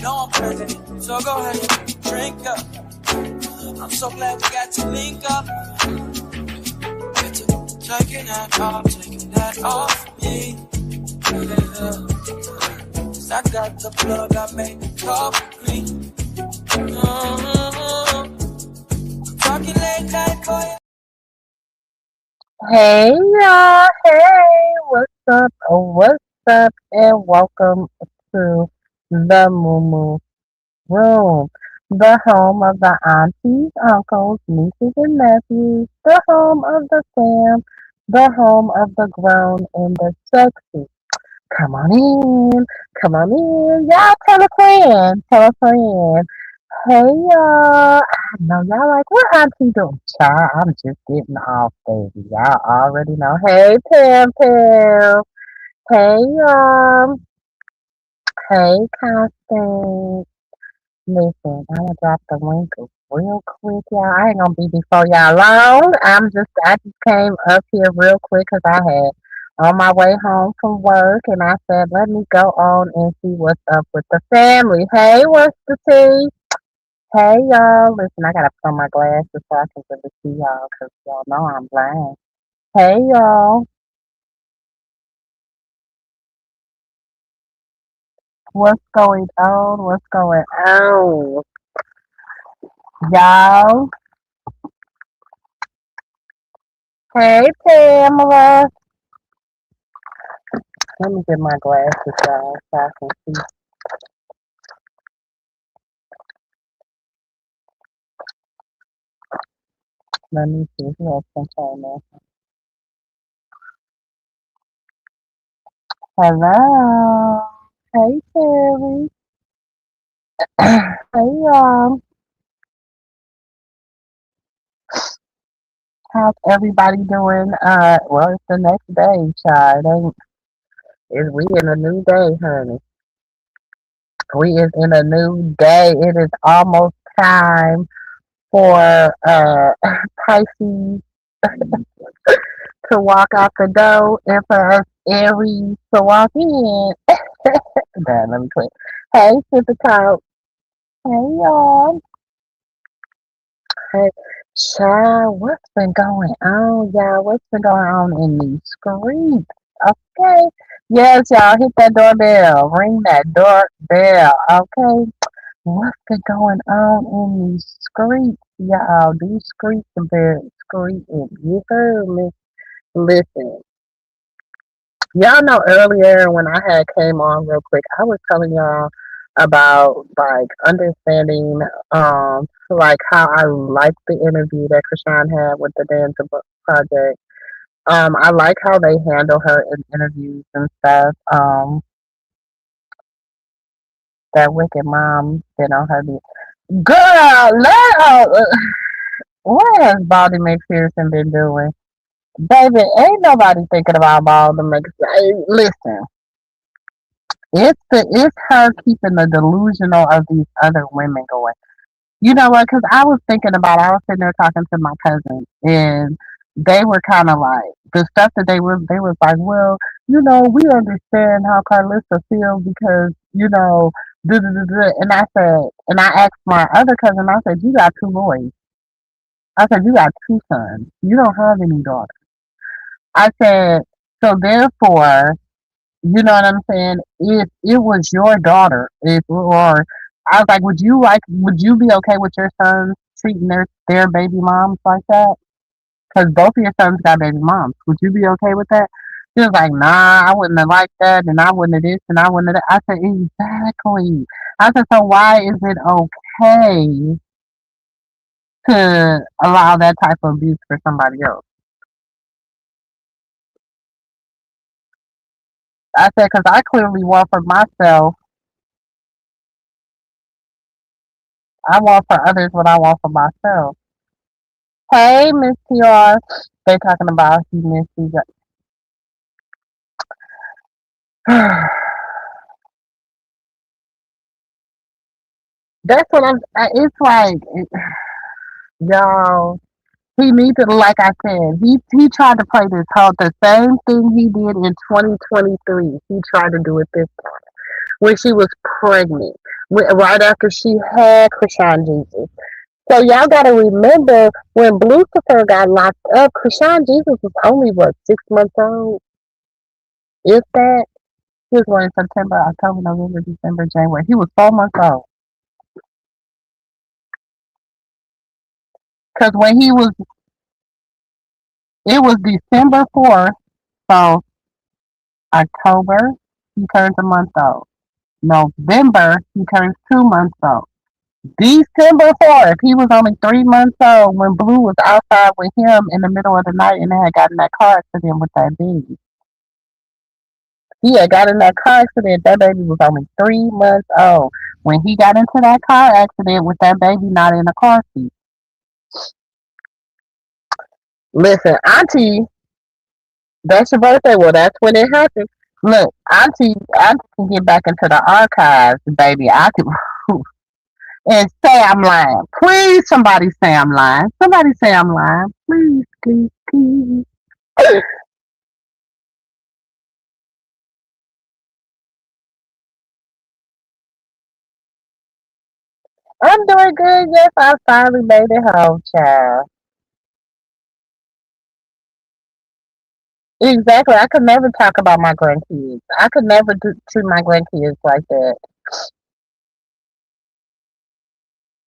know I'm president, so go ahead, drink up. I'm so glad we got to link up. Taking that off me. Cause I got the plug, I made the call for me. Talking late night for you. Hey y'all, hey, what's up, and welcome to the Moo Room, the home of the aunties, uncles, nieces, and nephews, the home of the fam, the home of the grown and the sexy. Come on in, come on in, y'all tell a friend. Hey y'all, I know y'all like, what auntie doing? Child, I'm just getting off, baby. Y'all already know. Hey Pam Pam. Hey y'all. Hey Constance. Listen, I'm gonna drop the link real quick, y'all. I ain't gonna be before y'all long. I just came up here real quick because I had on my way home from work and I said, let me go on and see what's up with the family. Hey, what's the tea? Hey y'all, listen, I gotta put on my glasses so I can really see y'all, cause y'all know I'm blind. Hey y'all, what's going on? What's going on? Y'all, hey Pamela. Let me get my glasses, y'all, so I can see. Let me see who else can turn this. Hello. Hey Terry. Hey y'all. How's everybody doing? Well, it's the next day, child. We in a new day, honey. We is in a new day. It is almost time for Pisces to walk out the door and for us Aries to walk in. Damn, let me quit. Hey, Super Clout. Hey, y'all. Hey, child, what's been going on, y'all? What's been going on in these streets? Okay. Yes, y'all, hit that doorbell. Ring that doorbell. Okay. What's been going on in these streets, y'all? These streets are very screaming. You heard me? Listen, y'all know earlier when I had came on real quick, I was telling y'all about like understanding, like how I liked the interview that Krishan had with the Dancer Book Project. I like how they handle her in interviews and stuff. That wicked mom been on her. Girl, what has Baldy McPherson been doing? Baby, ain't nobody thinking about Baldy McPherson. Listen, it's her keeping the delusional of these other women going. You know what? Because I was sitting there talking to my cousin, and they were kind of like the stuff that they was like, well, we understand how Carlissa feels because duh, duh, duh, duh. And I said, and I asked my other cousin, I said, you got two boys. I said, you got two sons. You don't have any daughters. I said, so therefore, you know what I'm saying? If it was your daughter, if or I was like, would you be okay with your sons treating their baby moms like that? Because both of your sons got baby moms. Would you be okay with that? She was like, nah, I wouldn't have liked that, and I wouldn't have this, and I wouldn't have that. I said, exactly. I said, so why is it okay to allow that type of abuse for somebody else? I said, because I clearly want for myself, I want for others what I want for myself. Hey, Miss TR. They talking about he missed you. That's what it's like, y'all. He needs to, like I said, he tried to play the same thing he did in 2023. He tried to do it this time. when she was pregnant, right after she had Krishan Jesus. So y'all gotta remember when Lucifer got locked up, Krishan Jesus was only what 6 months old, if that. He was born in September, October, November, December, January. He was 4 months old. Cause when it was December 4th, so October, he turns a month old. November, he turns 2 months old. December 4th, he was only 3 months old when Blue was outside with him in the middle of the night and they had gotten that car accident with that baby. He had got in that car accident. That baby was only 3 months old when he got into that car accident with that baby not in the car seat. Listen, Auntie, that's your birthday. Well, that's when it happened. Look, Auntie can get back into the archives, baby. I can and say I'm lying. Please, somebody say I'm lying. Somebody say I'm lying. Please, please, please. I'm doing good. Yes, I finally made it home, child. Exactly. I could never talk about my grandkids. I could never treat my grandkids like that.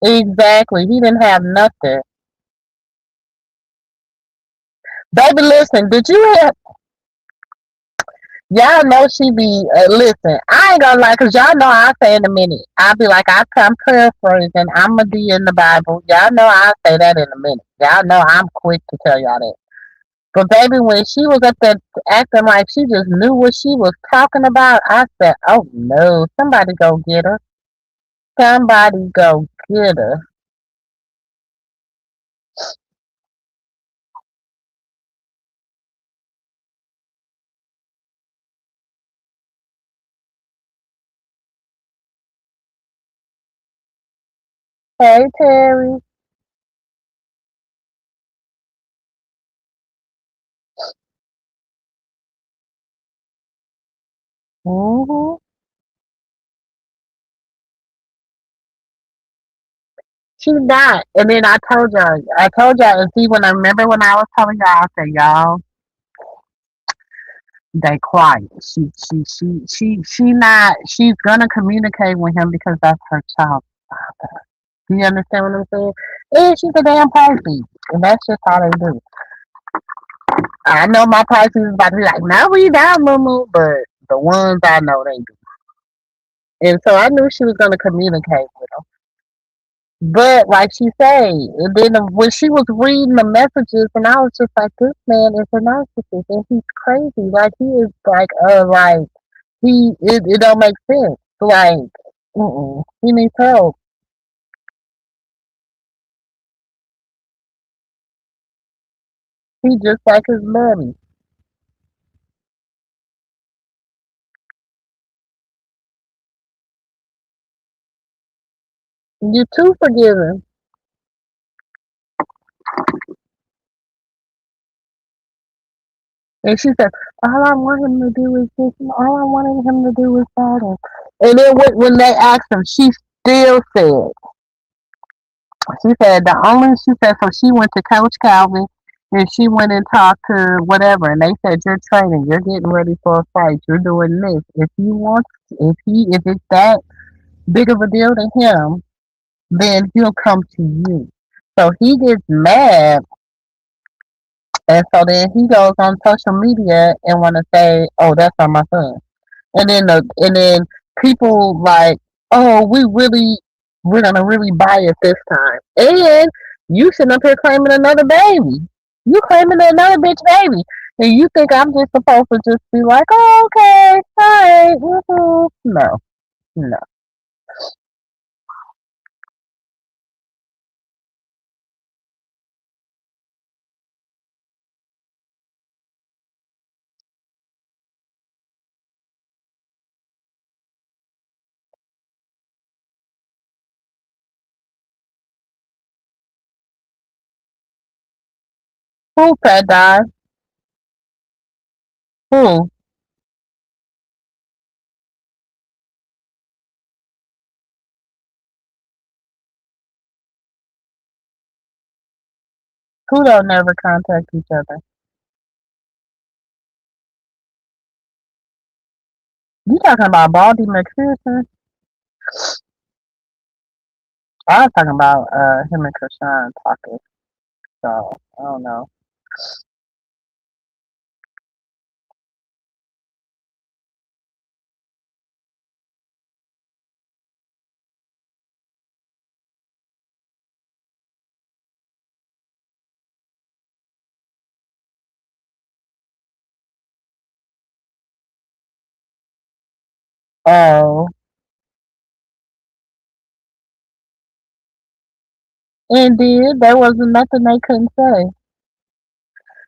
Exactly. He didn't have nothing. Baby, listen, did you have, y'all know she be, listen, I ain't gonna lie, cause y'all know I say in a minute. I'll be like, I'm paraphrasing, I'm gonna be in the Bible. Y'all know I say that in a minute. Y'all know I'm quick to tell y'all that. But baby, when she was up there acting like she just knew what she was talking about, I said, oh no, somebody go get her. Somebody go get her. Hey, Terry. Mm-hmm. She not. And then I told y'all, and see, when I remember when I was telling y'all, I said, y'all, they quiet. She not, she's gonna communicate with him because that's her child. Do you understand what I'm saying? And she's a damn Pisces. And that's just how they do. I know my Pisces is about to be like, no, we down, Moo, but the ones I know, they do. And so I knew she was gonna communicate with him. But like she say, and then when she was reading the messages, and I was just like, this man is a narcissist, and he's crazy. Like he is like it don't make sense. Like, he needs help. He just like his mommy. You too forgiving. And she said, all I want him to do is this, and all I wanted him to do is that. And then when they asked him, she said the only, she said, so she went to Coach Calvin and she went and talked to whatever, and they said, you're training, you're getting ready for a fight, you're doing this. If it's that big of a deal to him, then he'll come to you. So he gets mad, and so then he goes on social media and want to say, oh, that's on my son. And then people like, oh, we're gonna really buy it this time. And you sitting up here claiming another baby. You claiming another bitch baby. And you think I'm just supposed to just be like, oh, okay, all right, woohoo. No, no. Who said that? Who? Who don't never contact each other? You talking about Baldy McPherson? I was talking about him and Krishan talking. So I don't know. Oh, indeed, there wasn't nothing they couldn't say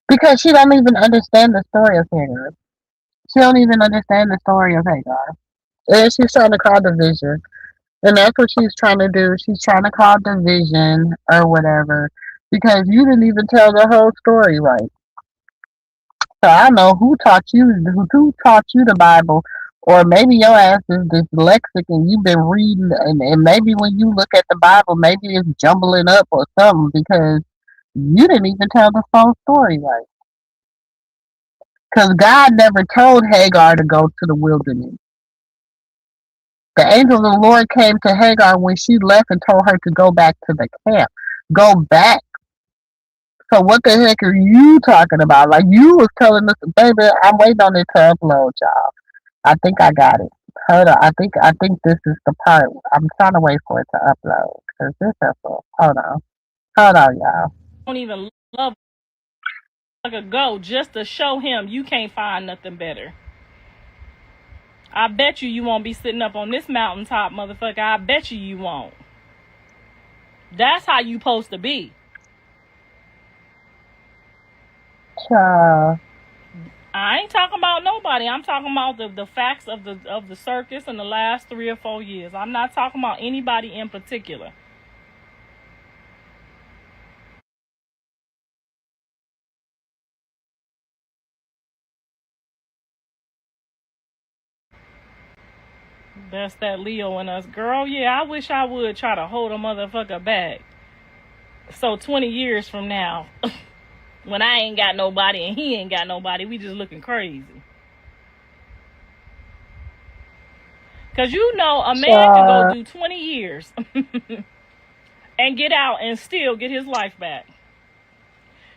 because she don't even understand the story of Hagar. She don't even understand the story of Hagar, and she's trying to call division, and that's what she's trying to do. She's trying to call division or whatever because you didn't even tell the whole story right. So I know who taught you the Bible, or maybe your ass is dyslexic and you've been reading, and maybe when you look at the Bible, maybe it's jumbling up or something because you didn't even tell the full story right. Because God never told Hagar to go to the wilderness. The angel of the Lord came to Hagar when she left and told her to go back to the camp. Go back. So what the heck are you talking about? Like you was telling us, baby, I'm waiting on it to upload, y'all. I think I got it. Hold on. I think this is the part. I'm trying to wait for it to upload because this upload. Hold on, y'all. Don't even love like a go just to show him you can't find nothing better. I bet you won't be sitting up on this mountaintop, motherfucker. I bet you won't. That's how you supposed to be. Child. I ain't talking about nobody. I'm talking about the facts of the circus in the last 3 or 4 years. I'm not talking about anybody in particular. That's that Leo in us. Girl, yeah, I wish I would try to hold a motherfucker back. So 20 years from now, when I ain't got nobody and he ain't got nobody, we just looking crazy. Because you know a man could go Child. do 20 years and get out and still get his life back.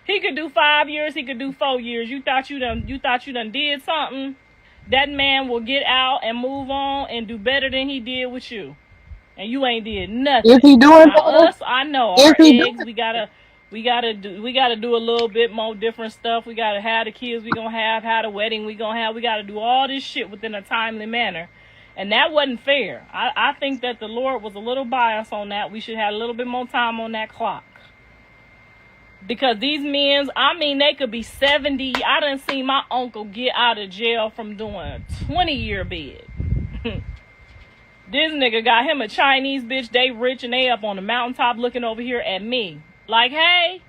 He could do 5 years, he could do 4 years. You thought you done did something. That man will get out and move on and do better than he did with you. And you ain't did Is nothing. he doing Now better? us, I know Is our he doing? eggs, we gotta do a little bit more different stuff. We gotta have the kids we gonna have the wedding we gonna have. We gotta do all this shit within a timely manner. And that wasn't fair. I think that the Lord was a little biased on that. We should have a little bit more time on that clock. Because these men, I mean, they could be 70. I done seen my uncle get out of jail from doing a 20-year bid. This nigga got him a Chinese bitch. They rich and they up on the mountaintop looking over here at me. Like, hey,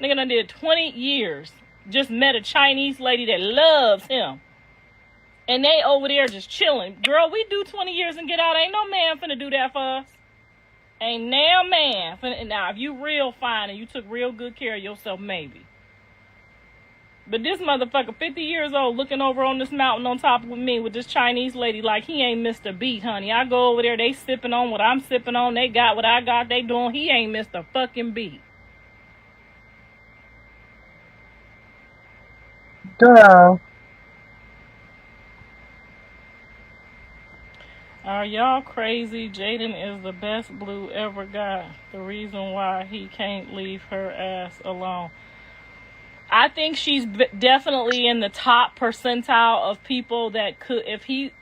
nigga done did 20 years. Just met a Chinese lady that loves him. And they over there just chilling. Girl, we do 20 years and get out. Ain't no man finna do that for us. Ain't no man finna. Now, if you real fine and you took real good care of yourself, maybe. But this motherfucker, 50 years old, looking over on this mountain on top with me with this Chinese lady like he ain't missed a beat, honey. I go over there, they sipping on what I'm sipping on. They got what I got, they doing. He ain't missed a fucking beat. Girl. Are y'all crazy? Jaden is the best blue ever got. The reason why he can't leave her ass alone. I think she's definitely in the top percentile of people that could,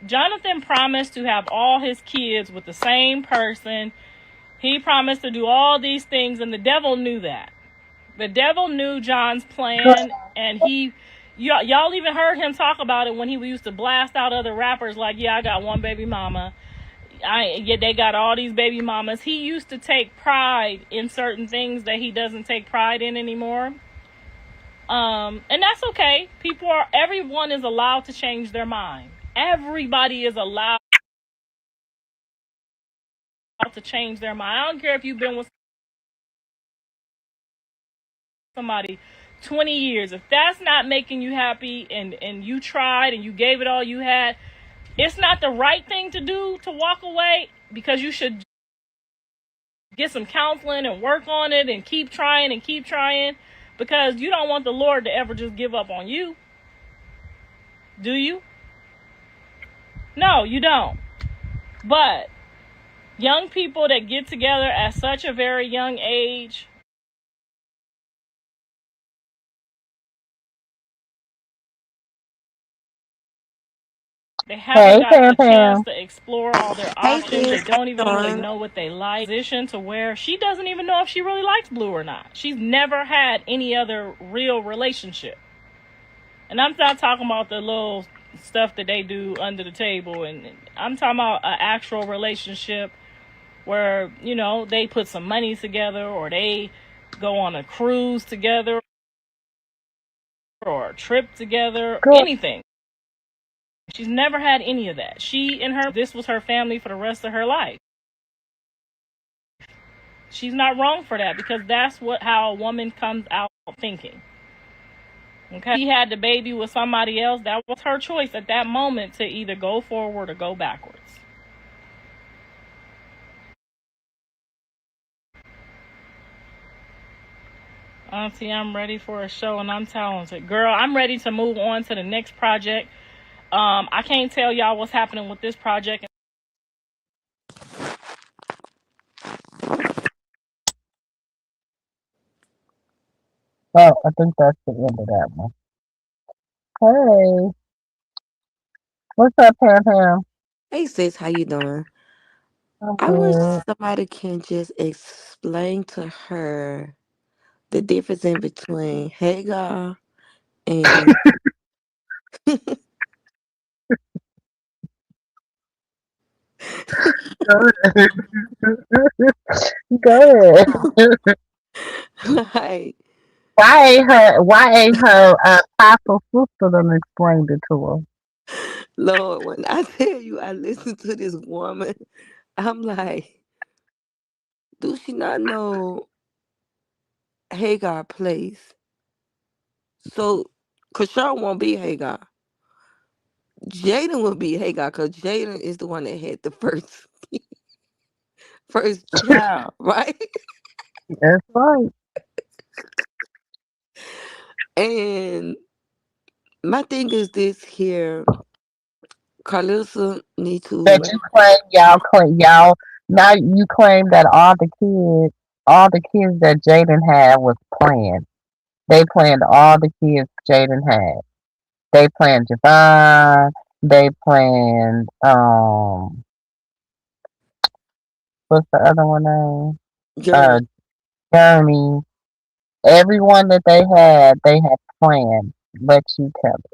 Jonathan promised to have all his kids with the same person. He promised to do all these things, and the devil knew that. The devil knew John's plan, and y'all even heard him talk about it when he used to blast out other rappers like, yeah, I got one baby mama. They got all these baby mamas. He used to take pride in certain things that he doesn't take pride in anymore. And that's okay. Everyone is allowed to change their mind. Everybody is allowed to change their mind. I don't care if you've been with somebody 20 years. If that's not making you happy and you tried and you gave it all you had, it's not the right thing to do to walk away, because you should get some counseling and work on it and keep trying, because you don't want the Lord to ever just give up on you. Do you? No, you don't. But young people that get together at such a very young age, they haven't Hey, gotten Pam a chance Pam. to explore all their Hey options. They sis, how don't you even really doing? know what they like. Position to where she doesn't even know if she really likes Blue or not. She's never had any other real relationship. And I'm not talking about the little stuff that they do under the table. And I'm talking about an actual relationship where, they put some money together, or they go on a cruise together, or a trip together, Good. anything. She's never had any of that. This was her family for the rest of her life. She's not wrong for that, because that's how a woman comes out thinking. Okay? She had the baby with somebody else. That was her choice at that moment, to either go forward or go backwards. Auntie, I'm ready for a show and I'm talented. Girl, I'm ready to move on to the next project. I can't tell y'all what's happening with this project. Oh, I think that's the end of that one. Hey, what's up, Pam Pam? Hey sis, how you doing? I'm I wish good. somebody can just explain to her the difference in between Hagar and Go ahead. Go ahead. like Why ain't her apostle sister done explained it to her? Lord, when I tell you I listen to this woman, I'm like, do she not know Hagar place? So Krishan won't be Hagar. Jaden will be Hagar because Jaden is the one that had the first child, right? That's right. And my thing is this here. Carlissa need That to you claim y'all now you claim that all the kids that Jaden had was planned. They planned all the kids Jaden had. They planned Javon. They planned what's the other one name? Uh, journey. Jeremy. Everyone that they had planned, but you kept.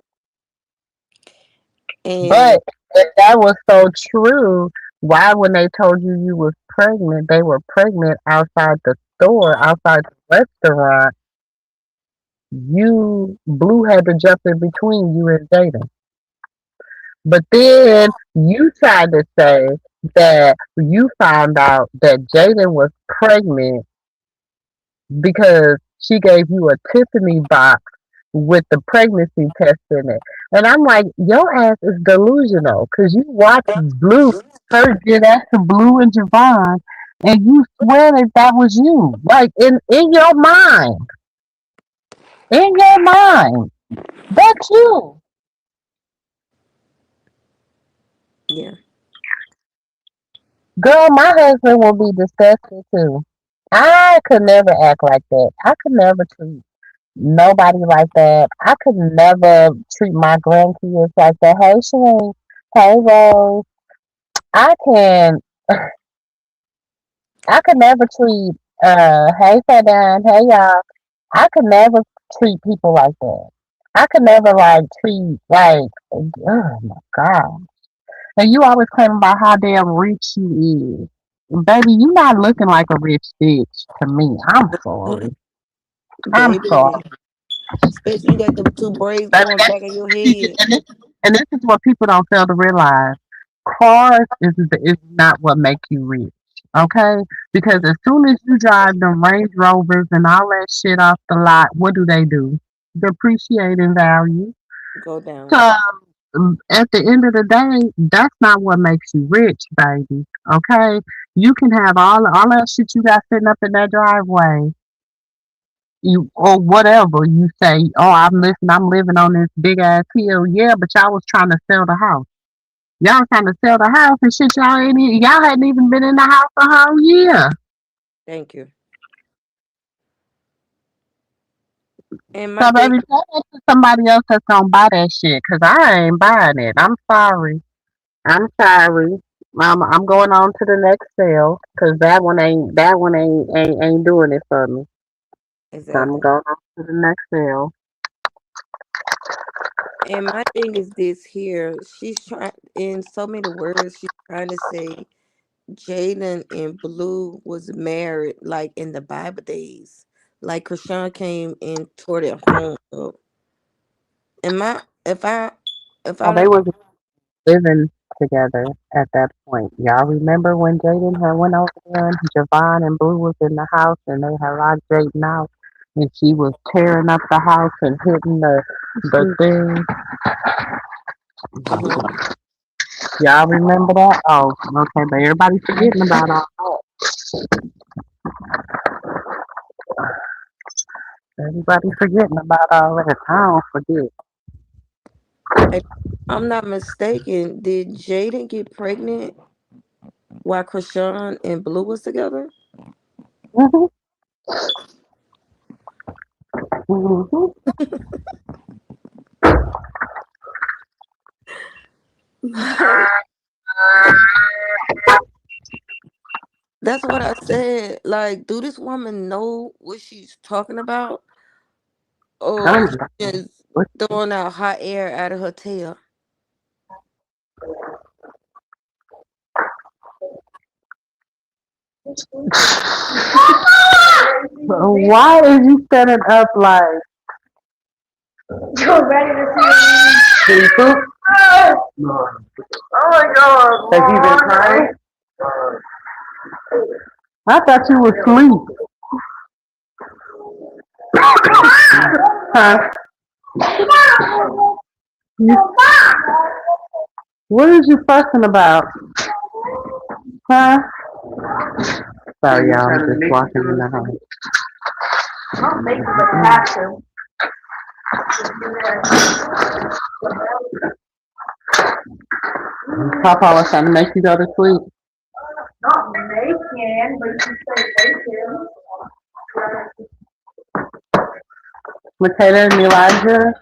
And But if that was so true, why when they told you you was pregnant, they were pregnant outside the store, outside the restaurant. You Blue had to jump in between you and Jaden. But then you tried to say that you found out that Jaden was pregnant because she gave you a Tiffany box with the pregnancy test in it. And I'm like, your ass is delusional because you watched Blue, her get that to Blue and Javon, and you swear that that was you. Like, in your mind, that's you. yeah, Girl, my husband will be disgusted too. I could never act like that. I could never treat nobody like that. I could never treat my grandkids like that. Hey, Shereen. Hey, Rose. I can. I could never treat. Hey, Fadan. Hey, y'all. I could never treat people like that. I could never like treat like. Oh my god. And you always claim about how damn rich you is. Baby, you not looking like a rich bitch to me. I'm sorry. I'm sorry. baby. Especially you got them two braids Baby, going that's, back in your head. and this is what people don't fail to realize. Cars is not what make you rich. Okay? Because as soon as you drive them Range Rovers and all that shit off the lot, what do? Depreciate in value. Go So down. at the end of the day, that's not what makes you rich, baby. Okay? You can have all that shit you got sitting up in that driveway. You or whatever you say, oh, I'm living on this big ass hill. Yeah, but y'all was trying to sell the house. Y'all trying to sell the house and shit. Y'all hadn't even been in the house a whole year. Thank you. And my So thing, baby, tell that to somebody else that's gonna buy that shit, 'cause I ain't buying it. I'm sorry. I'm sorry. I'm going on to the next sale, 'cause that one ain't doing it for me. So I'm exactly. going on to the next sale. And my thing is this here. She's trying, in so many words, she's trying to say Jaden and Blue was married like in the Bible days. Like Krishan came and tore their home up. Am I if Oh, I they don't was living together at that point. Y'all remember when Jaden had went over there and Javon and Blue was in the house and they had locked Jaden out and she was tearing up the house and hitting the thing. mhm. Y'all remember that? Oh, okay, but everybody's forgetting about all that. Everybody forgetting about all that. I don't forget. If I'm not mistaken, did Jaden get pregnant while Krishan and Blue was together? Hmm. Hmm. Like, that's what I said. Like, do this woman know what she's talking about? Or is I'm she just what throwing out hot air out of her tail? why is you setting up like you ready to see me? Oh my god. Have you been crying? I thought you was asleep. Huh? You, what is you fussing about? Huh? Sorry, y'all. I'm just walking in the house. Don't make it, but you have to. Papa was trying to make you go to sleep. Not making, but you can say making. Michaela and Elijah,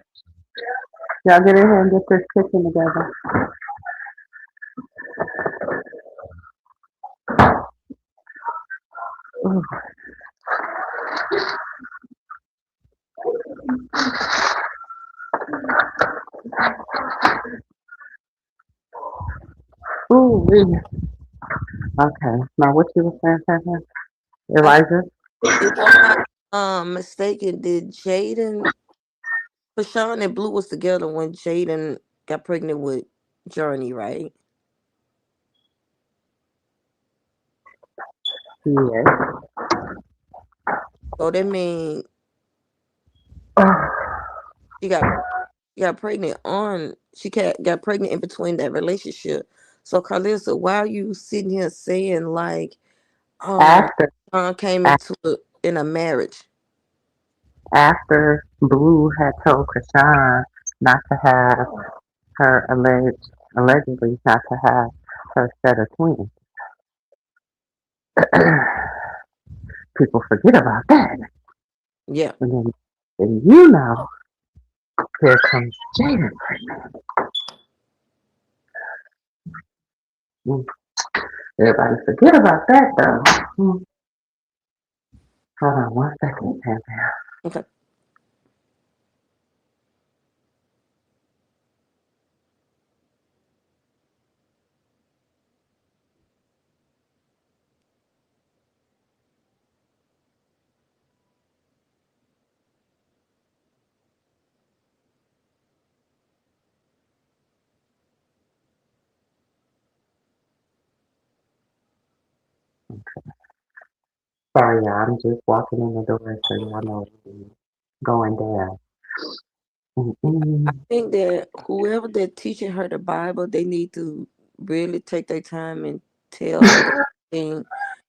y'all get in here and get this kitchen together. Ooh, ooh. Okay. Now what you were saying, Papa? I Elijah? If I'm not mistaken, did Jaden Krishan and Blue was together when Jaden got pregnant with Journey, right? Yes. So that means she got pregnant got pregnant in between that relationship. So Carlissa, why are you sitting here saying like um After, Sean came af- into in a marriage? after Blue had told Krishan not to have her allegedly not to have her set of twins. People forget about that. Yeah. And you know, here comes Jaden. Mm. Everybody forget about that though. Mm. Hold on one second, Pam. Okay. Sorry, y'all. I'm just walking in the door, so y'all know it's going down. I Mm-mm. think that whoever they're teaching her the Bible, they need to really take their time and tell her everything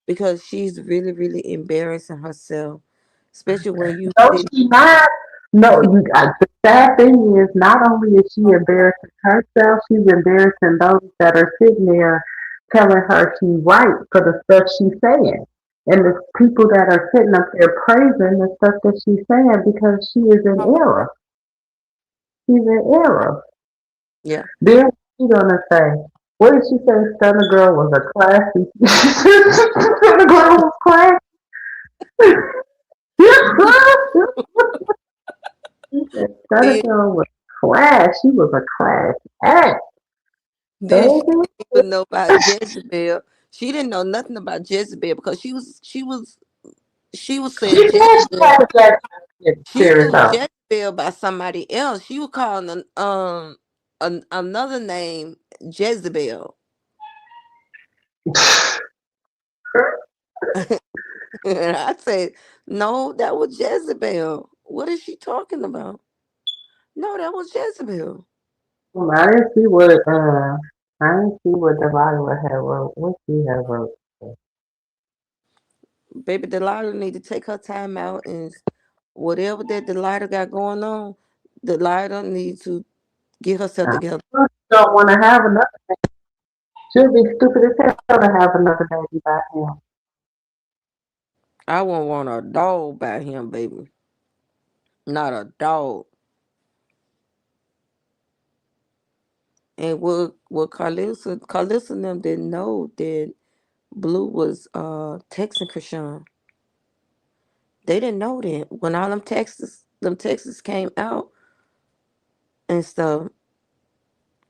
because she's really, really embarrassing herself, especially when you No, sit. she not. No, the sad thing is, not only is she embarrassing herself, she's embarrassing those that are sitting there telling her she's right for the stuff she's saying. And the people that are sitting up there praising the stuff that she's saying because she is in error. She's in error. Yeah, Then she's gonna say, what did she say? Stunner Girl was a classy. Stunner Girl was classy. She said Stunner then Girl was class. She was a class act, then she baby. didn't even know about Jezebel. She didn't know nothing about Jezebel because she was She saying said she Jezebel. had a Jackson She spirit knew though. Jezebel by somebody else. She was calling another name Jezebel. And I said, no, that was Jezebel. What is she talking about? No, that was Jezebel. I didn't see what I didn't see what Delilah had wrote. What she had wrote. Baby Delilah need to take her time out and whatever that Delilah got going on, Delilah need to get herself I together. don't want to have another. She'll be stupid as hell to have another baby by him. I won't want a dog by him, baby. Not a dog. And what Carlissa and them didn't know that Blue was texting Krishan. They didn't know that. When all them texts came out and stuff,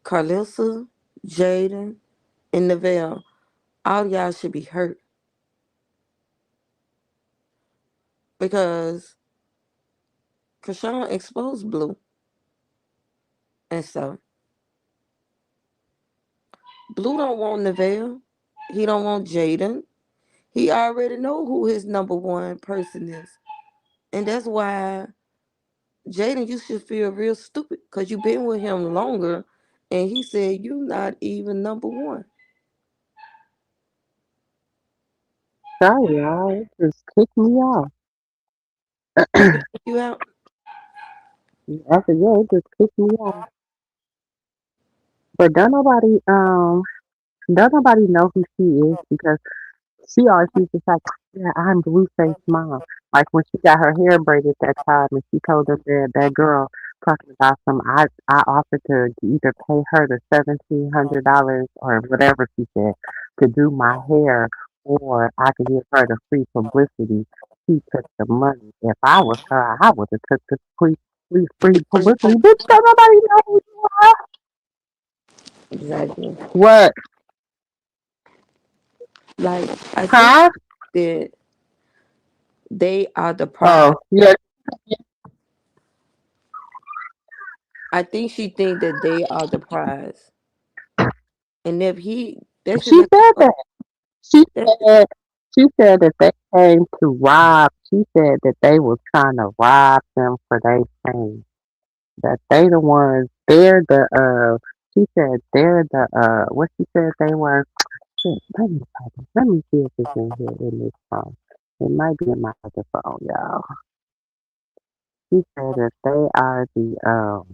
Carlissa, Jaden, and Neville, all y'all should be hurt because Krishan exposed Blue and stuff. Blue don't want Neville. He don't want Jaden. He already know who his number one person is. And that's why Jaden, you should feel real stupid because you've been with him longer and he said you not even number one. Sorry, y'all. It just kicked me off. What did you out? I said, yeah, it just kicked me off. But don't nobody know who she is because she always used to say, yeah, I'm Blueface mom. Like when she got her hair braided that time and she told them that girl talking about I offered to either pay her the $1,700 or whatever she said to do my hair or I could give her the free publicity. She took the money. If I was her, I would have took the free publicity. Bitch, don't nobody know who you are. Exactly. What? Like I think Huh? that they are the Oh, prize. yeah. I think she think that they are the prize. And if he that should She let said her that. She that said that they came to rob. She said that they were trying to rob them for their fame. That they the ones. They're the. She said they're the. What she said they were. Shit, let me see if it's in here in this phone. It might be in my other phone, y'all. She said that they are the.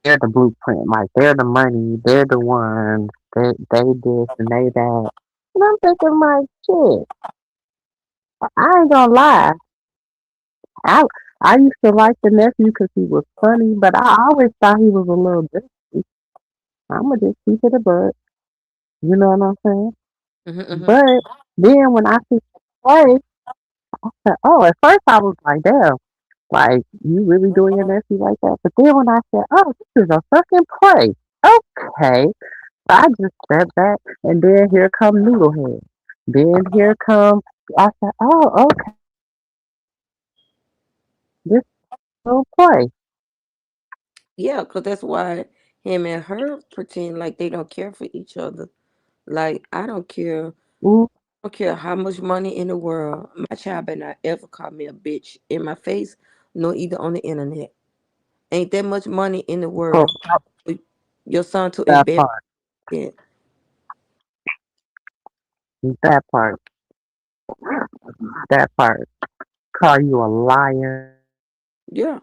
They're the blueprint. Like they're the money. They're the ones. They this and they that. And I'm thinking like, shit. I ain't gonna lie. I I used to like the nephew because he was funny, but I always thought he was a little dirty. I'ma just keep it a buck. You know what I'm saying? hmm hmm But then when I see him play, I said, oh, at first I was like, damn, like you really doing your nephew like that? But then when I said, oh, this is a fucking play. Okay. So I just stepped back and then here come Noodlehead. Then here come I said, oh, okay, this is a play. Yeah, because that's why him and her pretend like they don't care for each other. Like, I don't care. Mm, I don't care how much money in the world. My child better not ever call me a bitch in my face, nor either on the internet. Ain't that much money in the oh, world for your son to that embarrass part, it. that part, that part. Call you a liar. Yeah,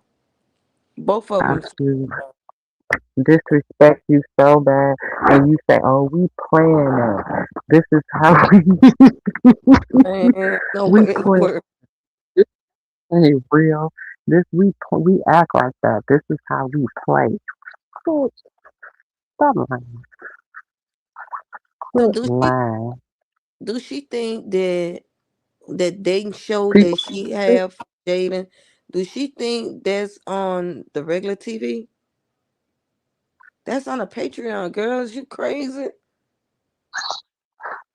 both of them. You disrespect you so bad, and you say, "Oh, we playing that. This is how Man, we nowhere in the play. world. This ain't real. We act like that. This is how we play." Quit, stop lying. So Quit lying. do she think that dating show that People, she have Jaden, do she think that's on the regular TV? That's on a Patreon, girls. You crazy?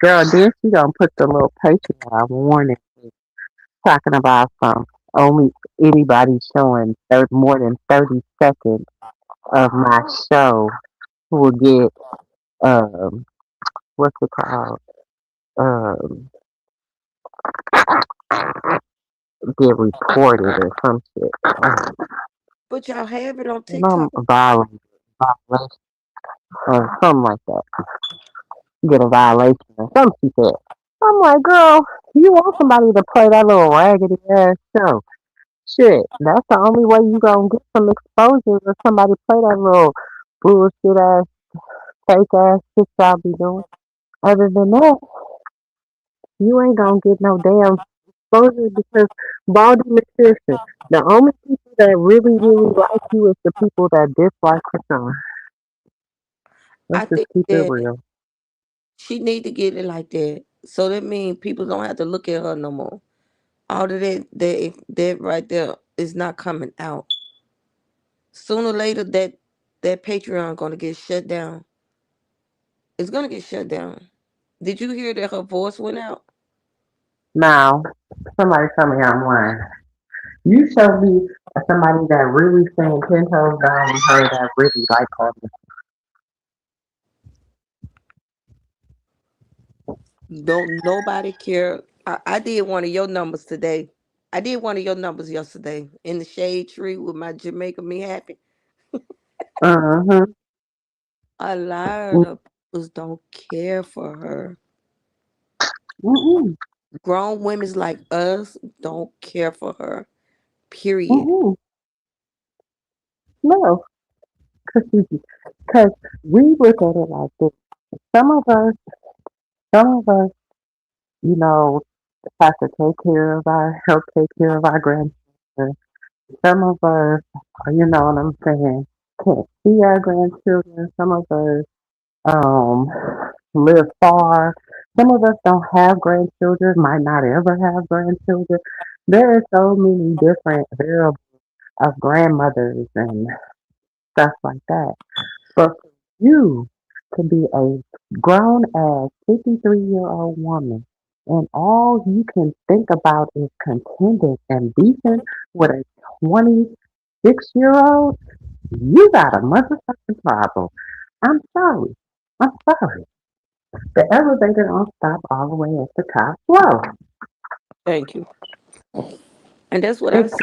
girl, then she gonna put the little Patreon warning talking about some only anybody showing more than 30 seconds of my show will get um what's it called um get reported or some shit. But y'all have it on Some TikTok. violation or something like that. Get a violation or something she said. I'm like, girl, you want somebody to play that little raggedy ass show. Shit, that's the only way you gonna get some exposure if somebody play that little bullshit ass, fake ass shit y'all be doing. Other than that, you ain't gonna get no damn exposure because Baldy McPherson, the only people that really, really like you is the people that dislike the song. Let's I just think keep it that real. she need to get it like that. So that means people don't have to look at her no more. All of that right there is not coming out. Sooner or later that Patreon gonna get shut down. It's gonna get shut down. Did you hear that her voice went out? Now, somebody tell me I'm lying. You show me somebody that really stand 10 toes down on her that really like her. Don't nobody care. I did one of your numbers today. I did one of your numbers yesterday in the shade tree with my Jamaica Me Happy. Uh-huh. A lot of people don't care for her. Mm-mm. Grown women like us don't care for her. Period. Mm-mm. No, because we look at it like this. Some of us, some of us, you know, have to take care of help take care of our grandchildren. Some of us, you know what I'm saying, can't see our grandchildren. Some of us, um, live far. Some of us don't have grandchildren, might not ever have grandchildren. There are so many different variables of grandmothers and stuff like that. But for you to be a grown ass 53-year-old woman and all you can think about is contending and beefing with a 26-year-old, you got a motherfucking problem. I'm sorry. I'm sorry. The elevator don't stop all the way at the top floor. Thank you. And that's what I It's, said.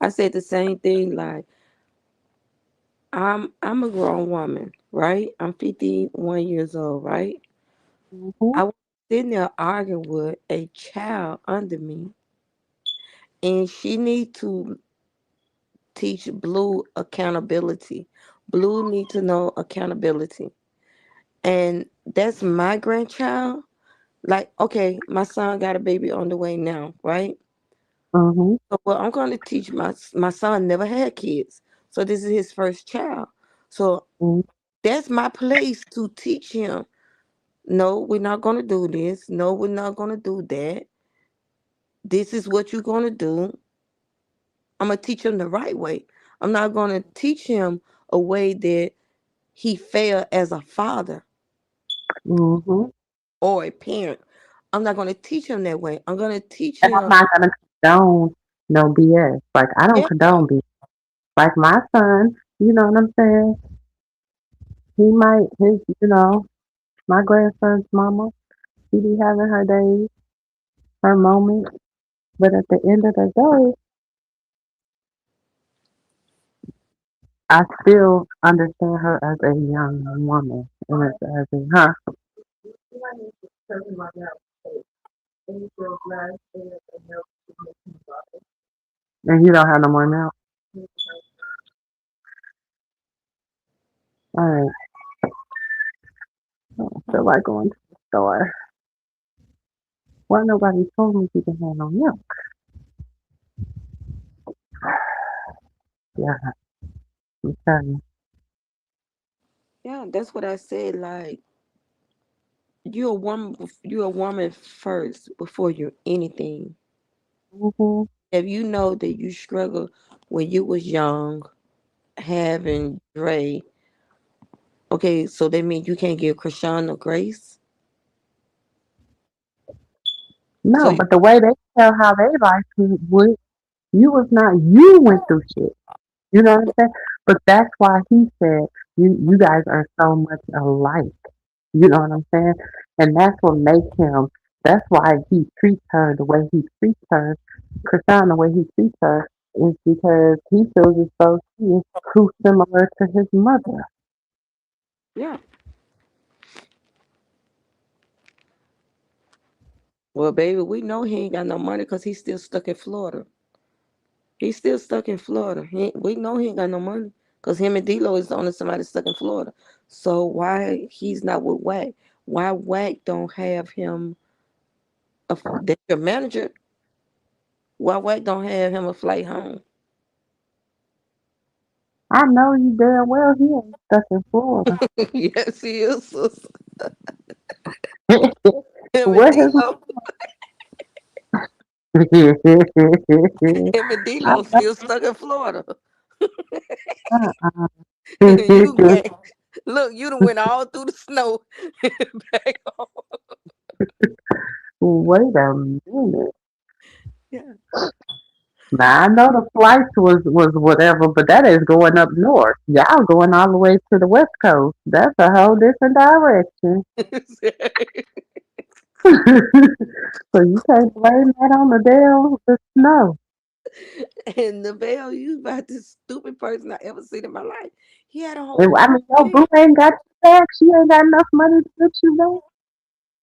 I said the same thing. Like I'm a grown woman, right? I'm 51 years old, right? mhm, I was sitting there arguing with a child under me, and she need to teach Blue accountability. Blue need to know accountability, and that's my grandchild. Like, okay, my son got a baby on the way now, right? mhm, So what I'm going to teach my son never had kids, so this is his first child. So mhm, that's my place to teach him. No, we're not going to do this. No, we're not going to do that. This is what you're going to do. I'm going to teach him the right way. I'm not going to teach him a way that he failed as a father mhm. or a parent. I'm not going to teach him that way. I'm going to teach And I'm him, not gonna condone no BS. Like I don't yeah, condone BS. Like my son. You know what I'm saying? He might, my grandson's mama, she be having her days, her moments, but at the end of the day, I still understand her as a young woman. And as a, huh? And you don't have no more milk? Alright, I don't feel like going to the store. Why nobody told me she can have no milk? Yeah, I'm telling you. Yeah, that's what I said. Like you're a woman. You're a woman first before you're anything. Hmm. If you know that you struggled when you was young, having Dre, okay, so that means you can't give Krishan no grace. So No, you, but the way they tell how they life would, you was not, you went through shit. You know what I'm saying? But that's why he said you guys are so much alike. You know what I'm saying? And that's what makes him. That's why he treats her the way he treats her. Krishan, the way he treats her is because he feels as though she is too similar to his mother. yeah. Well, baby, we know he ain't got no money because he's still stuck in Florida. He's still stuck in Florida. We know he ain't got no money because him and D-Lo is the only somebody stuck in Florida. So why he's not with Wack? Why Wack don't have him? That's your manager. Why Wack don't have him a flight home? I know you damn well he ain't stuck in Florida. Yes, he is. Sis. Him and Where his D-Lo. Him and I D-Lo know. still stuck in Florida. Uh-uh. You can't. Look, you done went all through the snow back home. Wait a minute. Yeah. Now I know the flights was whatever, but that is going up north. Y'all going all the way to the west coast. That's a whole different direction. So you can't blame that on the snow. And the Bell, you about the stupid person I ever seen in my life. He had a And, whole I mean, your thing. boo ain't got you back. She ain't got enough money to get you back.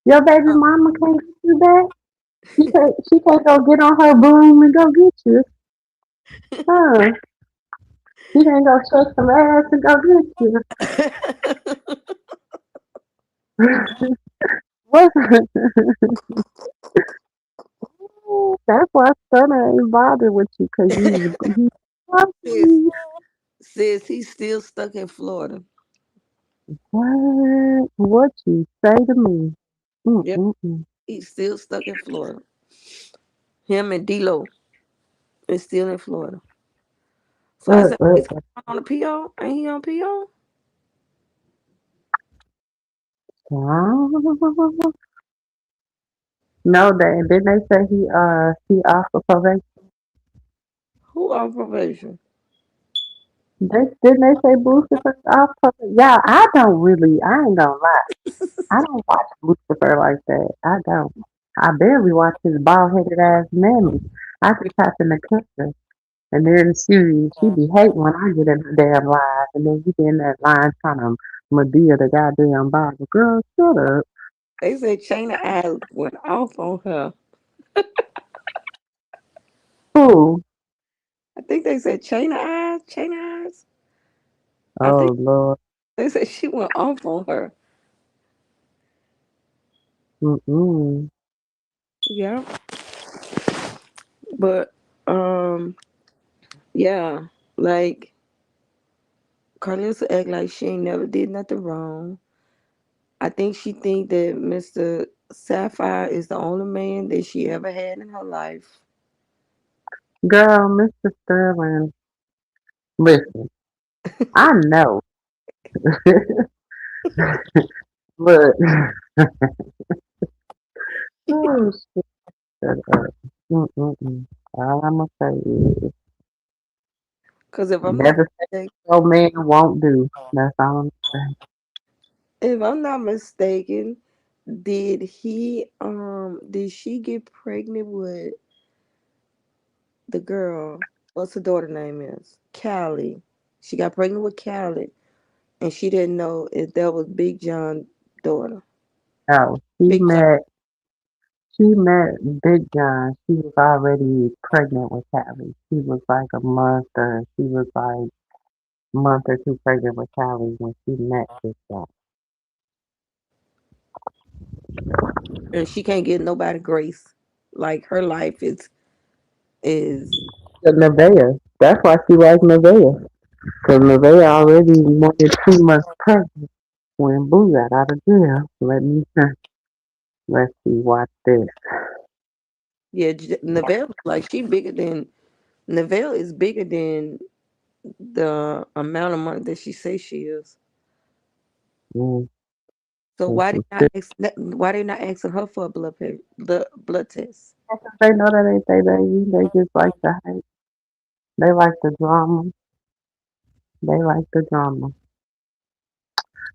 Your baby mama can't get you back. She can't go get on her broom and go get you. Huh? She can't go shake some ass and go get you. What? That's why Stunner ain't bothered with you because he's sis, ugly. sis, he's still stuck in Florida. What? What you say to me? Yep, Mm-mm-mm. he's still stuck in Florida. Him and D-Lo is still in Florida. So I Uh, said, uh, is he on the PO? Ain't he on PO? no, didn't they say he off of probation? Who on probation? Didn't they say Lucifer off probation? Yeah, I ain't gonna lie. I don't watch Lucifer like that. I don't. I barely watch his bald headed ass mammy. I just happen to catch her. And then she be hating when I get in her damn live. And then you get in that line trying to Medea the goddamn Bible. Girl, shut up. They said China Eyes went off on her. Who? I think they said China Eyes. China Eyes. I think Oh, Lord. they said she went off on her. Mm-mm. Yeah, but yeah, like Carlissa act like she ain't never did nothing wrong. I think she think that Mr. Sapphire is the only man that she ever had in her life. Girl, Mr. Sterling, listen, I know. Look. Oh, shit. Shut up. Mm-mm-mm. All I'm going to say is, Cause if I'm not That's the mistaken, no man won't do. That's all I'm saying. if I'm not mistaken, did she get pregnant with the girl? What's her daughter name is? Callie. She got pregnant with Callie, and she didn't know if that was Big John's daughter. No, Big John. she met Big John. She was already pregnant with Callie. She was like a month or she was like month or two pregnant with Callie when she met Big John. And she can't get nobody grace. Like her life is The Nevaeh. That's why she liked Nevaeh. Because Nevaeh already wanted 2 months pregnant when Boo got out of jail. Let's see, watch this. yeah. Neville like she bigger than Neville is bigger than the amount of money that she says she is. Mm, So this why they is not this. why they not asking her for a blood test? They know that ain't they baby. They just like the hype. They like the drama. They like the drama.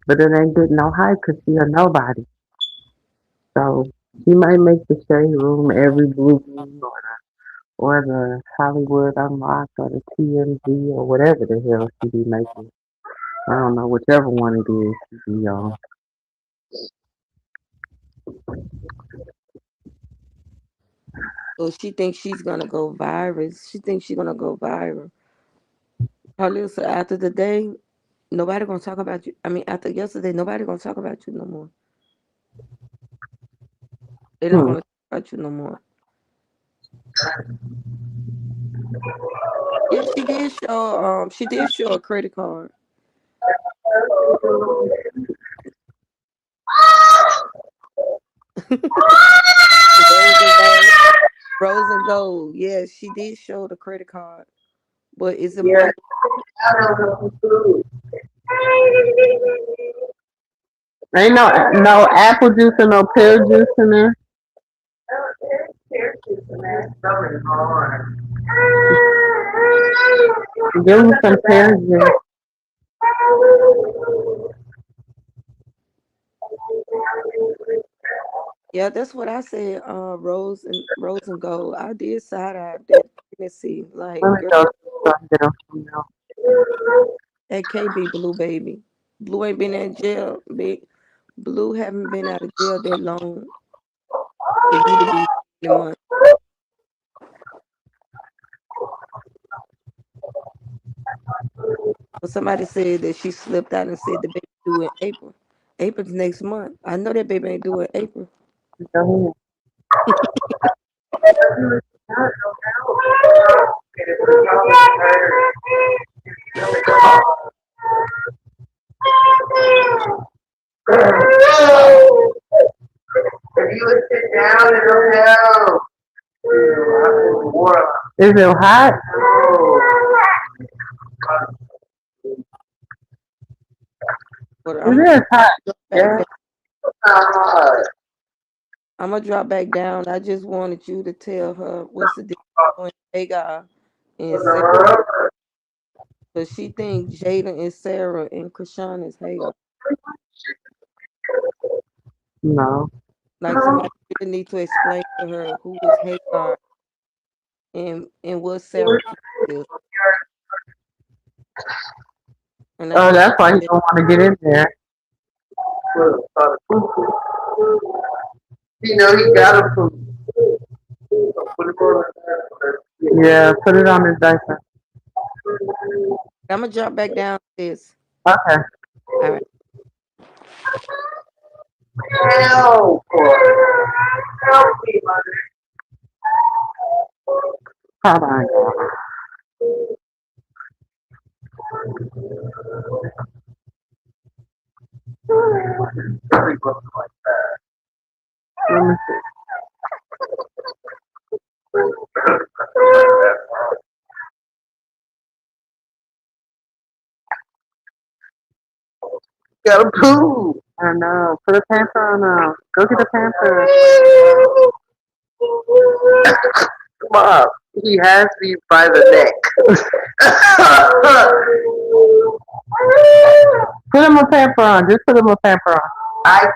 But it ain't getting no hype because she a nobody. So she might make the shade room every blue moon or the Hollywood Unlocked or the TMZ or whatever the hell she be making. I don't know, whichever one it is she be on. So she thinks she's gonna go viral. She thinks she's gonna go viral. Halil, after the day, nobody gonna talk about you. I mean, after yesterday, nobody gonna talk about you no more. They're not Hmm. gonna talk about you no more. Yeah, she did show a credit card. Rose and gold. Rose and gold. Yeah, she did show the credit card. But is the Yeah, money ain't no apple juice or no pear juice in there. Give me some pear juice. yeah, that's what I said. Rose and gold. I did side eye that pregnancy. Let Like, me girl, go to the store and get them some milk. that can't be Blue baby. Blue ain't been in jail. Big Blue haven't been out of jail that long for you to be in month. But somebody said that she slipped out and said the baby due in April. April's next month. I know that baby ain't due in April. Go ahead. If you would sit down, it'll help. Is it hot? But It is hot. back Yeah. down. It's not hot. I'm gonna drop back down. I just wanted you to tell her what's the difference between Hagar and Sarah. But she thinks Jada and Sarah and Krishan is Hagar. No. Like somebody really need to explain to her who is Hagar and what Sarah is. And I Oh, think that's why you don't want to get in there. You know he got a poop. Yeah, put it on his diaper. I'm gonna drop back down this. Okay. All right. Help! Help me, mother. Hold on, y'all. Let me see. Got a poop. I know. Put a pamper on. Go get a pamper. Mom, he has me by the neck. Put him a pamper on. Just put him a pamper on. I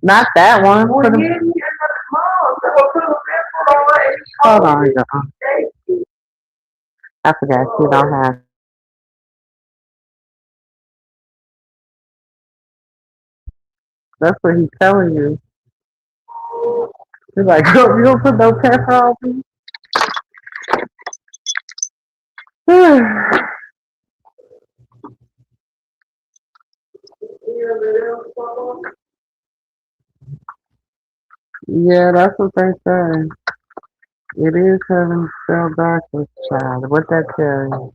not that one. Put him, hold on, y'all. I forgot you don't have. That's what he's telling you. He's like, "Girl, you don't put no pamper on me." Yeah, that's what they say. It is heaven spelled backwards, child. What that tell you?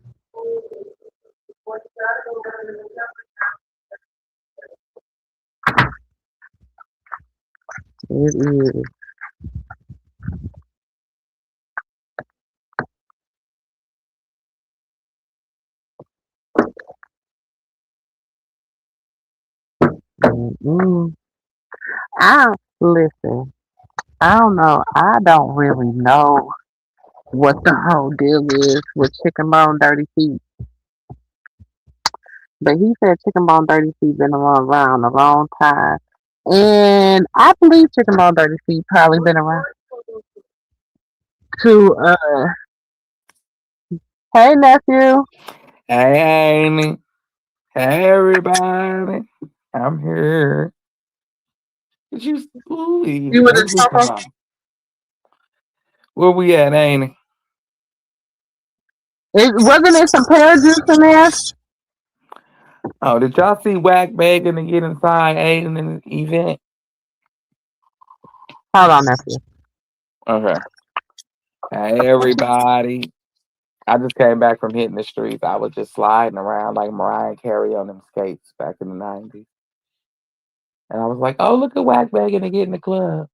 It is. Mm-mm. I listen. I don't know. I don't really know what the whole deal is with Chicken Bone Dirty Feet. But he said Chicken Bone Dirty Feet been around a long time. And I believe Chicken Bone Dirty Feet probably been around too. Hey nephew. Hey, Amy. Hey, everybody. I'm here. Did you? Ooh, You with the maybe come taco? on. Where we at, Amy? Wasn't it some pear juice in there? Oh, did y'all see Whack begging to get inside Aiden in the event? Hold on, nephew. Okay. Hey, everybody. I just came back from hitting the streets. I was just sliding around like Mariah Carey on them skates back in the 90s. And I was like, oh, look at Whack begging to get in the club.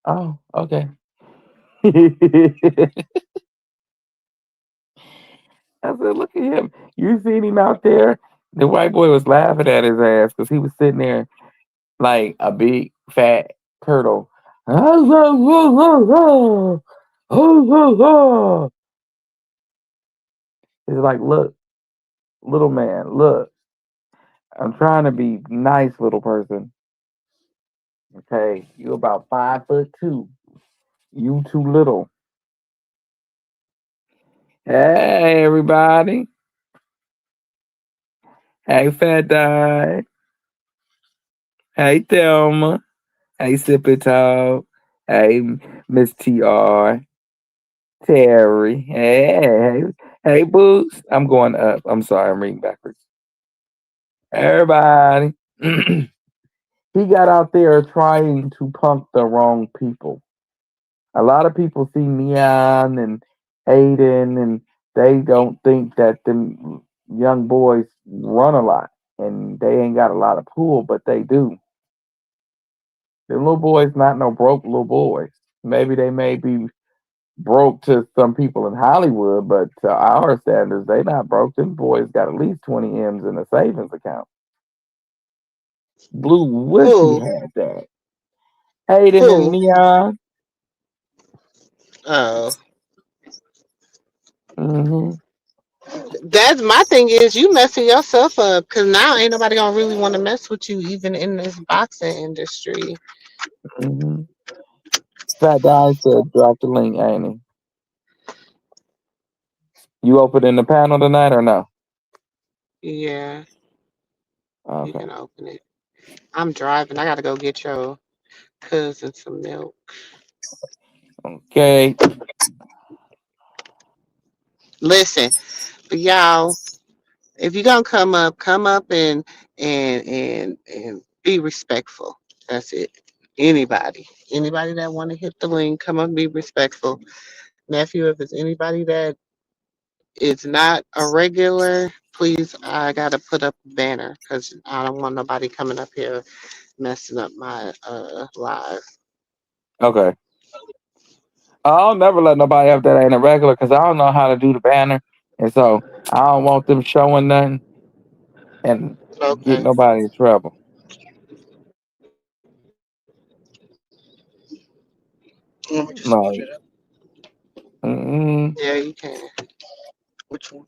Oh, okay. I said, look at him. You seen him out there? The white boy was laughing at his ass because he was sitting there like a big fat turtle. He's like, look, little man, look, I'm trying to be nice, little person. Okay, you about 5'2". You too little. Hey, everybody. Hey, Fat Die. Hey, Thelma. Hey, Sippy Talk. Hey, Miss TR. Terry. Hey, Boots. I'm going up. I'm sorry, I'm reading backwards. Everybody. He got out there trying to punk the wrong people. A lot of people see Neon and Aiden, and they don't think that them young boys run a lot, and they ain't got a lot of pull, but they do. The little boys not no broke little boys. Maybe they may be broke to some people in Hollywood, but to our standards, they not broke. Them boys got at least 20 M's in a savings account. Blue wish he Who? had that. Hayden and Who? Neon. Oh, Hmm. that's my thing is you messing yourself up because now ain't nobody gonna really want to mess with you even in this boxing industry. Hmm. Fat guy said, drop the link, ain't he? You opening the panel tonight or no? Yeah, you Okay. can open it. I'm driving. I gotta go get your cousin some milk. Okay. Listen, but y'all, if you gonna come up and be respectful. That's it. Anybody that want to hit the link, come up, be respectful. Nephew, if it's anybody that is not a regular, please, I gotta put up a banner because I don't want nobody coming up here messing up my live. Okay. I'll never let nobody up that ain't a regular because I don't know how to do the banner. And so I don't want them showing nothing and get Okay. nobody in trouble. Let me just switch Like, it up. mm-mm. Yeah, you can. Which one?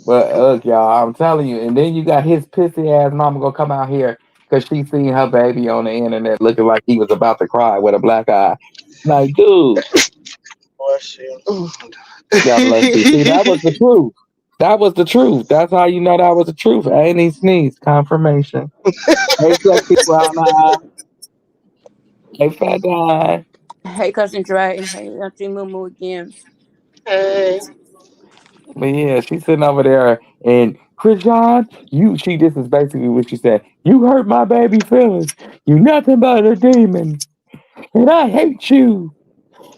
But Oh, look, y'all, I'm telling you. And then you got his pissy ass mama gonna come out here because she seen her baby on the internet looking like he was about to cry with a black eye. Like, dude, bless you. Oh, God bless you. See, that was the truth. That was the truth. That's how you know that was the truth. Ain't he sneeze? Confirmation. Hey, sexy brown eye. Hey, fat guy. Hey, Cousin Dre. Hey, Auntie Moo again. hey. But yeah, she's sitting over there and Krishan, this is basically what she said. You hurt my baby feelings. You nothing but a demon. And I hate you.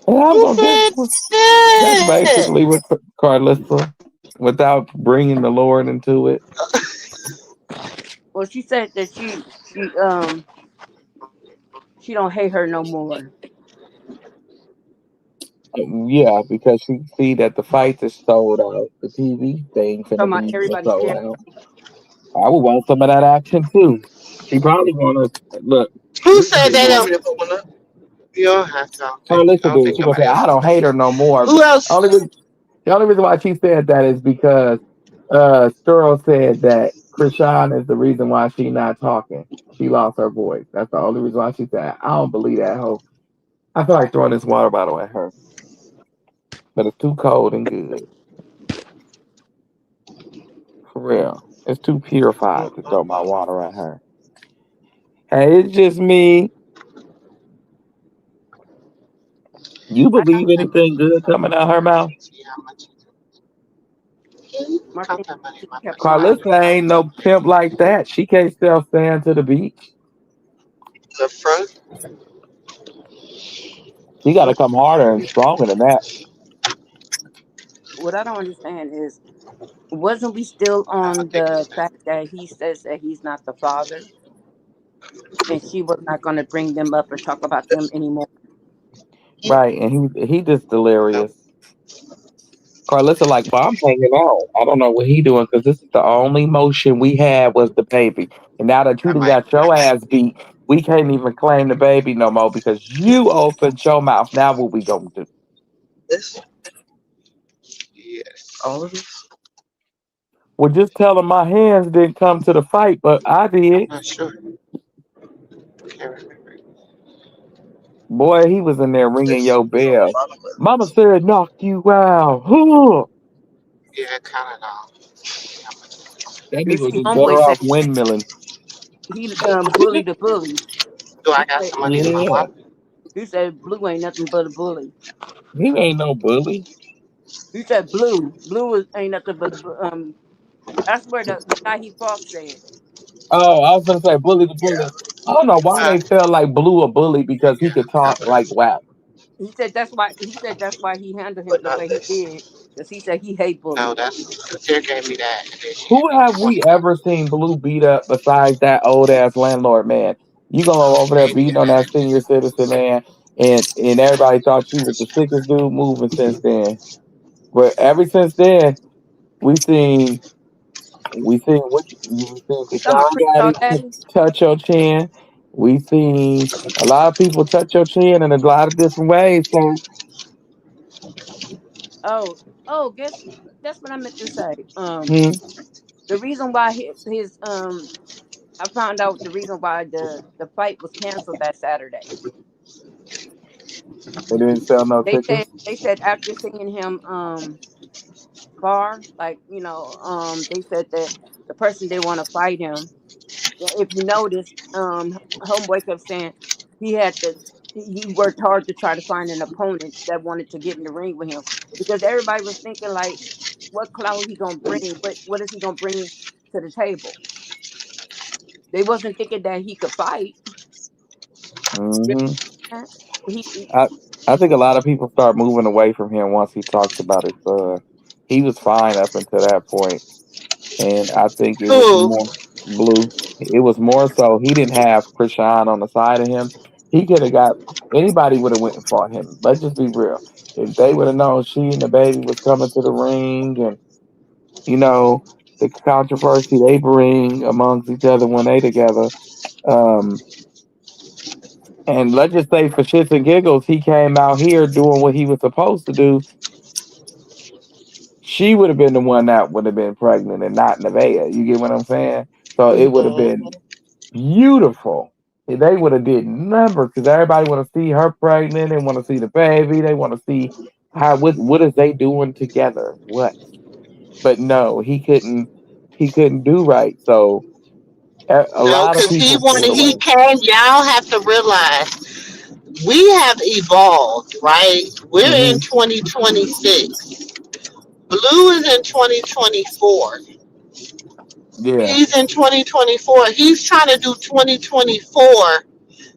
And I'm Who gonna said this. That's that? basically what Carlissa, without bringing the Lord into it. Well, she said that she don't hate her no more. Yeah, because she see that the fights is sold out. The TV thing finna Talking about be everybody sold sharing. out. I would want some of that action too. She probably wanna look. Who This is said the that? one. Want me to put one up? You don't have to. I Carlissa don't did. think She gonna say nobody I else don't is. hate her no more. Who else? The only reason why she said that is because Sterl said that Krishan is the reason why she not talking. She lost her voice. That's the only reason why she said I don't believe that hoe. I feel like throwing this water bottle at her, but it's too cold and good. For real. It's too purified to throw my water at her. Hey, it's just me. You I believe anything good coming out her mouth? See how much you Martin count that money in my kept personal quiet. Carlissa account. ain't no pimp like that. She can't sell sand to the beach. The front. She got to come harder and stronger than that. What I don't understand is, wasn't we still I on think it's the that. fact that he says that he's not the father, and she was not going to bring them up or talk about them anymore? Right, and he just No. delirious. Carlissa like, well, I'm hanging out. I don't know what he doing because this is the only motion we had was the baby. And now that you I done might. got your ass beat, we can't even claim the baby no more because you opened your mouth. Now what we gonna do? This. Yes. All of this. Well, just tell him my hands didn't come to the fight, but I I'm did. not sure. Can't remember. Boy, he was in there ringing This your is on the bell. bottom Mama left. said knock you out. Huh. Yeah, kind of now. See how much is left. That You nigga was see, just homeboy better said off windmilling. he bullied the bully. Do I He got said, some money in my Yeah, wallet? he said Blue ain't nothing but a bully. he ain't no bully. He said Blue ain't nothing but That's where the guy he fought said. Oh, I was gonna say bully the bully. I don't know why Huh? they felt like Blue a bully because he could talk like WAP. He said that's why he handled him But the not way he this. did, because he said he hate No, bullies. that's Sarah gave me that, and then she gave Who me have we ever $20. seen Blue beat up besides that old ass landlord man? You gonna go over there beating on that senior citizen man, and everybody thought you was the sickest dude moving since then. But ever since then, we seen we seen You talking about Krishan Crenshaw Daddy Daddy? touch your chin. We seen a lot of people touch your chin in a lot of different ways. So, Oh, guess that's what I meant to say. hmm, The reason why his I found out the reason why the fight was canceled that Saturday. they didn't sell no tickets. They said after seeing him far, like they said that the person they want to fight him. If you notice, homeboy kept saying he had to. He worked hard to try to find an opponent that wanted to get in the ring with him because everybody was thinking like, what clout he gonna bring? What is he gonna bring to the table? They wasn't thinking that he could fight. Hmm. He I I think a lot of people start moving away from him once he talks about his son. He was fine up until that point, and I think it was Who? more Blue. It was more so he didn't have Krishan on the side of him. He could have got anybody would have went and fought him. Let's just be real. If they would have known she and the baby was coming to the ring, and you know the controversy they bring amongst each other when they together, Um, and let's just say for shits and giggles, he came out here doing what he was supposed to do. She would have been the one that would have been pregnant and not Nevaeh. You get what I'm saying? So it would have Mhm. been beautiful. They would have did numbers because everybody want to see her pregnant. They want to see the baby. They want to see how what is they doing together. What? But no, he couldn't. He couldn't do right. So a No, lot of because he people wanted, pulled he away. came. Y'all have to realize we have evolved, right? We're in Hmm. 2026. Blue is in 2024. Yeah. He's in 2024. He's trying to do 2024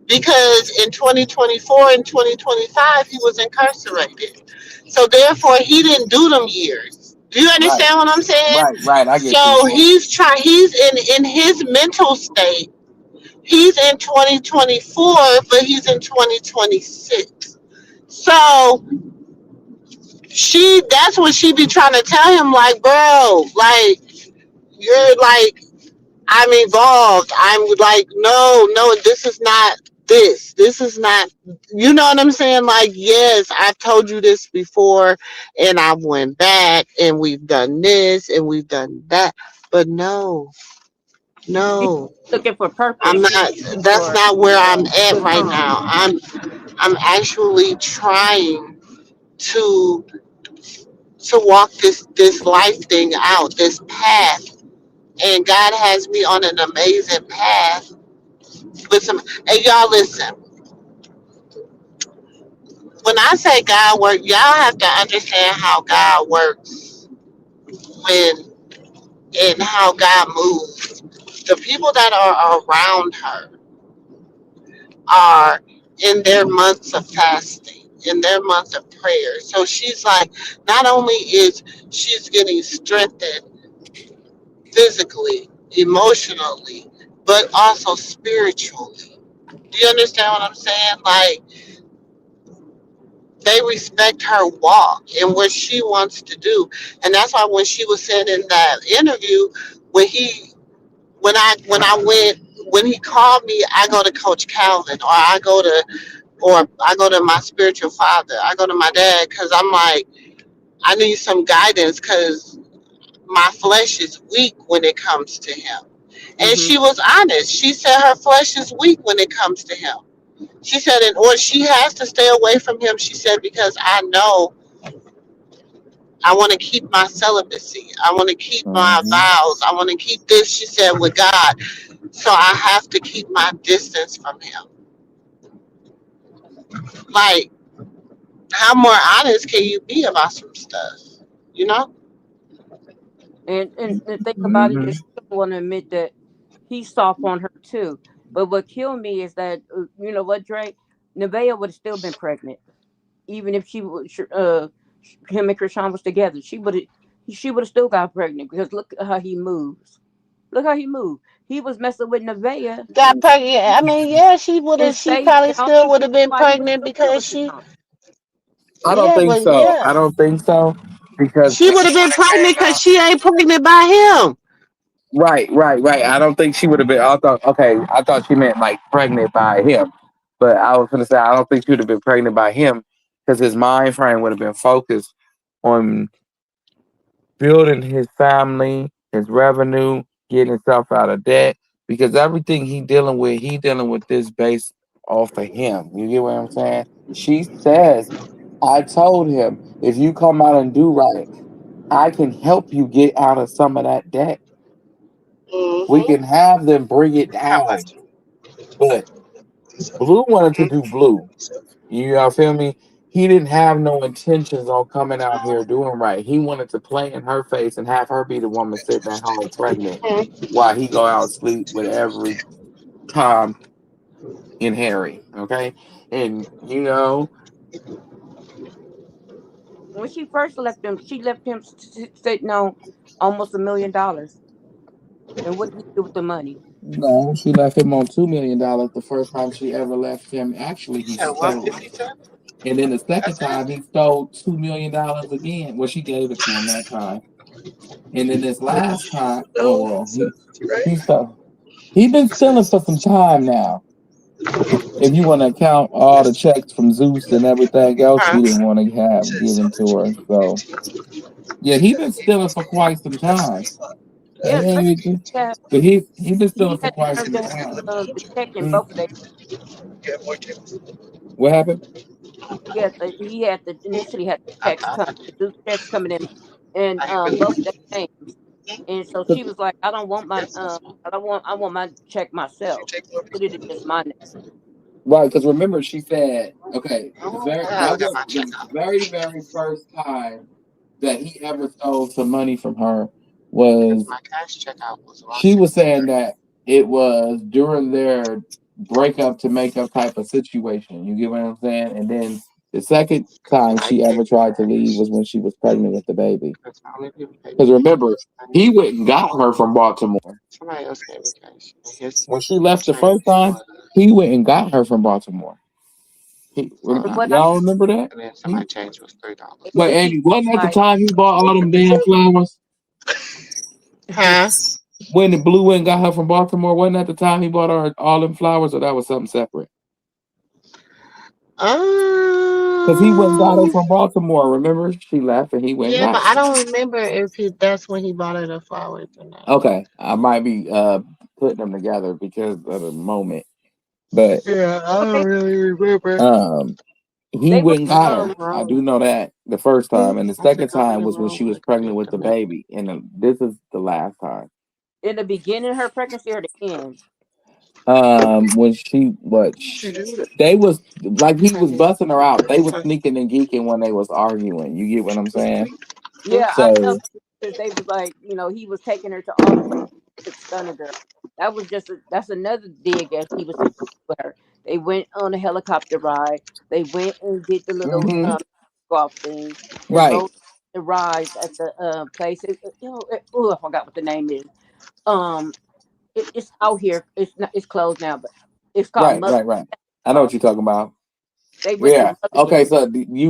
because in 2024 and 2025 he was incarcerated. So therefore he didn't do them years. Do you Right. understand what I'm saying? Right. Right. I get you. So he's trying, he's in his mental state. He's in 2024, but he's in 2026. So that's what she be trying to tell him, like, bro, like, you're like, I'm involved. I'm like, no, no, this is not this. This is not, you know what I'm saying? Like, yes, I've told you this before, and I went back, and we've done this, and we've done that. But no, He's no, looking for I'm purpose. He's not. looking That's for not where I'm at good right time. now. I'm actually trying to walk this life thing out, this path, and God has me on an amazing path with some. Hey, y'all, listen. When I say God work, y'all have to understand how God works when and how God moves. The people that are around her are in their months of fasting, in their month of prayer. So she's like, not only is she's getting strengthened physically, emotionally, but also spiritually. Do you understand what I'm saying? Like, they respect her walk and what she wants to do. And that's why when she was saying in that interview, when he when he called me, I go to Coach Calvin, or I go to my spiritual father. I go to my dad because I'm like, I need some guidance because my flesh is weak when it comes to him. And Hmm. she was honest. She said her flesh is weak when it comes to him. She said, or she has to stay away from him. She said, because I know I want to keep my celibacy. I want to keep my Hmm. vows. I want to keep this, she said, with God. So I have to keep my distance from him. Like, how more honest can you be about some stuff? You know? And the thing about it is, Hmm. she don't want to admit that he's soft on her too. But what killed me is that you know what, Dre, Nevaeh would have still been pregnant, even if she would, him and Krishan was together. She would have still got pregnant because look at how he moves. Look how he moved. He was messing with Nevaeh Got pregnant. I mean, yeah, she would in have. She stages. probably I don't still think would she have been realized he was pregnant still dealing because with she. Krishan. I don't Yeah, think but so. yeah, I don't think so because she would have been pregnant because she ain't pregnant by him. right, right, right. I don't think she would have been. I thought okay. I thought she meant like pregnant by him, but I was gonna say I don't think she would have been pregnant by him because his mind frame would have been focused on building his family, his revenue, getting himself out of debt. Because everything he dealing with this based off of him. You get what I'm saying? She says, I told him, if you come out and do right, I can help you get out of some of that debt. We Mm-hmm. can have them bring it down. But Blue wanted to do Blue. You feel me? He didn't have no intentions on coming out here doing right. He wanted to play in her face and have her be the woman sitting at home pregnant while he go out and sleep with every Tom and Harry. Okay, and When she first left him, she left him sitting on almost $1 million. And what did he do with the money? no, she left him on $2 million the first time she ever left him. Actually, You he said stole it, 157. and then the second That's time it. he stole $2 million again. Well, she gave it to him that time, and then this last time, oh No, well, he right? he stole. He been stealing for some time now. If you want to count all the checks from Zeus and everything else he didn't Huh? want to have given to her. So yeah, he been stealing for quite some time. Yeah, especially Hey, that but he been stealing he for had the quite nerve some to have time. the check in Mm. both of their. What happened? He had the initially had the checks come, the Duke checks coming in both of their names, and so she was like, I want my check myself. Put it in just my name. Right, because remember she said, okay, Yeah, I that got was my check the out. very first time that he ever stole some money from her Because was my cash checkout was she lost in was the saying trip. that it was during their breakup to make up type of situation. You get what I'm saying? And then the second time I she pay ever tried to leave cash. was when she was pregnant with the baby. Because only people pay me Because remember, cash. he went and got her from Baltimore. Somebody else gave me cash. And his When she left the first change time, was, he went and got her from Baltimore. From what I Y'all remember that? and then He, somebody change was $3. but he Andy, wasn't that the like time he bought all them damn flowers? Huh? When the Blue went and got her from Baltimore, wasn't that the time he bought her all them flowers, or that was something separate? Because he went and got her Um, from Baltimore. Remember, she left and he went and yeah, got but her. I don't remember if that's when he bought her the flowers or not. Okay, I might be putting them together because of the moment, but Yeah, I well, don't really remember. um, he they were went and got her. Maybe I'm I wrong. do know that the first time, and the I think second I'm in time the was when she wrong was with pregnant the with the commitment. baby, and this is the last time. in the beginning of her pregnancy or the end. When she they was like he was busting her out. They was sneaking and geeking when they was arguing. You get what I'm saying? Yeah, I know So because they was like, he was taking her to all the places to stunning her. That was that's another dig as he was with her. They went on a helicopter ride. They went and did the little mhm, golf thing. They right, rode the rides at the place. Oh, I forgot what the name is. Um, it's out here. It's not. It's closed now, but it's called Mother. right. I know what you're talking about. They went to Yeah. Mother Okay. Day. So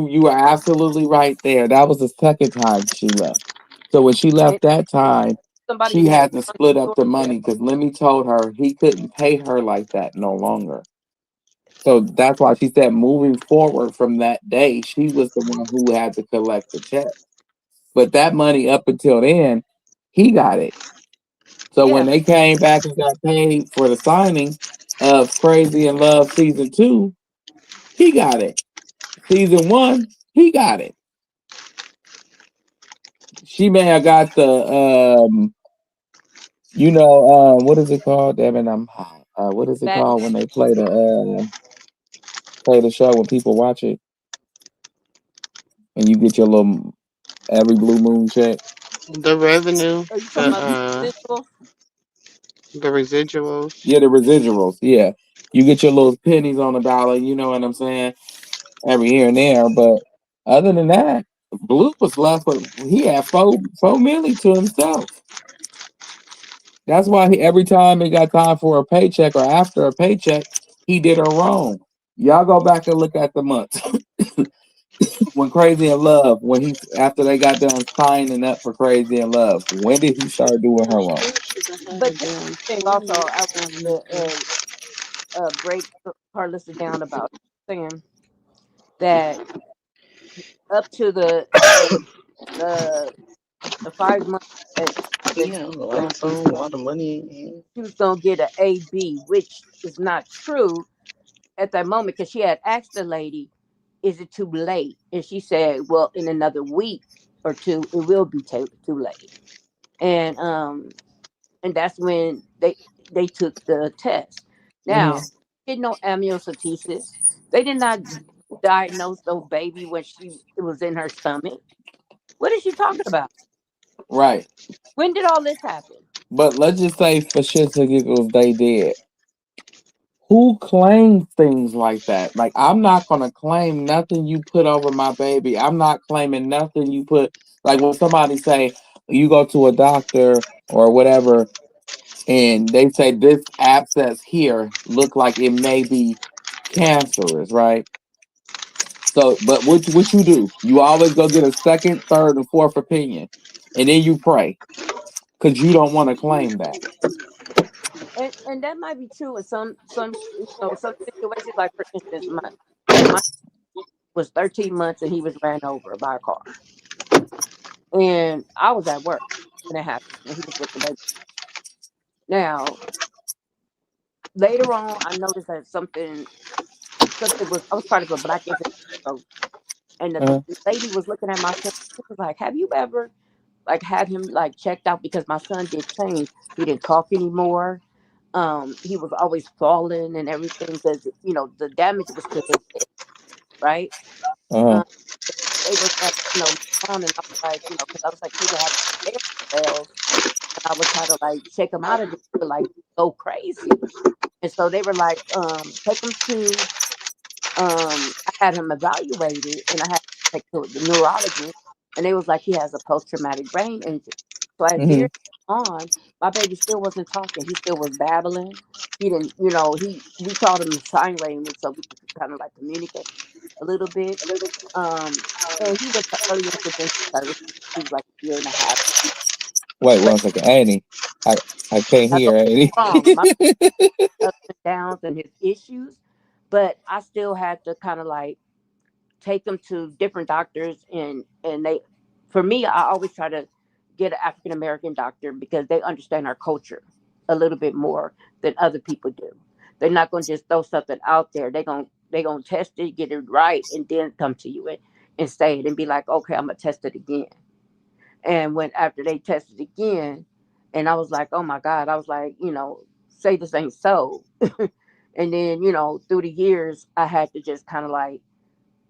you are absolutely right there. That was the second time she left. So when she And left that time, somebody she that had had to gone to split the up store the there. money because Lemmy told her he couldn't pay her like that no longer. So that's why she said moving forward from that day, she was the one who had to collect the check. But that money up until then, he got it. So when Yeah, they came back and got paid for the signing of Crazy in Love season 2, he got it. Season 1, he got it. She may have got the what is it called? Damn it, I'm high. What is it back. called when they play the show when people watch it and you get your little every blue moon check? The revenue, Are you talking the about uh, residuals? the residuals. Yeah, the residuals. Yeah, you get your little pennies on the dollar. You know what I'm saying? Every here and there, but other than that, Blue was left with he had four million to himself. That's why every time he got time for a paycheck or after a paycheck, he did her wrong. Y'all go back and look at the months when Crazy in Love, when he after they got done signing up for Crazy in Love, when did he start doing her wrong? But this thing also, I want to break Carlissa down about saying that up to the the 5 months that Yeah, that also all the money. she was gonna get an AB, which is not true at that moment because she had asked the lady, "Is it too late?" And she said, "Well, in another week or two, it will be too late." And and that's when they took the test. Mm-hmm. Now, did no amniocentesis. They did not diagnose the baby when it was in her stomach. What is she talking about? Right. When did all this happen? But let's just say for shits and giggles, they did. Who claims things like that? Like, I'm not gonna claim nothing you put over my baby. I'm not claiming nothing you put. Like when somebody say you go to a doctor or whatever, and they say this abscess here look like it may be cancerous, right? So, but what you do? You always go get a second, third, and fourth opinion, and then you pray because you don't want to claim that. And that might be true in some some situations. Like for instance, my was 13 months and he was ran over by a car, and I was at work when it happened, and he was with the baby. Now later on, I noticed that something because it was I was part of a Black infant program, and Uh, the lady was looking at my son. She was like, "Have you ever like had him like checked out because my son did change. He didn't talk anymore. He was always falling and everything because the damage was to his head, right? uh, Um, they was like, on, and I was like, because I was like, he would have hair cells, and I would try to like shake him out of it, he would like go crazy, and so they were like, take him to I had him evaluated and I had to take to the neurologist and they was like he has a post traumatic brain injury. So as hmm years on, my baby still wasn't talking. He still was babbling. He didn't, we taught him sign language so we could kind of like communicate a little bit. Um, and he was to early intervention services. He was like a year and a half. Wait But 1 second, Annie. I can't that's hear Annie. wrong. My ups and downs and his issues, but I still had to kind of like take them to different doctors and they for me I always try to get an African American doctor because they understand our culture a little bit more than other people do. They're not going to just throw something out there. They're going to test it, get it right, and then come to you and say it and be like, okay, I'm going to test it again. And when after they tested again, and I was like, oh my God, I was like, say this ain't so. And then through the years I had to just kind of like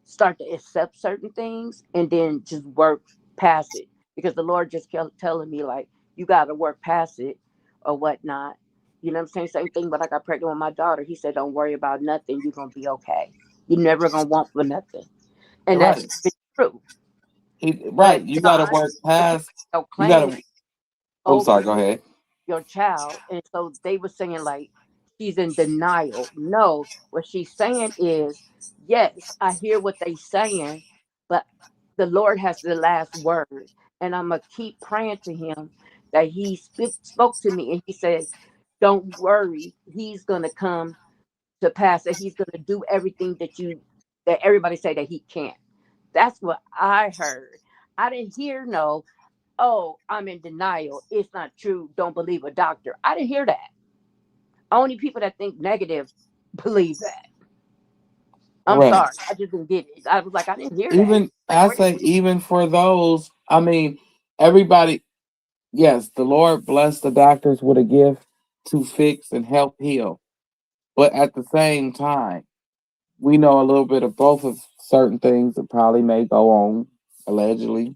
start to accept certain things and then just work past it because the Lord just kept telling me like you got to work past it or whatnot. You know what I'm saying? Same thing, but I got pregnant with my daughter. He said, "Don't worry about nothing. You're gonna be okay. You're never gonna want for nothing," and that's Right. been true. Right. But You got to I work but you past. don't You got claim to. Oh, over sorry. Go ahead. your child. And so they were saying like she's in denial. No, what she's saying is, yes, I hear what they saying, but the Lord has the last word. And I'm gonna keep praying to him that he spoke to me and he said, don't worry, he's gonna come to pass, that he's gonna do everything that everybody say that he can't. That's what I heard. I didn't hear no, oh, I'm in denial. It's not true. Don't believe a doctor. I didn't hear that. Only people that think negative believe that. I'm Right. sorry. I just didn't get it. I was like, I didn't hear that. Even Like, I where? say, even for those, I mean, everybody. Yes, the Lord bless the doctors with a gift to fix and help heal. But at the same time, we know a little bit of both of certain things that probably may go on, allegedly,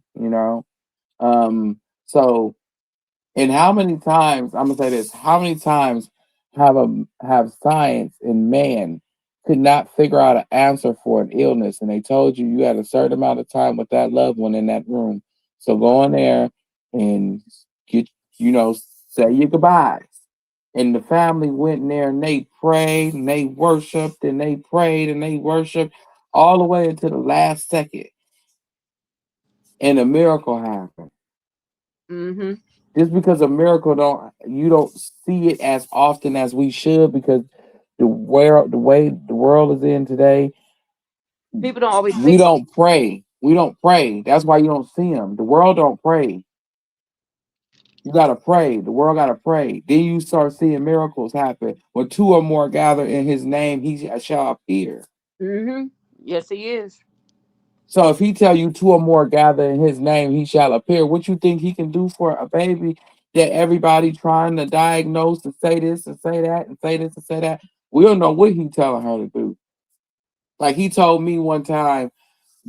So, and how many times, I'm gonna say this, how many times have science and man could not figure out an answer for an illness, and they told you had a certain amount of time with that loved one in that room. So go in there and get, you know, say your goodbyes. And the family went in there and they prayed and they worshiped and they prayed and they worshiped all the way until the last second. And a miracle happened. Mm-hmm. Just because a miracle don't see it as often as we should because the way the world is in today, People don't always we think like, don't pray. We don't pray. That's why you don't see them. The world don't pray. You gotta pray. The world gotta pray. Then you start seeing miracles happen. When two or more gather in His name, He shall appear. mm-hmm. Yes, he is. So if He tell you two or more gather in His name, He shall appear. What you think He can do for a baby that everybody trying to diagnose and say this and say that and say this and say that? We don't know what He telling her to do. Like He told me one time,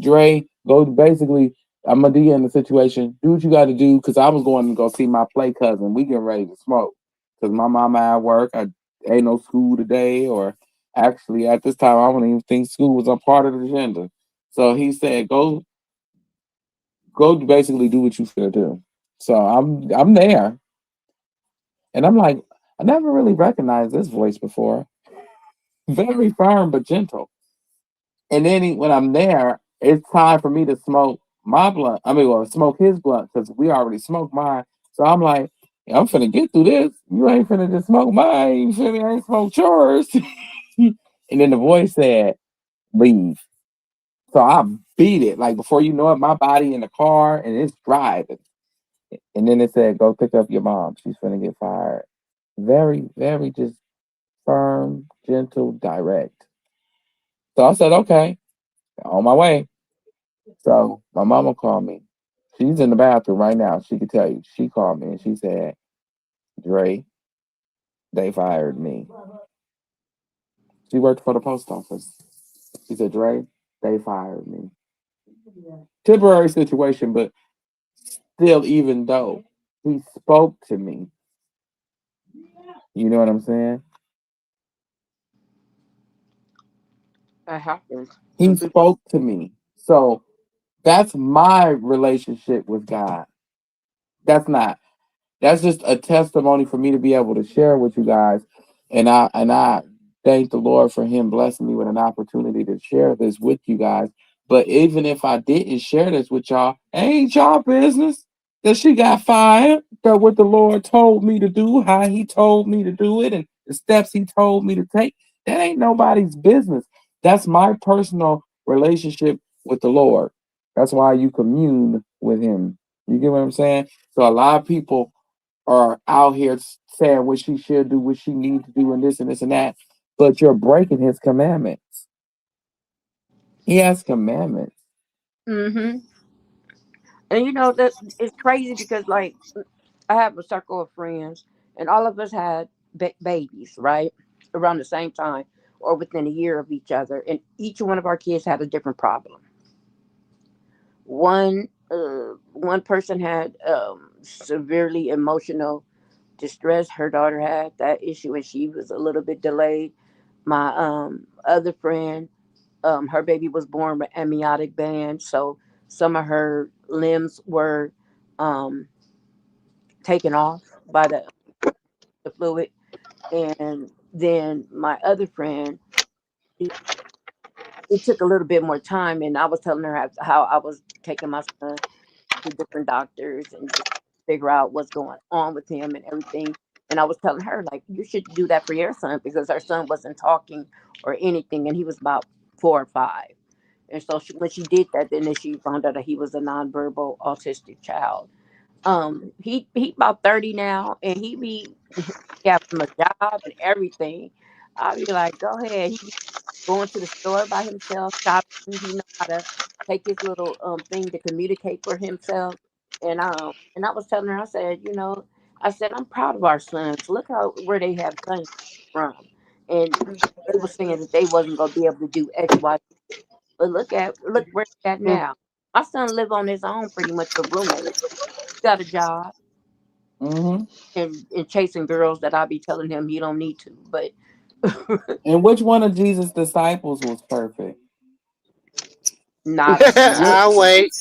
Dre, go basically. I'm gonna be in the situation. Do what you got to do because I was going to go see my play cousin. We getting ready to smoke because my mama at work. I ain't no school today, or actually at this time I don't even think school was a part of the agenda. So he said, go, basically do what you finna do. So I'm there, and I'm like, I never really recognized this voice before. Very firm but gentle. And then when I'm there, it's time for me to smoke my blunt. I mean, well, smoke his blunt because we already smoked mine. So I'm like, I'm finna get through this. You ain't finna just smoke mine. You feel me? I ain't smoke yours. And then the voice said, leave. So I beat it. Like before you know it, my body in the car and it's driving. And then it said, go pick up your mom. She's finna get fired. Very, very just firm, gentle, direct. So I said, okay, on my way. So my mama called me. She's in the bathroom right now. She could tell you. She called me and she said, Dre, they fired me. She worked for the post office. She said, Dre, they fired me. Temporary situation, but still, even though he spoke to me, you know what I'm saying? That happens. He spoke to me. So that's my relationship with God. That's not. That's just a testimony for me to be able to share with you guys. And I thank the Lord for him blessing me with an opportunity to share this with you guys. But even if I didn't share this with y'all, ain't y'all business that she got fired. That what the Lord told me to do, how he told me to do it, and the steps he told me to take. That ain't nobody's business. That's my personal relationship with the Lord. That's why you commune with him. You get what I'm saying? So a lot of people are out here saying what she should do, what she needs to do, and this and that. But you're breaking his commandments. He has commandments. Mm-hmm. And you know that it's crazy because like I have a circle of friends, and all of us had babies, right, around the same time or within a year of each other, and each one of our kids had a different problem. One person had severely emotional distress. Her daughter had that issue, and she was a little bit delayed. My other friend, her baby was born with amniotic band, so some of her limbs were um, taken off by the fluid. And then my other friend, it took a little bit more time, and I was telling her how I was taking my son to different doctors and just figure out what's going on with him and everything. And I was telling her like you should do that for your son because her son wasn't talking or anything, and he was about 4 or 5. And so when she did that, then she found out that he was a nonverbal autistic child. He about 30 now, and he be got him a job and everything. I'll be like, go ahead. He be going to the store by himself, shopping. He know how to take his little thing to communicate for himself. And I was telling her, I said, you know, I said I'm proud of our sons. Look how where they have come from, and they were saying that they wasn't gonna be able to do X, Y, but look where they at now. My son live on his own, pretty much with roommates. Got a job Mm-hmm. and chasing girls that I'll be telling him he don't need to, but And which one of Jesus' disciples was perfect? not a What? I'll wait.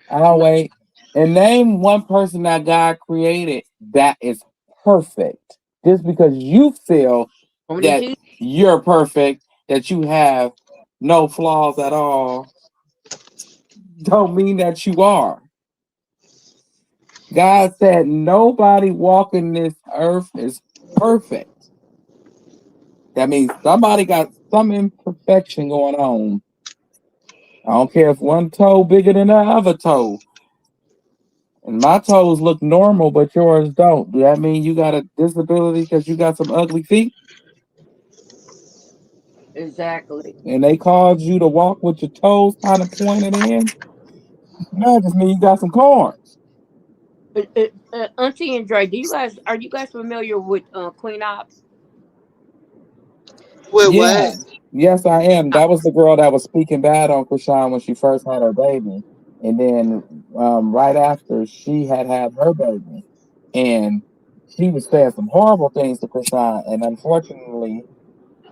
I'll wait. And name one person that God created that is perfect. Just because you feel only that Jesus. you're perfect, that you have no flaws at all, don't mean that you are. God said nobody walking this earth is perfect. That means somebody got some imperfection going on. I don't care if one toe bigger than the other toe. And my toes look normal, but yours don't. Do that mean you got a disability because you got some ugly feet? Exactly. And they caused you to walk with your toes kind of pointed in? No, just mean you got some corns. Auntie and Dre, do you guys are you guys familiar with Queen Op? With Yeah, what? yes, I am. Uh, That was the girl that was speaking bad on Krishan when she first had her baby. And then right after she had her baby. And she was saying some horrible things to Krishan. And unfortunately,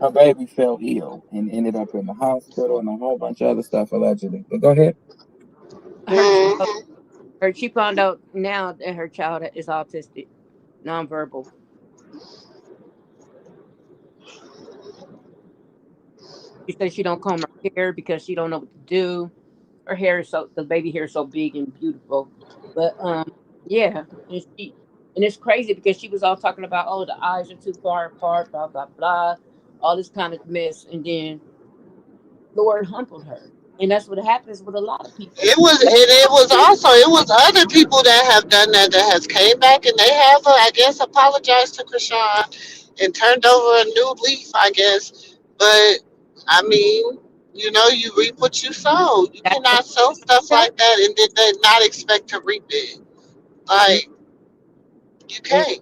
her baby fell ill and ended up in the hospital and a whole bunch of other stuff allegedly. But go ahead. her Mm-hmm. her she found out now that her child is autistic, nonverbal. She said she don't comb her hair because she don't know what to do. Her hair is so the baby hair is so big and beautiful, but yeah, and she And it's crazy because she was all talking about, oh, the eyes are too far apart, blah blah blah, all this kind of mess, and then Lord humbled her, and that's what happens with a lot of people. It was, and it was also, it was other people that have done that, that has came back and they have, I guess, apologized to Krishan and turned over a new leaf, I guess. But I mean, you reap what you sow. You That's what cannot sow stuff that. like that and then not expect to reap it. And, Like, you and can't.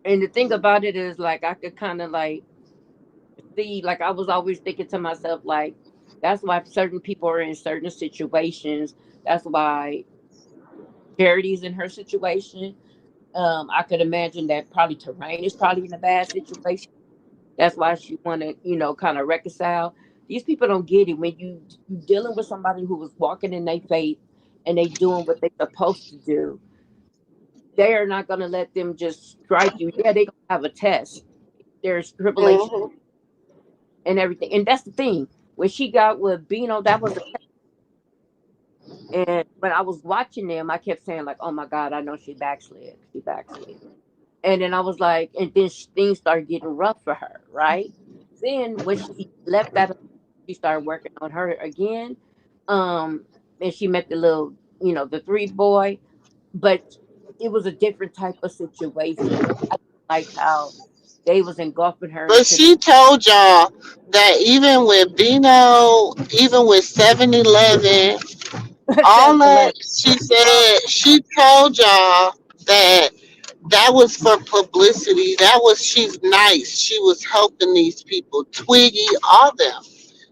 and the thing about it is, like, I could kind of like see, like, I was always thinking to myself, like, that's why certain people are in certain situations. That's why Charity's in her situation. I could imagine that probably Terrain is probably in a bad situation. That's why she want to, kind of reconcile. These people don't get it when you dealing with somebody who was walking in their faith and they doing what they supposed to do. They are not gonna let them just strike you. Yeah, they gonna have a test. There's tribulation Hmm. and everything, and that's the thing. When she got with Bino, that was, and when I was watching them, I kept saying like, "Oh my God, I know she backslid. She backslid." And then I was like, and then things started getting rough for her, right? Then when she left that, she started working on her again. Um, and she met the little, the three boy, but it was a different type of situation. I liked how they was engulfing her But into she told y'all that even with Bino, even with 7-Eleven, all Seven that, Eleven. she said, she told y'all that that was for publicity. That was, she's nice. She was helping these people, Twiggy, all them.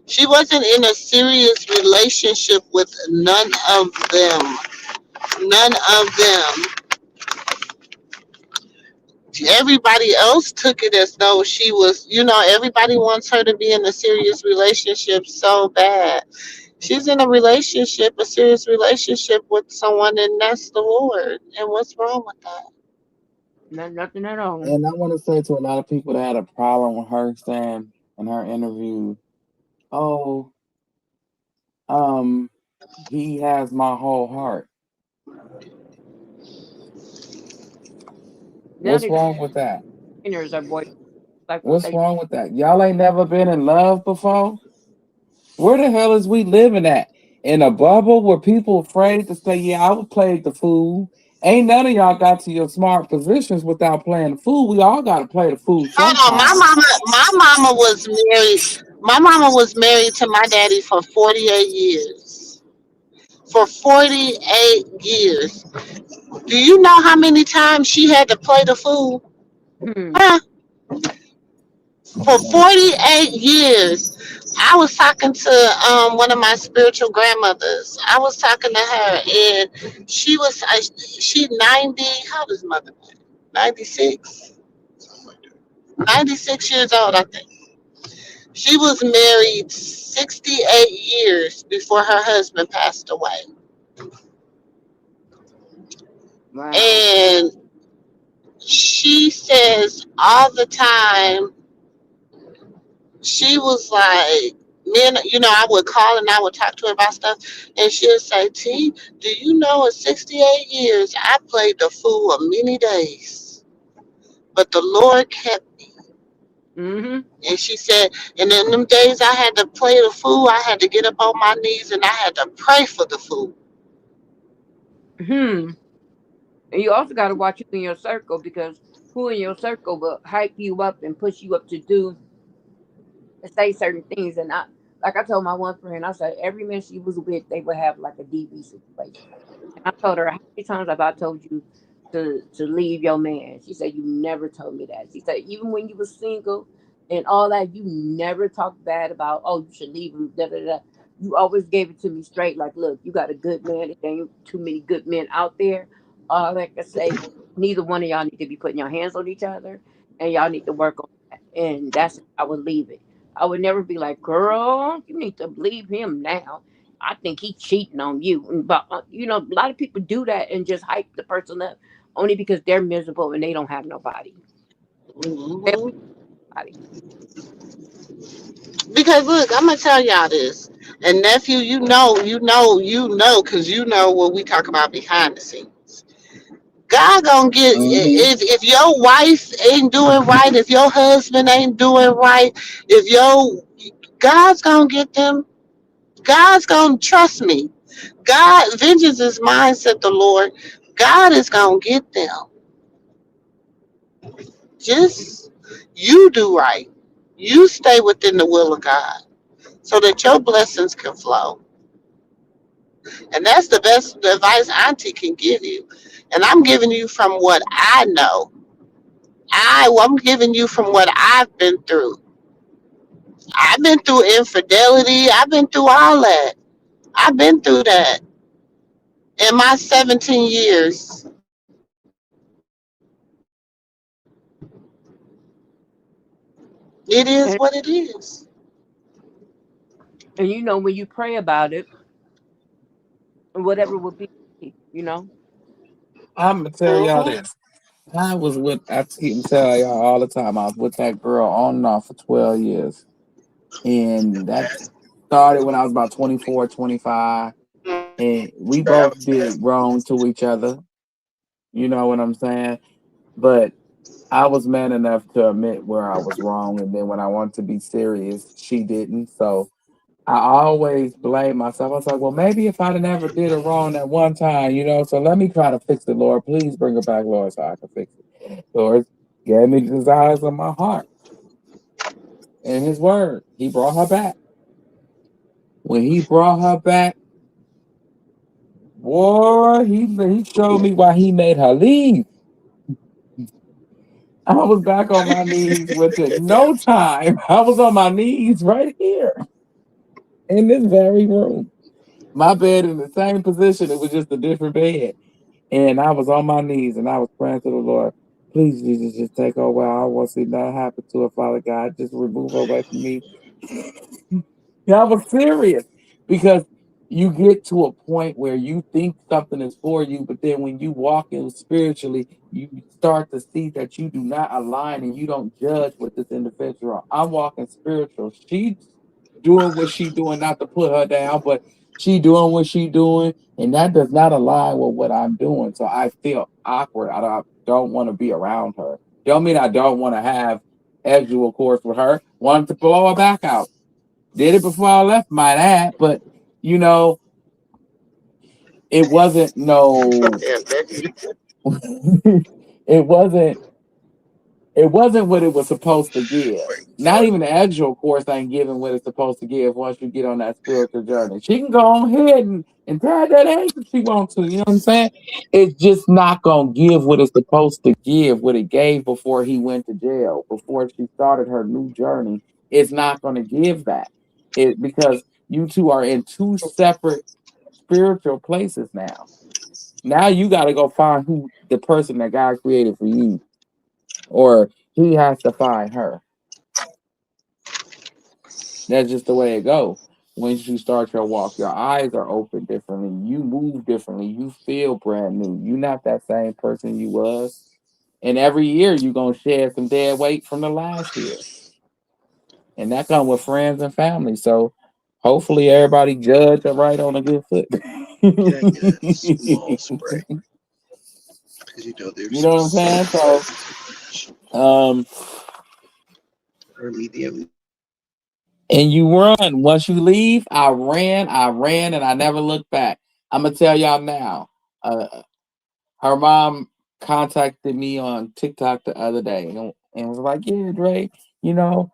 She wasn't in a serious relationship with none of them. None of them. Everybody else took it as though she was, everybody wants her to be in a serious relationship so bad. She's in a relationship, a serious relationship with someone, and that's the Lord. And what's wrong with that? Nothing at all. And I want to say to a lot of people that had a problem with her saying in her interview, "Oh, um, he has my whole heart." Now What's these wrong with that? trainers are boy, like what What's they. wrong with that? Y'all ain't never been in love before? Where the hell is we living at? In a bubble where people afraid to say, "Yeah, I would play the fool." Ain't none of y'all got to your smart positions without playing the fool. We all got to play the fool Hold on, sometime. my mama was married. My mama was married to my daddy for 48 years. For 48 years. Do you know how many times she had to play the fool? Hmm. Huh? For 48 years. I was talking to one of my spiritual grandmothers. I was talking to her, and she 90. How old is mother? 96. 96 years old, I think. She was married 68 years before her husband passed away. Wow. And she says all the time, she was like, men, I would call and I would talk to her about stuff. And she'll say, T, do you know in 68 years, I played the fool of many days, but the Lord kept me. Mm-hmm. And she said, and in them days I had to play the fool, I had to get up on my knees and I had to pray for the fool. Hmm. And you also got to watch who in your circle, because who in your circle will hype you up and push you up to do and say certain things. And like I told my one friend, I said every man she was with, they would have like a DV situation. And I told her, how many times have I told you to leave your man? She said, you never told me that. She said, even when you were single and all that, you never talked bad about, oh, you should leave him. Da, da, da. You always gave it to me straight. Like, look, you got a good man. There ain't too many good men out there. All I can say, neither one of y'all need to be putting your hands on each other, and y'all need to work on that. And that's how I would leave it. I would never be like, girl, you need to leave him now. I think he's cheating on you. But a lot of people do that and just hype the person up only because they're miserable and they don't have nobody. They don't Hmm. have nobody. Because look, I'm gonna tell y'all this, and nephew, because you know what we talk about behind the scenes. God gonna get Hmm. if your wife ain't doing right, if your husband ain't doing right, if your God's gonna get them. God's gonna trust me. God, vengeance is mine, said the Lord. God is gonna get them. Just you do right. You stay within the will of God so that your blessings can flow. And that's the best advice Auntie can give you. And I'm giving you from what I know. I'm giving you from what I've been through. I've been through infidelity. I've been through all that. I've been through that in my 17 years. It is and what it is. and you know when you pray about it, whatever will be, you know. I'm gonna tell y'all Hmm. this. I keep telling y'all all the time. I was with that girl on and off for 12 years, and that started when I was about 24, 25, and we both did wrong to each other. You know what I'm saying? But I was man enough to admit where I was wrong, and then when I wanted to be serious, she didn't. So I always blame myself. I was like, well, maybe if I'd have never did it wrong that one time, so let me try to fix it, Lord. Please bring it back, Lord, so I can fix it. Lord gave me the desires of my heart and his word. He brought her back. When he brought her back, boy, he showed me why he made her leave. I was back on my knees within no time. I was on my knees right here in this very room. My bed in the same position. It was just a different bed. And I was on my knees and I was praying to the Lord, please, Jesus, just take her away. I don't want to see nothing happen to her, Father God. Just remove her away from me. Yeah, I was serious because you get to a point where you think something is for you, but then when you walk in spiritually, you start to see that you do not align and you don't judge with this individual. I'm walking spiritual. She's doing what she doing, not to put her down, but she doing what she doing, and that does not align with what I'm doing. So I feel awkward. I don't want to be around her. Don't mean I don't want to have sexual course with her. Wanted to blow her back out. Did it before I left, might add, but you know, it wasn't no, it wasn't it wasn't what it was supposed to give. Not even the actual course ain't giving what it's supposed to give once you get on that spiritual journey. She can go on ahead and drag that ass if she wants to, you know what I'm saying? It's just not gonna give what it's supposed to give, what it gave before he went to jail, before she started her new journey. It's not gonna give that. It because you two are in two separate spiritual places now. Now you gotta go find who the person that God created for you, or he has to find her. That's just the way it goes. Once you start your walk, your eyes are open differently. You move differently. You feel brand new. You're not that same person you was. And every year you're gonna shed some dead weight from the last year. And that comes with friends and family. So hopefully everybody judge it right on a good foot. You know what I'm saying? So um and you run. Once you leave, I ran, and I never looked back. I'm gonna tell y'all now. Her mom contacted me on TikTok the other day and was like, "Yeah, Dre, you know,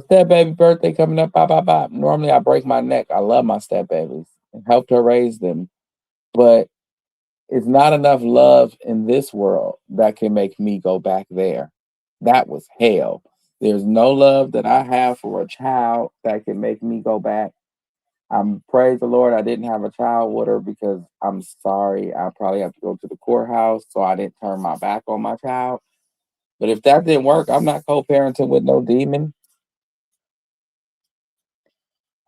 step baby birthday coming up. Bop, bop, bop. Normally, I break my neck. I love my step babies and helped her raise them, but it's not enough love in this world that can make me go back there. That was hell. There's no love that I have for a child that can make me go back. I'm praise the Lord I didn't have a child with her because I'm sorry. I probably have to go to the courthouse, so I didn't turn my back on my child. But if that didn't work, I'm not co-parenting with no demon.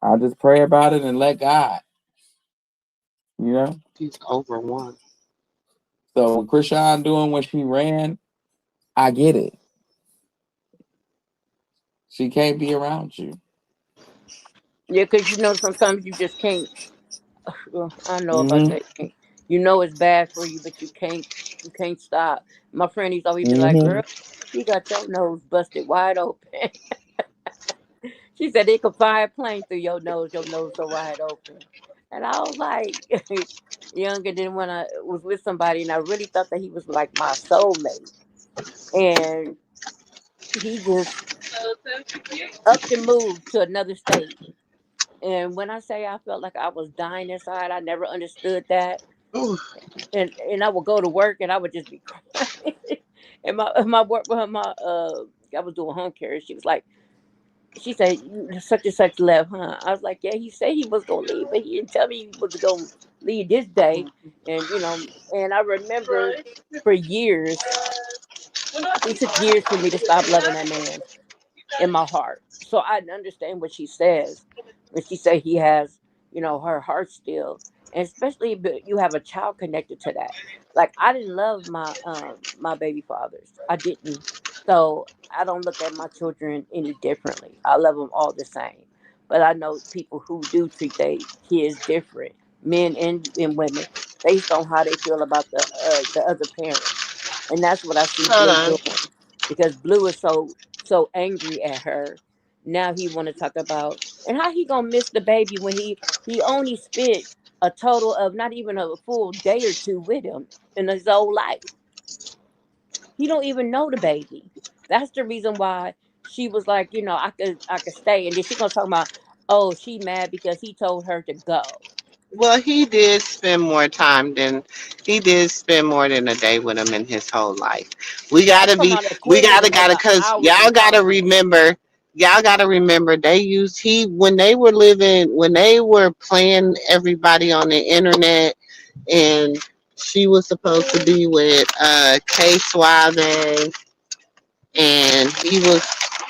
I just pray about it and let God, you know. He's over one. So with Krishan doing what she ran, I get it. She can't be around you. Yeah, because you know sometimes you just can't. Well, I don't know if I Hmm. say can't. You know it's bad for you, but you can't stop. My friend used to always be like, Hmm. "Girl, you got your nose busted wide open." She said they could fly a plane through your nose so wide open. And I was like, younger than when I was with somebody, and I really thought that he was like my soulmate. And he just up and moved to another state. And when I say I felt like I was dying inside, I never understood that. Ooh, And I would go to work and I would just be crying. And my work I was doing home care, and she was like, she said, such and such left, huh? I was like, yeah, he said he was gonna leave, but he didn't tell me he was gonna leave this day. And and I remember for years, it took years for me to stop loving that man in my heart. So I understand what she says when she say he has, her heart still, and especially if you have a child connected to that. Like I didn't love my baby fathers. I didn't. So I don't look at my children any differently. I love them all the same. But I know people who do treat their kids different, men and women, based on how they feel about the other parent. And that's what I see hold Blue on. doing, because Blue is so angry at her. Now he want to talk about, and how he gonna miss the baby when he only spent a total of not even a full day or two with him in his whole life. He don't even know the baby. That's the reason why she was like, I could stay, and then she gonna talk about, oh, she mad because he told her to go. Well, he did spend more than a day with him in his whole life. We I'm gotta talking be, about we gotta, equivalent of the cause hours and counting. y'all gotta remember they used he when they were playing everybody on the internet, and she was supposed to be with K Suave, and he was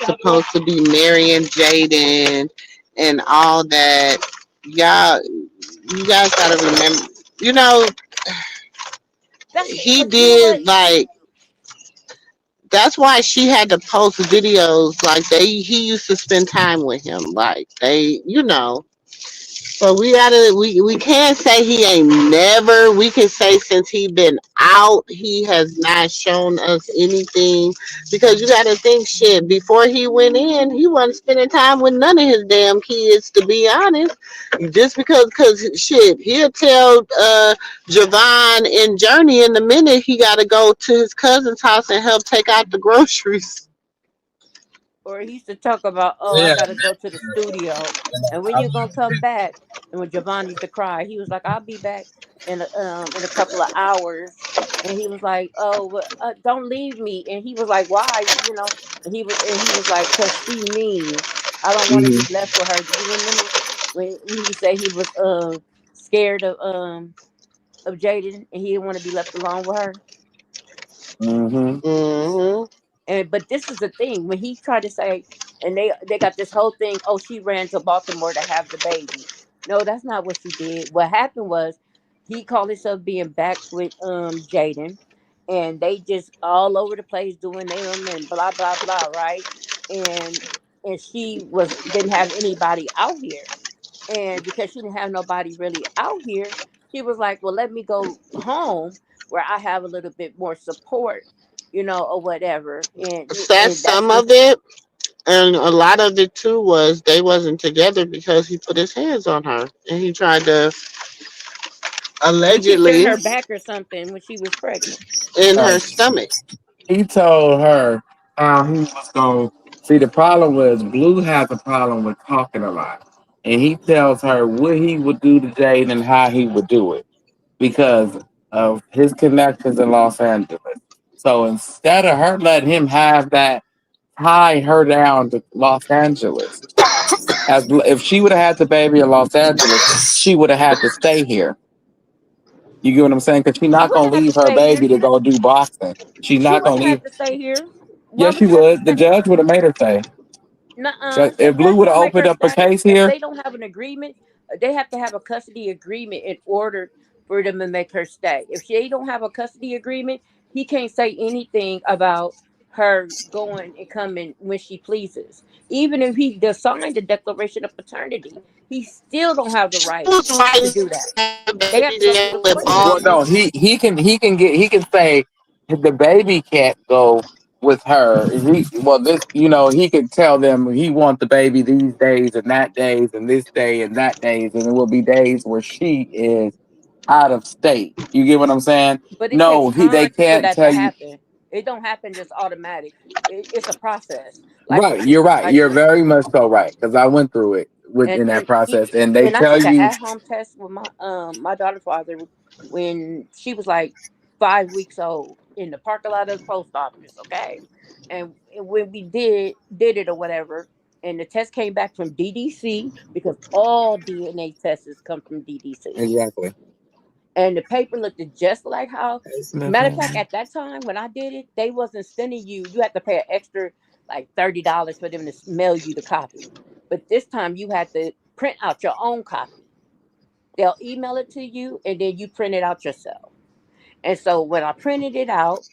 supposed to be marrying Jaden and all that. Y'all, you guys gotta remember, you know, That's he but you know what? did like that's why she had to post videos like he used to spend time with him, like but we can't say he ain't never. We can say since he been out, he has not shown us anything. Because you got to think, shit. Before he went in, he wasn't spending time with none of his damn kids. To be honest, just because shit, he'll tell Javon and Journey in a minute he got to go to his cousin's house and help take out the groceries. Or he used to talk about, oh, I Yeah. gotta go to the studio, and when you gonna come back? And when Javon used to cry, he was like, I'll be back in a couple of hours. And he was like, oh, well, don't leave me. And he was like, why? And he was like, cause she mean. I don't want to be left with her. Do you remember when he said he was scared of Jaden, and he didn't want to be left alone with her? Hmm. Hmm. And but this is the thing, when he tried to say, and they got this whole thing, oh, she ran to Baltimore to have the baby. No, that's not what she did. What happened was he called himself being back with Jaden, and they just all over the place doing them and blah blah blah, right? And she was didn't have anybody out here, and because she didn't have nobody really out here, she was like, well, let me go home where I have a little bit more support, or whatever. And That's that's some when of it. And a lot of it too was they wasn't together because he put his hands on her and he tried to he kicked her in allegedly her back or something when she was pregnant. in her stomach. He told her how he was going to see. The problem was Blue has a problem with talking a lot. And he tells her what he would do to Jade and how he would do it because of his connections in Los Angeles. So instead of her letting him have that, tie her down to Los Angeles. As if she would have had the baby in Los Angeles, she would have had to stay here. You get what I'm saying? Because she's She not gonna wouldn't have to leave her stay here. baby to go do boxing. She's She not gonna wouldn't leave. have to stay here. Why Yes, would she she have to would. The stay? judge would have made her stay. Nuh-uh. But The if Blue judge would have won't make opened her up a stay case if here, they don't have an agreement. They have to have a custody agreement in order for them to make her stay. If she don't have a custody agreement, he can't say anything about her going and coming when she pleases. Even if he does sign the declaration of paternity, he still don't have the right Whose right to is do it that. to have a They have baby to go through that the live court Well, on? system. no, he can say the baby can't go with her. He could tell them he want the baby these days and that days and this day and that days, and it will be days where she is out of state. You get what I'm saying? But it takes No, they time for can't that tell to you. happen. It don't happen just automatic. It's a process. Like Right, you're right. like You're very much so right because I went through it within that and process, and they and I tell took an you at home test with my daughter's father when she was like 5 weeks old in the parking lot of the post office. Okay, and when we did it or whatever, and the test came back from DDC because all DNA tests come from DDC. exactly. And the paper looked just like how. Matter of fact, Mhm. at that time when I did it, they wasn't sending you. You had to pay an extra like $30 for them to mail you the copy. But this time you had to print out your own copy. They'll email it to you, and then you print it out yourself. And so when I printed it out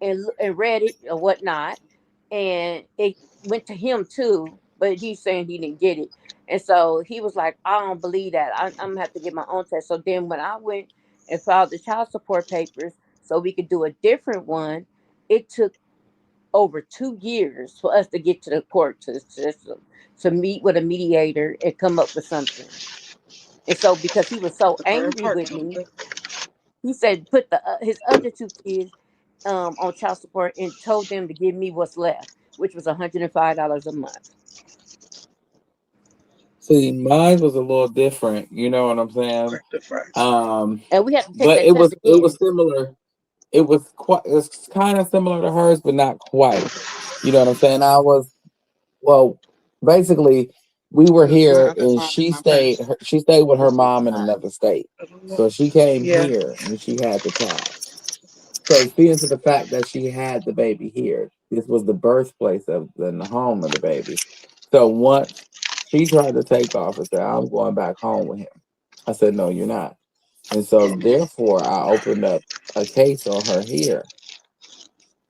and read it or whatnot, and it went to him too, but he's saying he didn't get it. And so he was like, I don't believe that. I'm gonna have to get my own test. So then when I went and filed the child support papers so we could do a different one, it took over 2 years for us to get to the court to meet with a mediator and come up with something. And so because he was so angry with me, he said put his other two kids on child support and told them to give me what's left, which was $105 a month. See, mine was a little different. You know what I'm saying? And we have to take But that test it was again. similar. It's kind of similar to hers, but not quite. You know what I'm saying? Well, basically, we were here, and she stayed with her mom in another state, so she came here when she had the child. So speaking to the fact that she had the baby here, this was the birthplace of the home of the baby. So once she tried to take off and say, I'm going back home with him. I said, no, you're not. And so therefore I opened up a case on her here,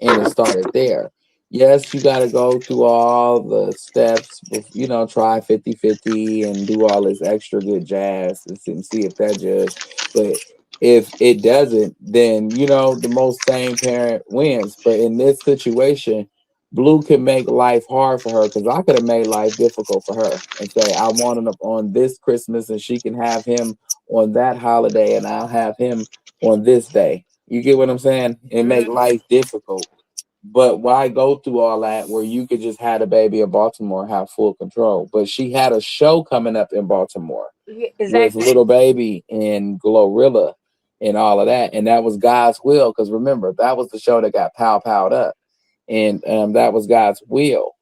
and it started there. Yes, you got to go through all the steps, try 50-50 and do all this extra good jazz and see if that judge. But if it doesn't, then, the most sane parent wins. But in this situation, Blue can make life hard for her because I could have made life difficult for her and say, I want him on this Christmas and she can have him on that holiday and I'll have him on this day. You get what I'm saying? And make life difficult. But why go through all that where you could just have a baby in Baltimore and have full control? But she had a show coming up in Baltimore Yeah, with exactly. Little Baby and Glorilla and all of that. And that was God's will. Because remember, that was the show that got powed up. And that was God's will.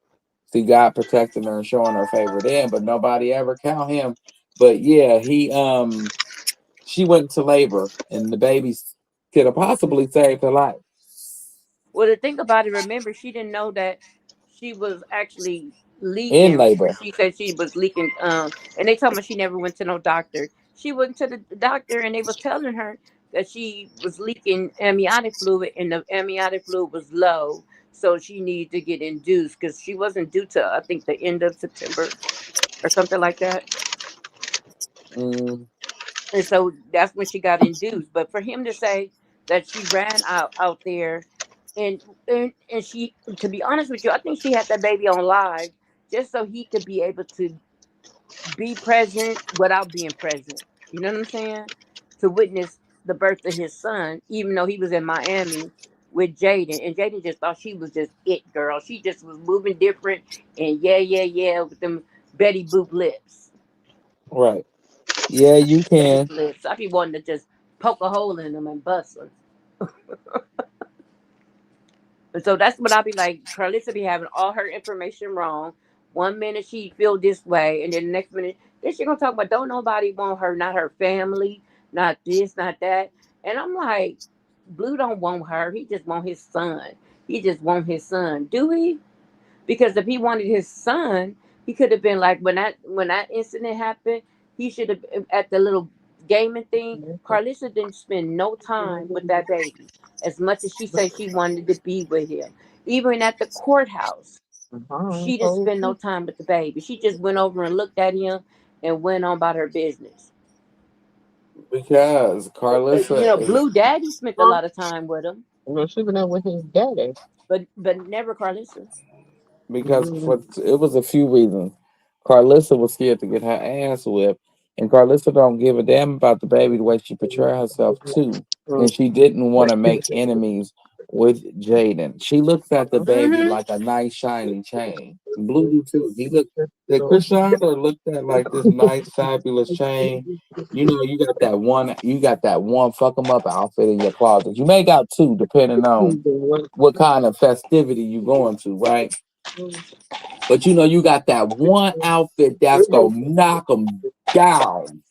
See, God protecting her and showing her favor then, but nobody ever count him. But yeah, she went into labor and the baby could have possibly saved her life Well, the thing about it, remember, she didn't know that she was actually in leaking. When labor. she said she was leaking, and they told me she never went to no doctor. She went to the doctor, and they was telling her that she was leaking amniotic fluid, and the amniotic fluid was low, so she needed to get induced because she wasn't due to, I think, the end of September or something like that. Mm, And so that's when she got induced. But for him to say that she ran out there, and she, to be honest with you, I think she had that baby on live just so he could be able to be present without being present. You know what I'm saying? To witness the birth of his son, even though he was in Miami with Jaden, and Jaden just thought she was just it girl. She just was moving different, and yeah, yeah, yeah, with them Betty Boop lips. right. Yeah, you Betty can. lips. I be wanting to just poke a hole in them and bust them. And so that's what I be like. Carlissa be having all her information wrong. One minute she feel this way, and then the next minute, then she gonna talk about don't nobody want her, not her family, not this, not that. And I'm like, Blue don't want her. He just want his son. He just want his son. Do he? Because if he wanted his son, he could have been like when that incident happened. He should have at the little gaming thing. Carlissa didn't spend no time with that baby as much as she said she wanted to be with him. Even at the courtouse, she didn't spend no time with the baby. She just went over and looked at him and went on about her business. Because Carlissa is Blue Daddy spent a lot of time with him, Well, she been out with his daddy. but never Carlissa. because Mhm. for it was a few reasons. Carlissa was scared to get her ass whipped, and Carlissa don't give a damn about the baby the way she portray herself too, and she didn't want to make enemies with Jaden. She looks at the baby Mm-hmm. like a nice shiny chain. Blue do too. He looked the Krishan looked at like this nice fabulous chain. You got that one fuck 'em up outfit in your closet. You may got two depending on what kind of festivity you going to, right? But you got that one outfit that's gonna knock them down.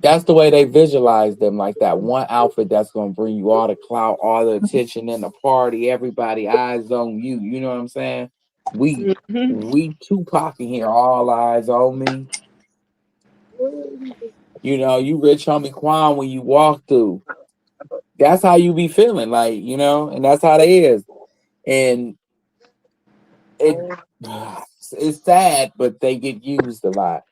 That's the way they visualize them, like that one outfit that's gonna bring you all the clout, all the attention in the party, everybody eyes on you. You know what I'm saying? We Mm-hmm. we Tupac in here, all eyes on me. You rich homie Quan when you walk through. That's how you be feeling, and that's how they is. And it it's sad, but they get used a lot.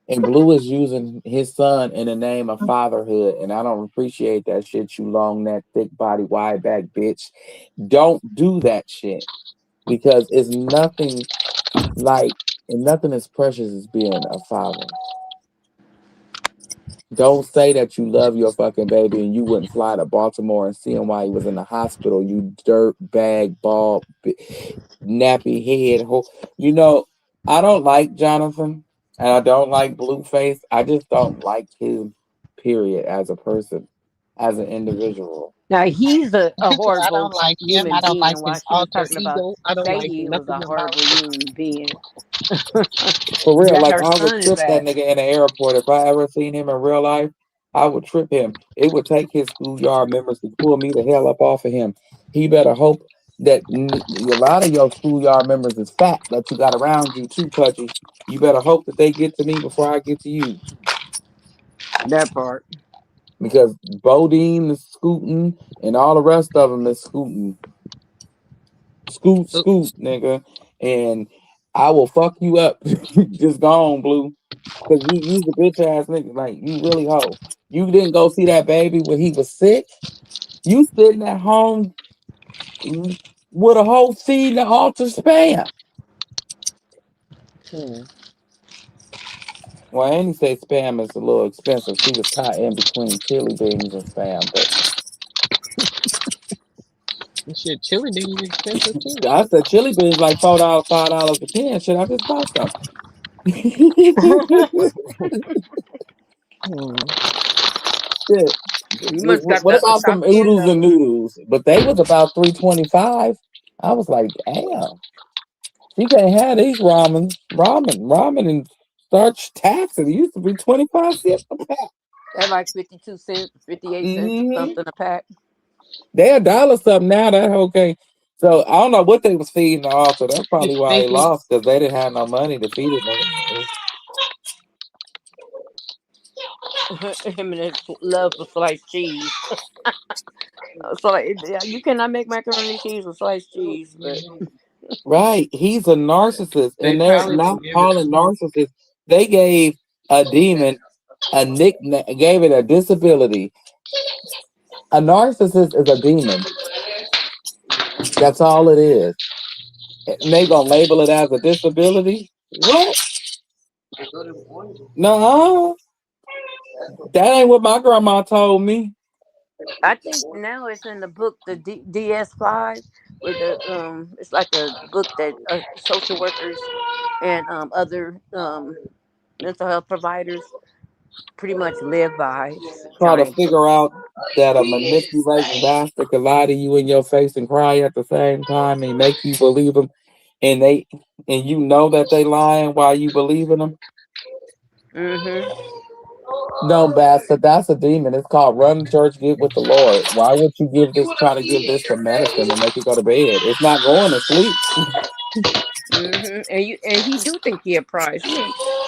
And Blue is using his son in the name of fatherhood, and I don't appreciate that shit. You long neck, thick body, wide back bitch. Don't do that shit because it's nothing like and nothing as precious as being a father. Don't say that you love your fucking baby and you wouldn't fly to Baltimore and see him while he was in the hospital. You dirt bag, bald, nappy head. I don't like Jonathan and I don't like Blueface. I just don't like him, period, as a person, as an individual. Now he's a I horrible don't like him. I human don't like being. While his she was alter talking about ego. I don't say like he was nothing a about horrible human being. For real, That like her I would son is trip that bad. nigga in the airport. If I ever seen him in real life, I would trip him. It would take his schoolyard members to pull me the hell up off of him. He better hope that a lot of your schoolyard members is fat that you got around you too, Pudgy. You better hope that they get to me before I get to you. That part. Because Bodine is scooting and all the rest of them is scooting. Scoot, it. scoot, nigga. And I will fuck you up. Just go on, Blue. Because you's a bitch ass nigga. Like, you really hoe. You didn't go see that baby when he was sick. You sitting at home with a whole seed and altar spam. Hmm. Well, Annie say spam is a little expensive. She was caught in between chili beans and spam, but Shit, chili beans expensive too. I said chili beans like $4, $5 a can. Shit, I just bought some. Hmm. Shit. You must got What the about some top end oodles of and them. noodles? But they was about 325. I was like, damn, she can't have these ramen, and starch taxes. It used to be 25 cents a pack. They're like 52 cents, 58 cents, or Mm-hmm. something a pack. They're a dollar something now. That okay. So I don't know what they was feeding the author. That's probably why they Thank you. lost because they didn't have no money to feed it. Him and his love for sliced cheese. So like, yeah, you cannot make macaroni and cheese with sliced cheese, but Right. He's a narcissist, They and they're probably not don't give it calling to him. narcissist. They gave a demon a nickname, gave it a disability. A narcissist is a demon. That's all it is. And they gonna label it as a disability? What? No, that ain't what my grandma told me. I think now it's in the book, the DS5, where it's like a book that social workers and other mental health providers pretty much live by, Try to trying to. figure out that a manipulating bastard could lie to you in your face and cry at the same time and make you believe them, and you know that they lying while you believe in them. Mm-hmm. No, bastard, that's a demon. It's called run to church, get with the Lord. Why would you try to give this to medicine and make it go to bed? It's not going to sleep. Mm-hmm. And he do think he a prize.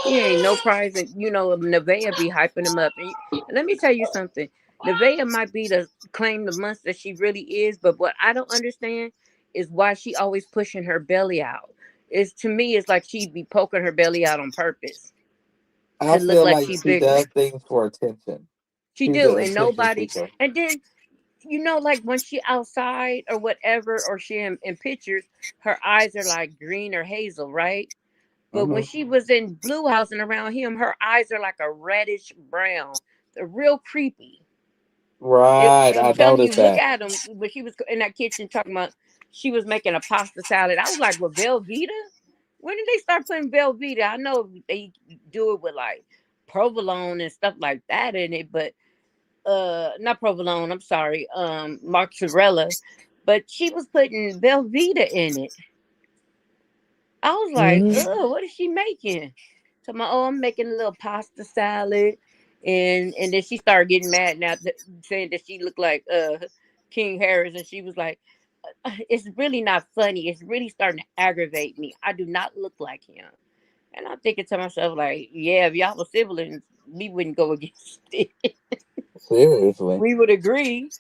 He ain't no prize. And Nevaeh be hyping him up. And let me tell you something. Nevaeh might be the claim the monster she really is, but what I don't understand is why she always pushing her belly out. It's to me, it's like she'd be poking her belly out on purpose. I to look feel like like she she bigger. does things for attention. She She's do, an and attention nobody. seeker. And then like when she outside or whatever, or she in pictures, her eyes are like green or hazel, right? But when Hmm. she was in Blue House and around him, her eyes are like a reddish brown. They're real creepy. Right, I'm I telling you, noticed look that. at them. When she was in that kitchen talking about, she was making a pasta salad. I was like, with Velveeta? When did they start putting Velveeta? I know they do it with like provolone and stuff like that in it, but not provolone, I'm sorry, mozzarella. But she was putting Velveeta in it. I was like, Hmm. oh, what is she making? So my, oh, I'm making a little pasta salad, and then she started getting mad now, saying that she looked like King Harris, and she was like, it's really not funny. It's really starting to aggravate me. I do not look like him, and I'm thinking to myself like, yeah, if y'all were siblings, we wouldn't go against it. Seriously. We would agree.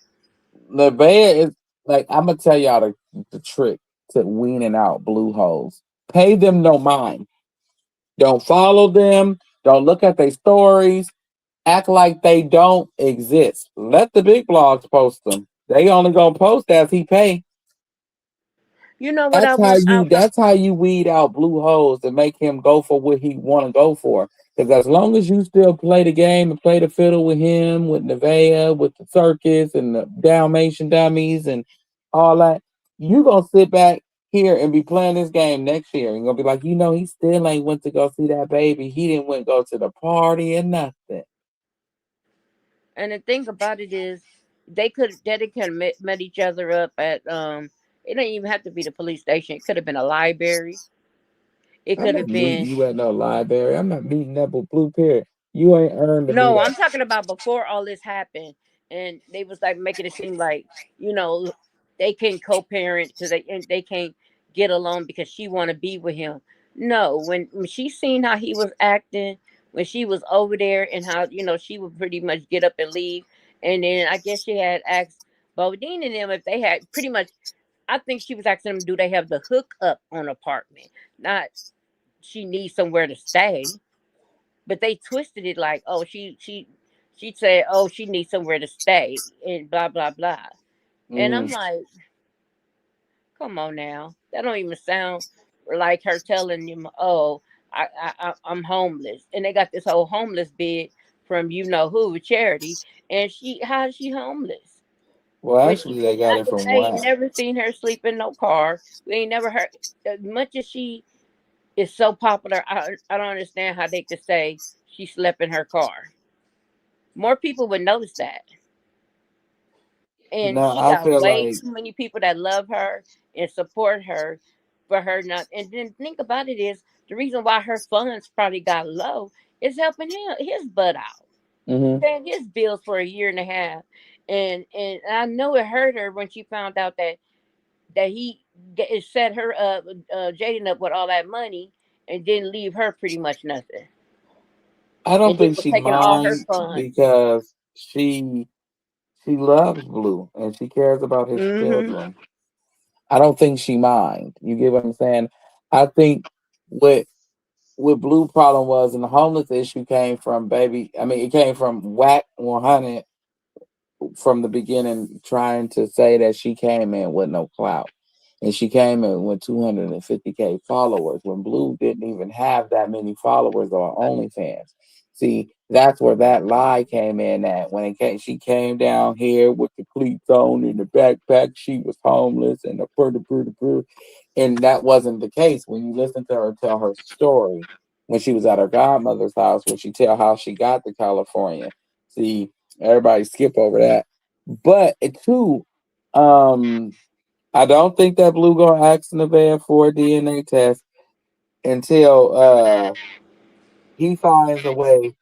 The bed is like I'm gonna tell y'all the trick to weaning out blue holes. Pay them no mind. Don't follow them. Don't look at their stories. Act like they don't exist. Let the big blogs post them. They only gonna post as he pay. You know what I That's how want? you. That's how you weed out blue holes and make him go for what he want to go for. Because as long as you still play the game and play the fiddle with him, with Nevaeh, with the circus and the Dalmatian dummies and all that, you gonna sit back here and be playing this game next year. And gonna be like, he still ain't went to go see that baby. He didn't went go to the party and nothing. And the thing about it is, they could have met each other up at It didn't even have to be the police station. It could have been a library. It I'm could not have meeting been. you at no library. I'm not meeting up with Blue Pill. You ain't earned to meet No, up. I'm talking about before all this happened, and they was like making it seem like, you know they can co-parent because they can't get along because she want to be with him. No, when she seen how he was acting when she was over there, and how she would pretty much get up and leave, and then I guess she had asked Bodine and them if they had pretty much. I think she was asking them, do they have the hook up on apartment? Not she needs somewhere to stay, but they twisted it like, oh, she said, oh, she needs somewhere to stay and blah blah blah. And I'm Mm. like, come on now, that don't even sound like her telling him, oh, I'm homeless, and they got this whole homeless bid from who charity, and how is she homeless Well, when actually, they got it from I ain't WAC. never seen her sleep in no car. We ain't never heard as much as she is so popular. I don't understand how they could say she slept in her car. More people would notice that. And No, she I got feel way like too many people that love her and support her for her not. And then think about it is the reason why her funds probably got low is helping him his butt out, hmm paying his bills for a year and a half. And I know it hurt her when she found out that he set her up, Jaden up with all that money, and didn't leave her pretty much nothing, I don't and then think was she taking all her minds funds. because she loves Blue and she cares about his Hmm. children. I don't think she mind. You get what I'm saying? I think what Blue problem was, and the homeless issue came from baby. I mean, it came from Whack 100 from the beginning, trying to say that she came in with no clout. And she came in with 250K followers when Blue didn't even have that many followers on OnlyFans. See, that's where that lie came in at. When it came, she came down here with the cleats on and the backpack. She was homeless and and that wasn't the case. When you listen to her tell her story, when she was at her godmother's house, when she tell how she got to California. See, everybody skip over that. But it too, um, I don't think that Blue gonna ask Nevaeh for a DNA test until he finds a way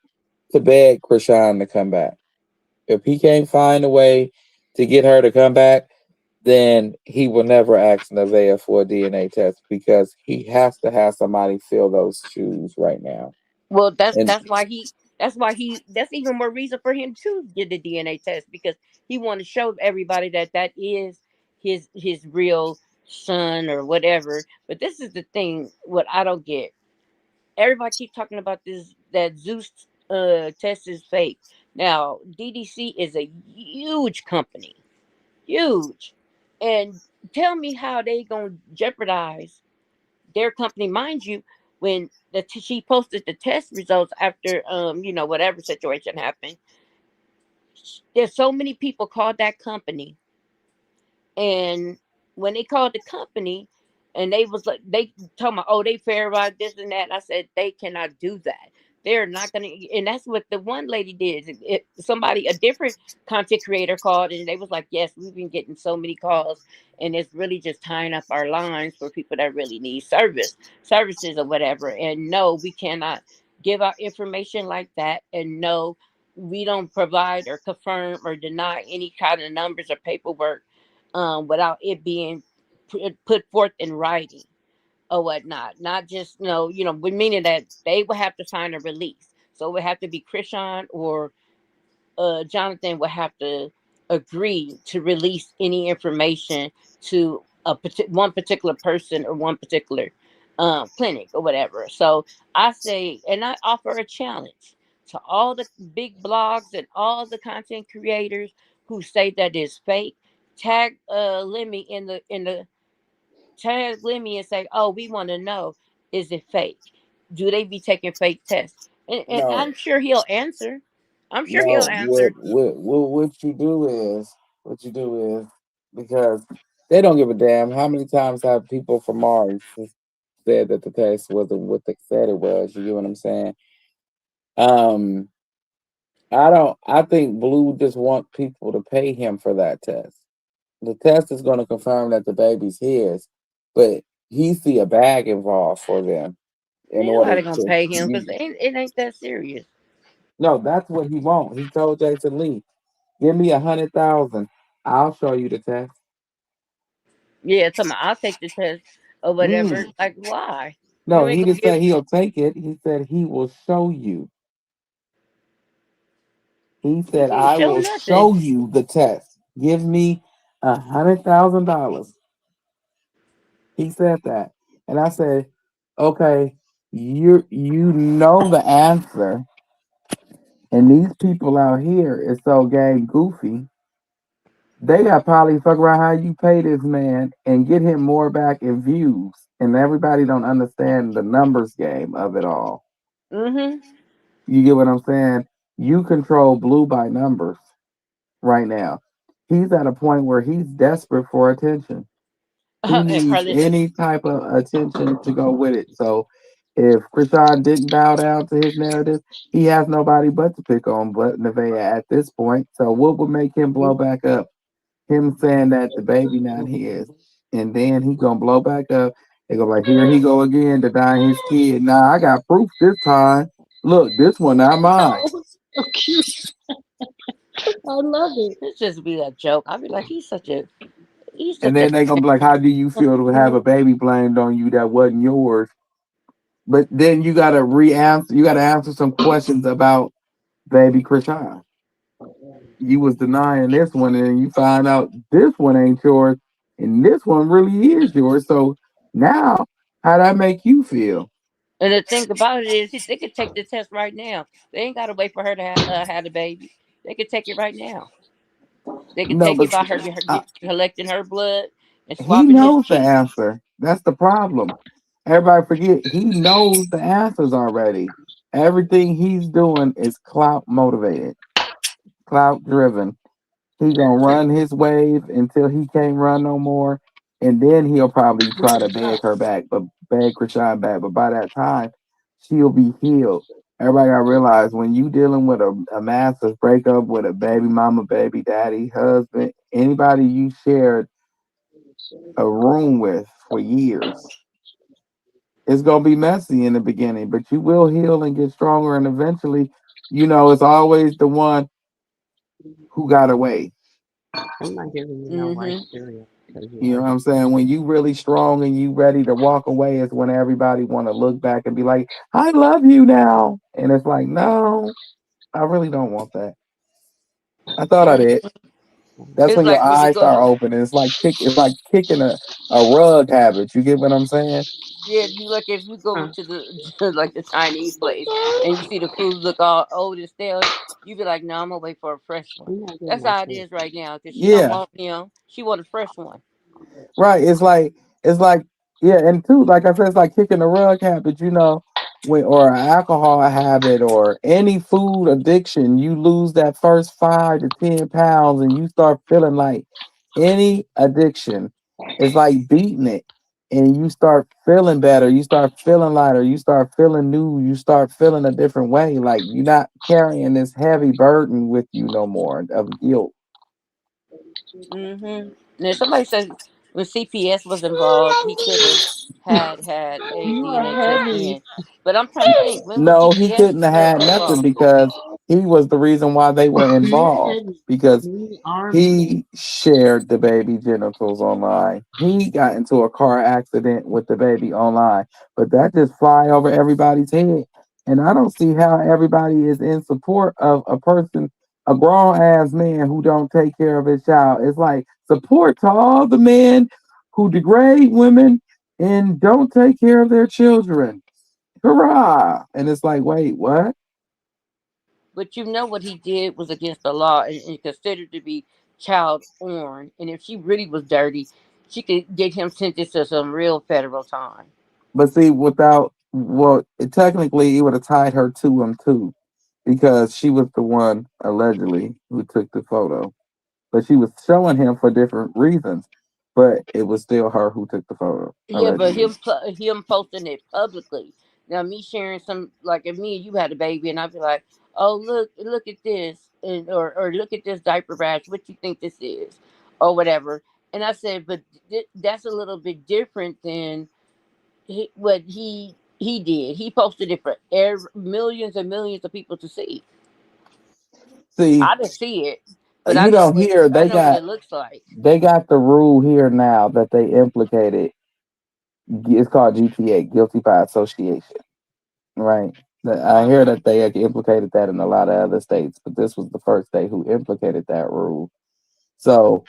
to beg Krishan to come back. If he can't find a way to get her to come back, then he will never ask Nevaeh for a DNA test because he has to have somebody fill those shoes right now. Well, And that's even more reason for him to get the DNA test, because he want to show everybody that that is his real son or whatever. But this is the thing, what I don't get. everybody keep talking about this, that Zeus test is fake. Now DDC is a huge company, huge, and tell me how they gonna jeopardize their company, mind you, when she posted the test results after whatever situation happened. There's so many people called that company, and when they called the company, and they was like, they told me, oh, they fair about this and that. I said they cannot do that. They're not gonna, and that's what the one lady did. Somebody, a different content creator, called, and they was like, yes, we've been getting so many calls, and it's really just tying up our lines for people that really need services or whatever. And no, we cannot give out information like that. And no, we don't provide or confirm or deny any kind of numbers or paperwork without it being put forth in writing or whatnot. Not just meaning that they would have to sign a release. So it would have to be Krishan or Jonathan would have to agree to release any information to one particular person or one particular clinic or whatever. So I say, and I offer a challenge to all the big blogs and all the content creators who say that is fake. Tag Lemmy in the tag Lemmy and say, "Oh, we want to know, is it fake? Do they be taking fake tests?" And No, I'm sure he'll answer. I'm sure he'll no. answer. What you do is because they don't give a damn. How many times have people from Mars said that the test wasn't what they said it was? You get what I'm saying? Um, I don't. I think Blue just want people to pay him for that test. The test is going to confirm that the baby's his, but he see a bag involved for them in Ain't order nobody gonna to. pay him because it ain't that serious. No, that's what he want. He told Jason Lee, "Give me 100,000. I'll show you the test." Yeah, tell me I'll take the test or whatever. Mm. Like, why? No, You ain't he gonna didn't give. say he'll take it. He said he will show you. He He said, can't "I show will nothing. show you the test. Give me $100,000." He said that, and I said, "Okay, you know the answer, and these people out here is so game goofy. They got probably fuck around how you pay this man and get him more back in views, and everybody don't understand the numbers game of it all. Mm-hmm. You get what I'm saying? You control Blue by numbers right now. He's at a point where he's desperate for attention. He And needs probably. any type of attention to go with it. So if Krishan didn't bow down to his narrative, he has nobody but to pick on but Nevaeh at this point. So what would make him blow back up? Him saying that the baby not his. And then he gonna blow back up. They go like, here he go again denying his kid. Nah, I got proof this time. Look, this one not mine. Oh, so cute. I love it. It's just be a joke. I'll be like, he's And such a then they gonna be like, how do you feel to have a baby blamed on you that wasn't yours? But then you gotta re-answer. You gotta answer some questions about baby Krishan. You was denying this one, and you find out this one ain't yours, and this one really is yours. So now, how that make you feel? And the thing about it is, they could take the test right now. They ain't got to wait for her to have the baby. They could take it right now. They could No, take but it by her uh, collecting her blood and he swabbing his knows the cheeks. answer. That's the problem. Everybody forget he knows the answers already. Everything he's doing is clout motivated, clout driven. He gonna run his wave until he can't run no more, and then he'll probably try to beg her back, but beg Krishan back. But by that time, she'll be healed. Everybody gotta realize when you dealing with a massive breakup with a baby mama, baby daddy, husband, anybody you shared a room with for years, it's gonna be messy in the beginning, but you will heal and get stronger, and eventually, it's always the one who got away. I'm not giving you no white Mm-hmm. cereal because you You know what already. I'm saying? When you really strong and you ready to walk away is when everybody want to look back and be like, "I love you now," and it's like, no, I really don't want that. I thought I did. That's It's when your like when you eyes go. start opening. It's like kicking a rug habit. You get what I'm saying? Yeah, if you go Huh. to the like the Chinese place and you see the food look all old and stale, you be like, "No, I'm gonna wait for a fresh one." We're not getting That's my how it food. is right now because she don't Yeah. want him. She want a fresh one. Right. It's like yeah, and two, like I said, it's like kicking the rug habit, when or an alcohol habit or any food addiction, you lose that first 5 to 10 pounds and you start feeling like any addiction is like beating it. And you start feeling better, you start feeling lighter, you start feeling new, you start feeling a different way. Like you're not carrying this heavy burden with you no more of guilt. Mm-hmm. Now somebody said when CPS was involved, he could have had a You are DNA test heavy. then. But I'm trying to think, when was No, he CPS couldn't have had nothing involved? because he was the reason why they were You involved. heavy. Because You are he shared the baby genitals online. He got into a car accident with the baby online. But that just fly over everybody's head. And I don't see how everybody is in support of a person, a grown ass man who don't take care of his child. It's like support to all the men who degrade women and don't take care of their children. Hurrah! And it's like, wait, what? But you know what he did was against the law and considered to be child porn. And if she really was dirty, she could get him sentenced to some real federal time. But see, technically, it would have tied her to him too, because she was the one allegedly who took the photo. But she was showing him for different reasons, but it was still her who took the photo Yeah, but allegedly. him posting it publicly. Now me sharing some like if me and you had a baby and I'd be like, oh look at this and or look at this diaper rash. What you think this is, or whatever. And I said, but that's a little bit different than what he did. He posted it for millions and millions of people to see. See, I didn't see it, but I know here I they know what got it looks like. they got the rule here now that they implicated. It's called GTA, guilty by association, right? I hear that they had implicated that in a lot of other states, but this was the first state who implicated that rule. So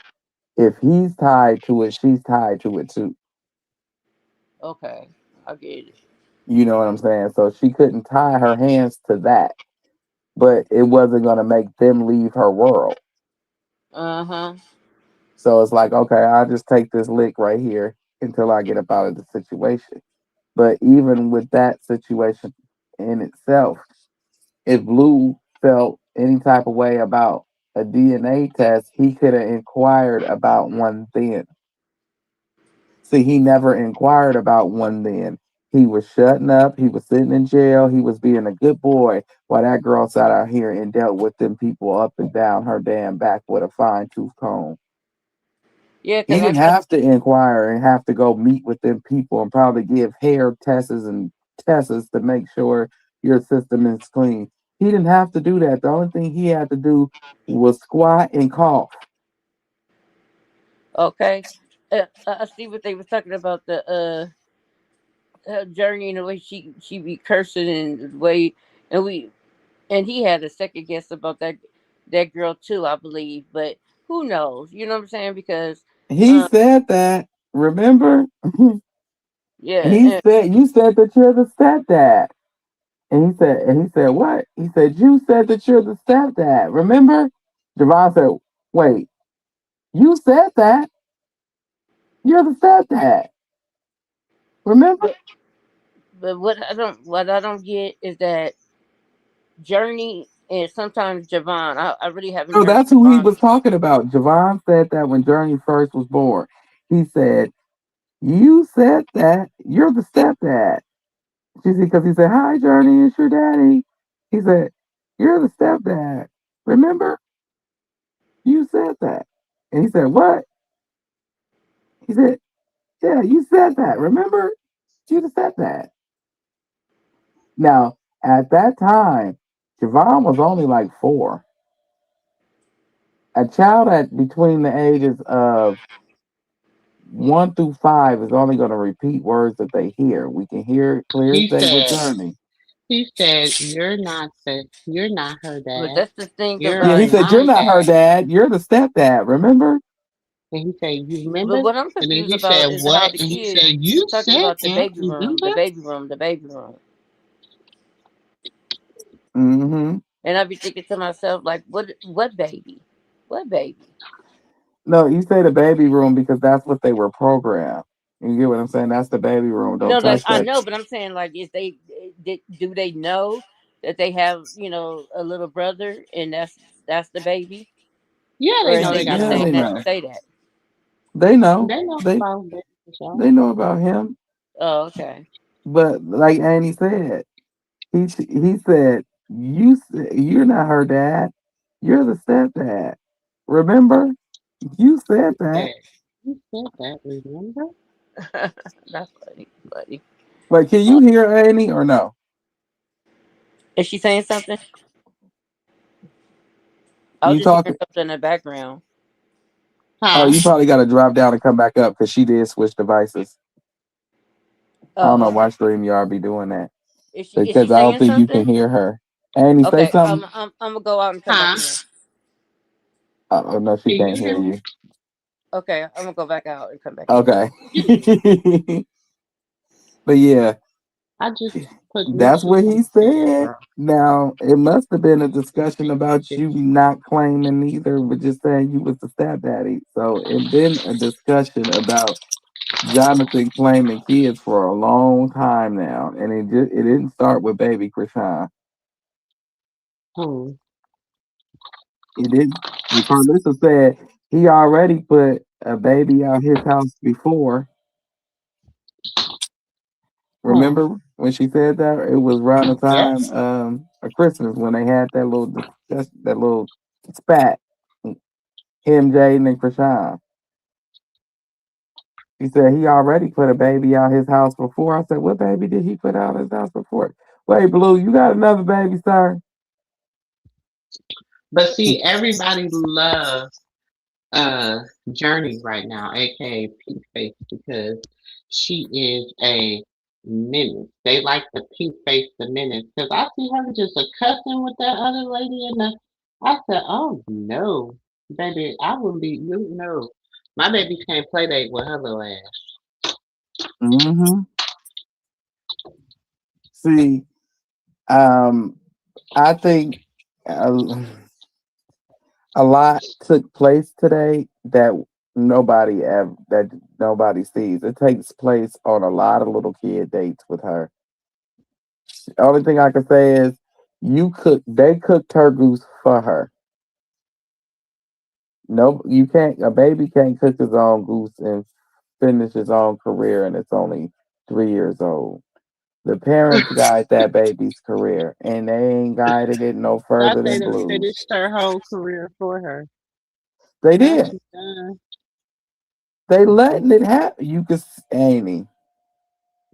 if he's tied to it, she's tied to it too. Okay, I get it. You know what I'm saying? So she couldn't tie her hands to that, but it wasn't going to make them leave her world. Uh-huh. So it's like, okay, I'll just take this lick right here until I get up out of the situation. But even with that situation in itself, if Blue felt any type of way about a DNA test, he could have inquired about one then. See, he never inquired about one then. He was shutting up. He was sitting in jail. He was being a good boy while that girl sat out here and dealt with them people up and down her damn back with a fine tooth comb. Yeah, He because didn't have to inquire and have to go meet with them people and probably give hair tests and tests to make sure your system is clean. He didn't have to do that. The only thing he had to do was squat and cough. okay. I see what they was talking about the her journey and the way she be cursing and the way and we and he had a second guess about that girl too, I believe. But who knows? You know what I'm saying? Because He um said that. Remember? yeah, He said, "You said that you're the stepdad." And he said, "What?" He said, "You said that you're the stepdad. Remember?" Javon said, "Wait, you said that. You're the stepdad. Remember?" but what I don't get is that Journey and sometimes Javon. I really haven't So heard that's who he Javon. was talking about. Javon said that when Journey first was born. He said, "You said that. You're the stepdad." She said, because he said, "Hi, Journey, it's your daddy." He said, "You're the stepdad. Remember? You said that." And he said, "What?" He said, "Yeah, you said that. Remember? You just said that." Now, at that time, Javon was only like 4. A child at between the ages of 1 through 5 is only going to repeat words that they hear. We can hear it clear as He day with said, Journey. you're not her But dad. that's the thing You're Yeah, he about said, my "You're not her dad." dad. You're the stepdad. Remember?" And he said, "You But remember?" what I'm And then confused he about said, is how "What?" the And he kid said, "You talking said about the that. baby room, the Remember?" baby room, the baby room. Mm-hmm. And I be thinking to myself, like, what baby? What baby? No, you say the baby room because that's what they were programmed. You get what I'm saying? That's the baby room. Don't No, like touch I that. know, but I'm saying like if do they know that they have a little brother and that's the baby, Yeah, or they is know they they got a just Yeah, little saying they that to know. brother. say that? They know. They know They about that for sure. they know about him. Oh, okay. But like Annie said, he said you're not her dad. You're the stepdad. Remember? You said He that. said, "You said that. Remember?" That's funny, buddy. Wait, can you Uh, hear Annie or no? is she saying something? I was You just hearing talking? something in the background. Oh, Huh? you probably got to drop down and come back up because she did switch devices. I don't Oh, know why okay. StreamYard be doing that Is she because I don't saying think you can something? hear her. Annie, say Okay. something. I'm gonna go out and come back Huh? in. Oh no, she Can can't you hear hear me? you. Okay, I'm gonna go back out and come back in. Okay. You- But yeah, I just put that's Bluetooth what on he my head, said. bro. Now it must have been a discussion about you not claiming either, but just saying you was the stepdaddy. So it been a discussion about Jonathan claiming kids for a long time now, and it didn't start with baby Krishan. Hmm. It didn't. And Carlissa said he already put a baby out his house before. Hmm. Remember when she said that? It was around the time Yes. of Christmas when they had that little that little spat. Him, Jaden, and Krishan. He said he already put a baby out his house before. I said, what baby did he put out his house before? Wait, Blue, you got another baby, sir? But see, everybody loves Journey right now, aka Pink Face, because she is a menace. They like the Pink Face, the menace. Because I see her just a cussing with that other lady, and I said, "Oh no, baby, I wouldn't be. You know, my baby can't play date with her little ass." Mm-hmm. See, um, I think a, a lot took place today that nobody sees. It takes place on a lot of little kid dates with her. The only thing I can say is they cooked her goose for her. No, you can't. A baby can't cook his own goose and finish his own career, and it's only 3 years old. The parents guide that baby's career, and they ain't guided it no Thought further they than done Blues. finished her whole career for her. They Now did. she's done. They letting it happen. You can, Amy.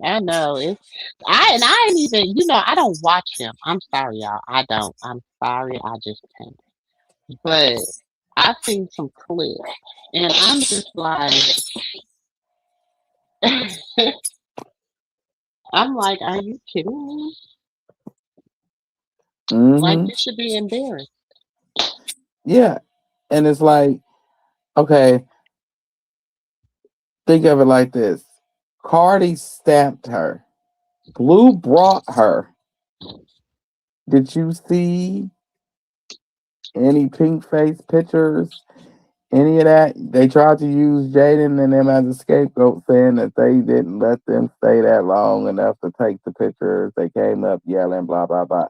I know it's I ain't even I don't watch him. I'm sorry, y'all. I don't. I'm sorry. I just can't. But I've seen some clips, and I'm just like, I'm like, are you kidding me? Like Hmm. you should be embarrassed. Yeah, and it's like, okay, think of it like this: Cardi stamped her. Blue brought her. Did you see any pink face pictures? Any of that? They tried to use Jaden and them as a scapegoat, saying that they didn't let them stay that long enough to take the pictures. They came up yelling, blah blah blah.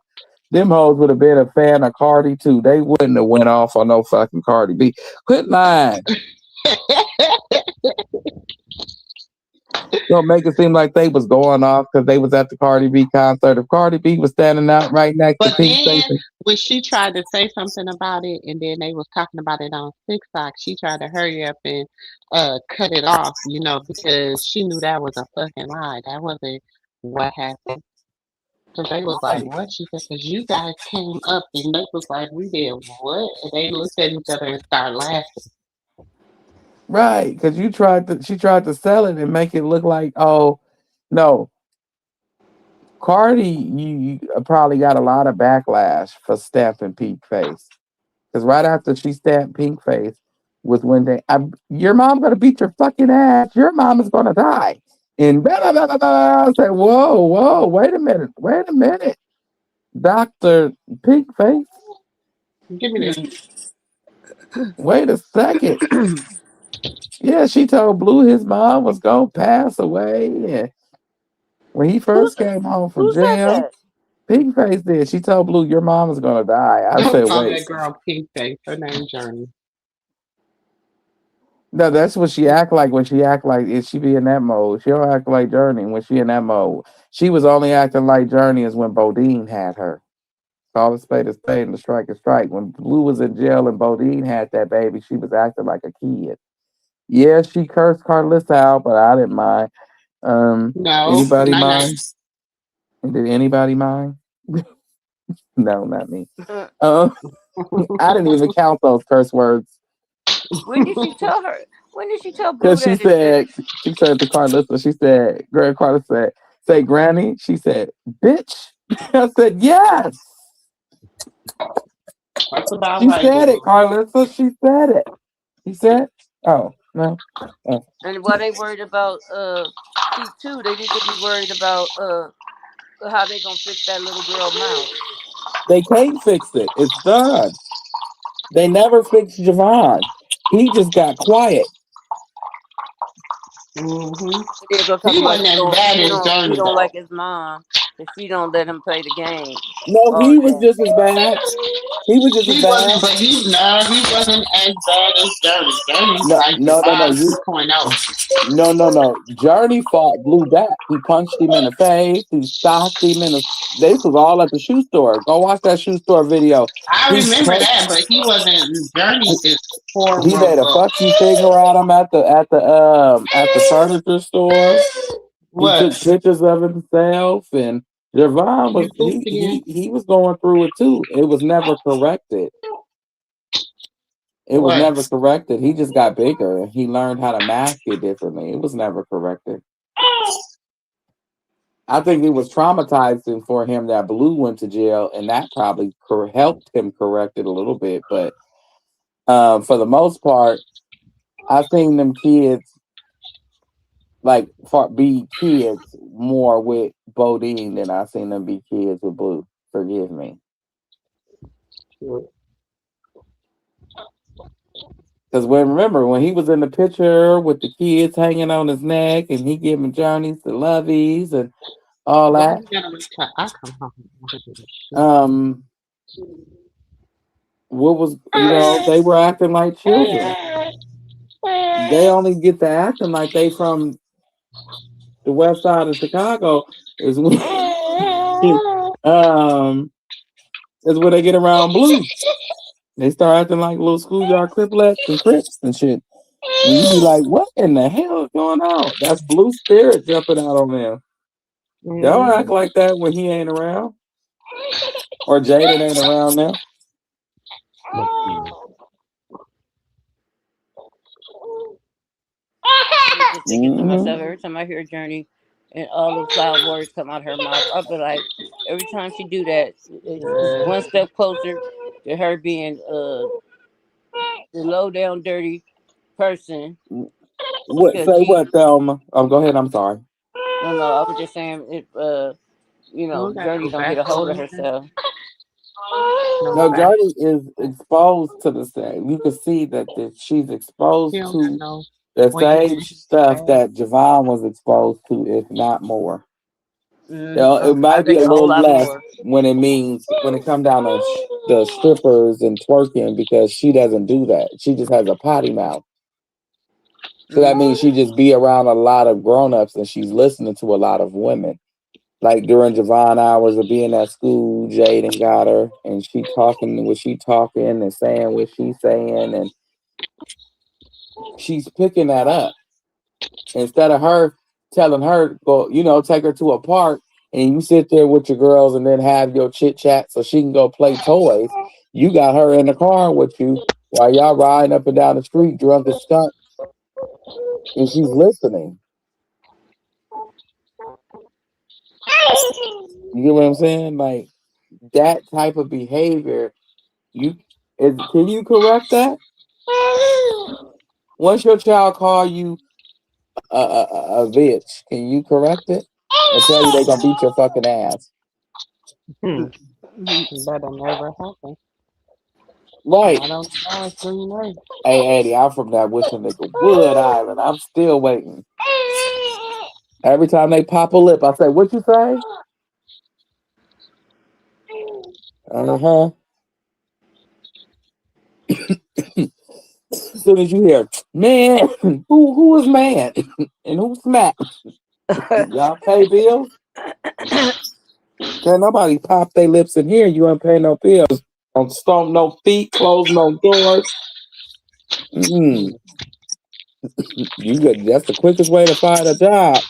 Them hoes would have been a fan of Cardi too. They wouldn't have went off on no fucking Cardi B. Quit lying. Don't make it seem like they was going off because they was at the Cardi B concert. If Cardi B was standing out right next to But Pink Face, then when she tried to say something about it, and then they was talking about it on TikTok, she tried to hurry up and cut it off, because she knew that was a fucking lie. That wasn't what happened. Because they was like, right, what? She said, because you guys came up and they was like, we did what? And they looked at each other and started laughing. right, because she tried to sell it and make it look like, oh no, Cardi, you probably got a lot of backlash for stamping Pink Face. Because right after she stamped Pink Face, was when your mom gonna beat your fucking ass. Your mom is gonna die. And blah, blah, blah, blah, blah. I said, whoa, whoa, wait a minute, Doctor Pink Face, Give me this. wait a second. Yeah, she told Blue his mom was gonna pass away, and when he Who first came home from who said jail, that? Pink Face did. She told Blue, your mom is gonna die. I Don't said, call wait. that girl Pink Face. Her name Journey. No, that's what she act like when she act like if she be in that mode. She don't act like Journey when she in that mode. She was only acting like Journey is when Bodine had her. Call a spade a spade and a strike a strike. When Blue was in jail and Bodine had that baby, she was acting like a kid. Yeah, she cursed Carlissa out, but I didn't mind. No, Anybody not mind? Did anybody mind? No, not me. Uh, Um, I didn't even count those curse words when did she tell her? When did she tell Blue because that? It, she said to Carlissa, she said, Greg Carter said, say Granny. She said, bitch. I said, yes. That's about She right, said it, girl. Carlissa. She said it. He said, oh, no. Oh. and why they worried about C2? They need to be worried about how they gonna fix that little girl mouth. They can't fix it. It's done. They never fixed Javon. He just got quiet. Hmm. They're gonna talk He about wasn't as bad as he Journey don't though. like his mom if she don't let him play the game No, all he was day. just as bad. He was just as He wasn't, bad. but he wasn't as bad as Journey. Journey's No, like no, no, no. Javon You 2.0. no, no, no. Journey fought Blue back. He punched him in the face. He socked him in the. This was all at the shoe store. Go watch that shoe store video. I He remember punched. that, but he wasn't. Journey is He made a horrible. fuck you figure at him at the furniture store. He took What? pictures of himself, and Javon You was pooped again? he was going through it too. It was never corrected. It was What? never corrected. He just got bigger. He learned how to mask it differently. It was never corrected. I think it was traumatizing for him that Blue went to jail, and that probably helped him correct it a little bit. But for the most part, I've seen them kids like be kids more with Bodine than I've seen them be kids with Blue. Forgive me. Because remember when he was in the picture with the kids hanging on his neck and he giving Journeys the lovies and all Why that, you gotta retire? I come home. um, what was they were acting like children. They only get to acting like they from the west side of Chicago is when um is when they get around Blue. They start acting like little schoolyard cliplets and crips and shit. And you be like, what in the hell is going on? That's Blue spirit jumping out on them. Don't act Mm-hmm. like that when he ain't around. Or Jaden ain't around now. I was just thinking to Mm-hmm. myself every time I hear Journey and all those loud words come out her mouth, I'll be like, every time she do that, it's one step closer to her being the low down dirty person. What Because say she, what, Thelma? Oh, go ahead, I'm sorry. no, I was just saying if You got Journey no don't get a hold backbone of either. herself. No No, back. Journey is exposed to the same. You can see that she's He exposed don't got to no the weight same in his stuff bag. that Javon was exposed to, if not more. It I might be think a a whole little lot less more. when it comes down to the strippers and twerking because she doesn't do that. She just has a potty mouth. So that Mm. means she just be around a lot of grown-ups and she's listening to a lot of women. Like during Javon hours of being at school, Jaden got her and she talking what she talking and saying what she's saying and she's picking that up. Instead of her telling her, go, take her to a park and you sit there with your girls and then have your chit chat so she can go play toys. You got her in the car with you while y'all riding up and down the street drunk as skunk and she's listening. You get what I'm saying? Like that type of behavior, can you correct that? once your child call you a bitch, can you correct it or tell you they gonna beat your fucking ass? Hmm. Mhm. That'll never happen. Right. Not on God's green earth. Hey, Eddie, I'm from that wish a nigga Wood Island. I'm still waiting. Every time they pop a lip, I say, "What you say?" Uh huh. As soon as you hear, man, who is man and who smack? Y'all pay bills? Can't nobody pop their lips in here. You ain't pay no bills. Don't stomp no feet, close no doors. Mm, you good? That's the quickest way to find a job.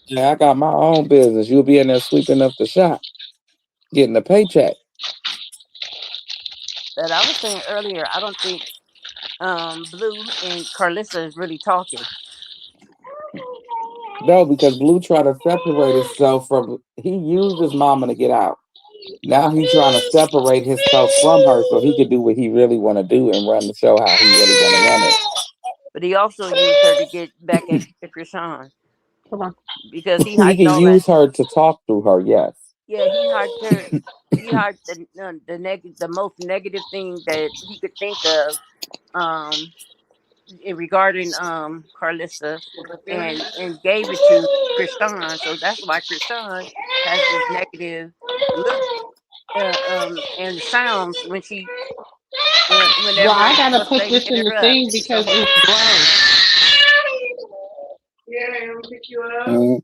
Yeah, I got my own business. You'll be in there sweeping up the shop, getting a paycheck. But I was saying earlier, I don't think Blue and Carlissa is really talking. No, because Blue tried to separate himself from. He used his mama to get out. Now he's trying to separate himself from her so he could do what he really want to do and run the show how he really want to run it. But he also used her to get back at Krishan Come on. because he He hyped can all that. use her to talk through her. Yes. Yeah, he hyped her. He hyped the most negative thing that he could think of um, regarding Carlissa, and gave it to Krishan. So that's why Krishan has this negative look and sounds when she Well, I whenever gotta what's put they this hit in the her up. thing because it's gross. Mm,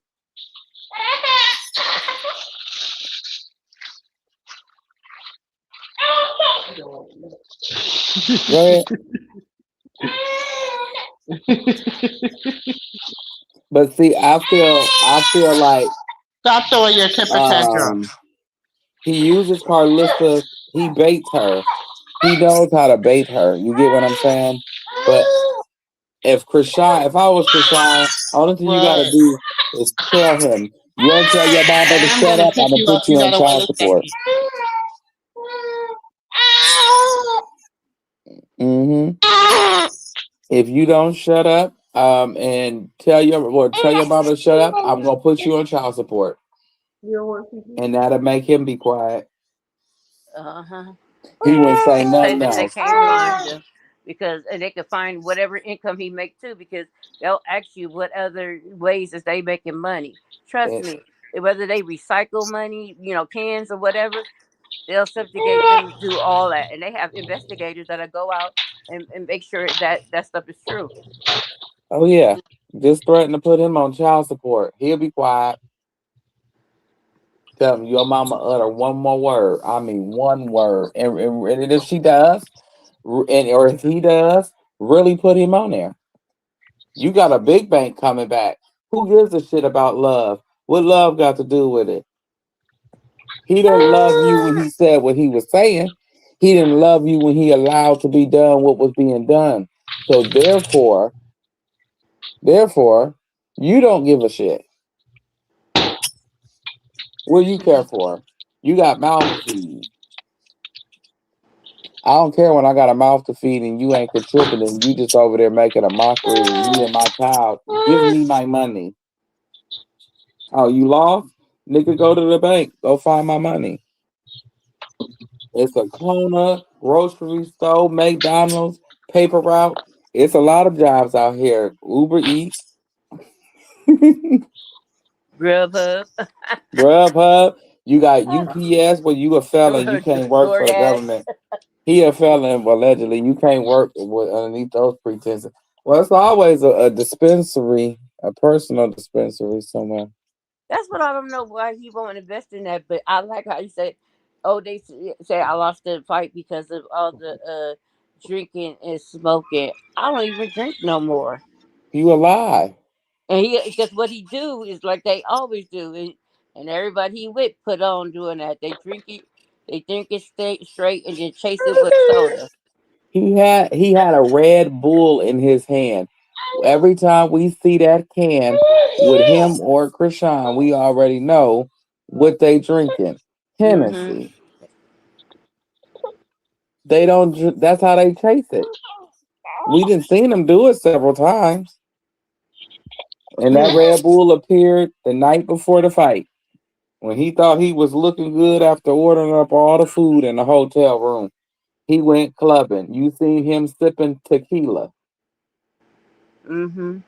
go ahead. But see, I feel like Stop throwing your temper tantrum. um he uses Carlissa. He baits her. He knows how to bait her. You get what I'm saying? But if I was Krishan, only thing you gotta What? do is tell him. You don't tell your mama to I'm shut gonna up. pick I'm gonna you up. put You you on gotta wait child a support. second. Hmm. If you don't shut up, and tell your mama to shut up, I'm gonna put you on child support, and that'll make him be quiet. Uh-huh. He wouldn't say In nothing places they else. can't find him because and they can find whatever income he make too because they'll ask you what other ways is they making money. Trust Eh, me, whether they recycle money, cans or whatever, they'll subjugate them to do all that, and they have investigators that'll go out and make sure that that stuff is true. oh yeah, just threaten to put him on child support. He'll be quiet. Tell him your mama utter one more word. I mean one word, and if she does, or if he does, really put him on there. You got a big bank coming back. Who gives a shit about love? What love got to do with it? He didn't love you when he said what he was saying. He didn't love you when he allowed to be done what was being done. So therefore, you don't give a shit. What do you care for? You got mouth to feed. I don't care when I got a mouth to feed and you ain't contributing. You just over there making a mockery of me and my child. Give me my money. Oh, you lost? Nigga, go to the bank. Go find my money. It's a Kona, grocery store, McDonald's, paper route. It's a lot of jobs out here. Uber Eats, Grubhub, Grubhub. You got UPS where you a felon. You can't work for the DoorDash. government. He a felon, allegedly. You can't work underneath those pretenses. Well, it's always a dispensary, a personal dispensary somewhere. That's what I don't know why he won't invest in that. But I like how you said, "Oh, they say I lost the fight because of all the drinking and smoking." I don't even drink no more. You a lie. And he because what he do is like they always do, and everybody he with put on doing that. They drink it straight, and then chase it with soda. He had a Red Bull in his hand. Every time we see that can with him or Krishan, we already know what they drinking. Hmm. Hennessy. They don't. That's how they chase it. We didn't seen him do it several times, and that Hmm. Red Bull appeared the night before the fight when he thought he was looking good after ordering up all the food in the hotel room. He went clubbing. You seen him sipping tequila, Mm-hmm.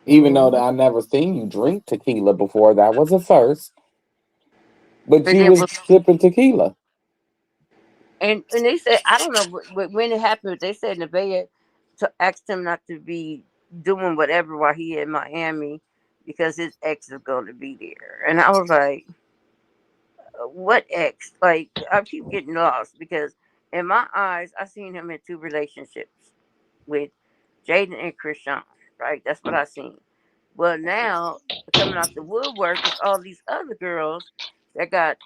even though that I never seen you drink tequila before. That was a first, but And you then was sipping tequila. and they said I don't know when it happened. But they said Nevaeh to asked him not to be doing whatever while he in Miami because his ex is going to be there. And I was like, what ex? Like I keep getting lost because in my eyes, I seen him in two relationships with Jaden and Krishan. Right, that's what I seen. Well, now coming out the woodwork is all these other girls that got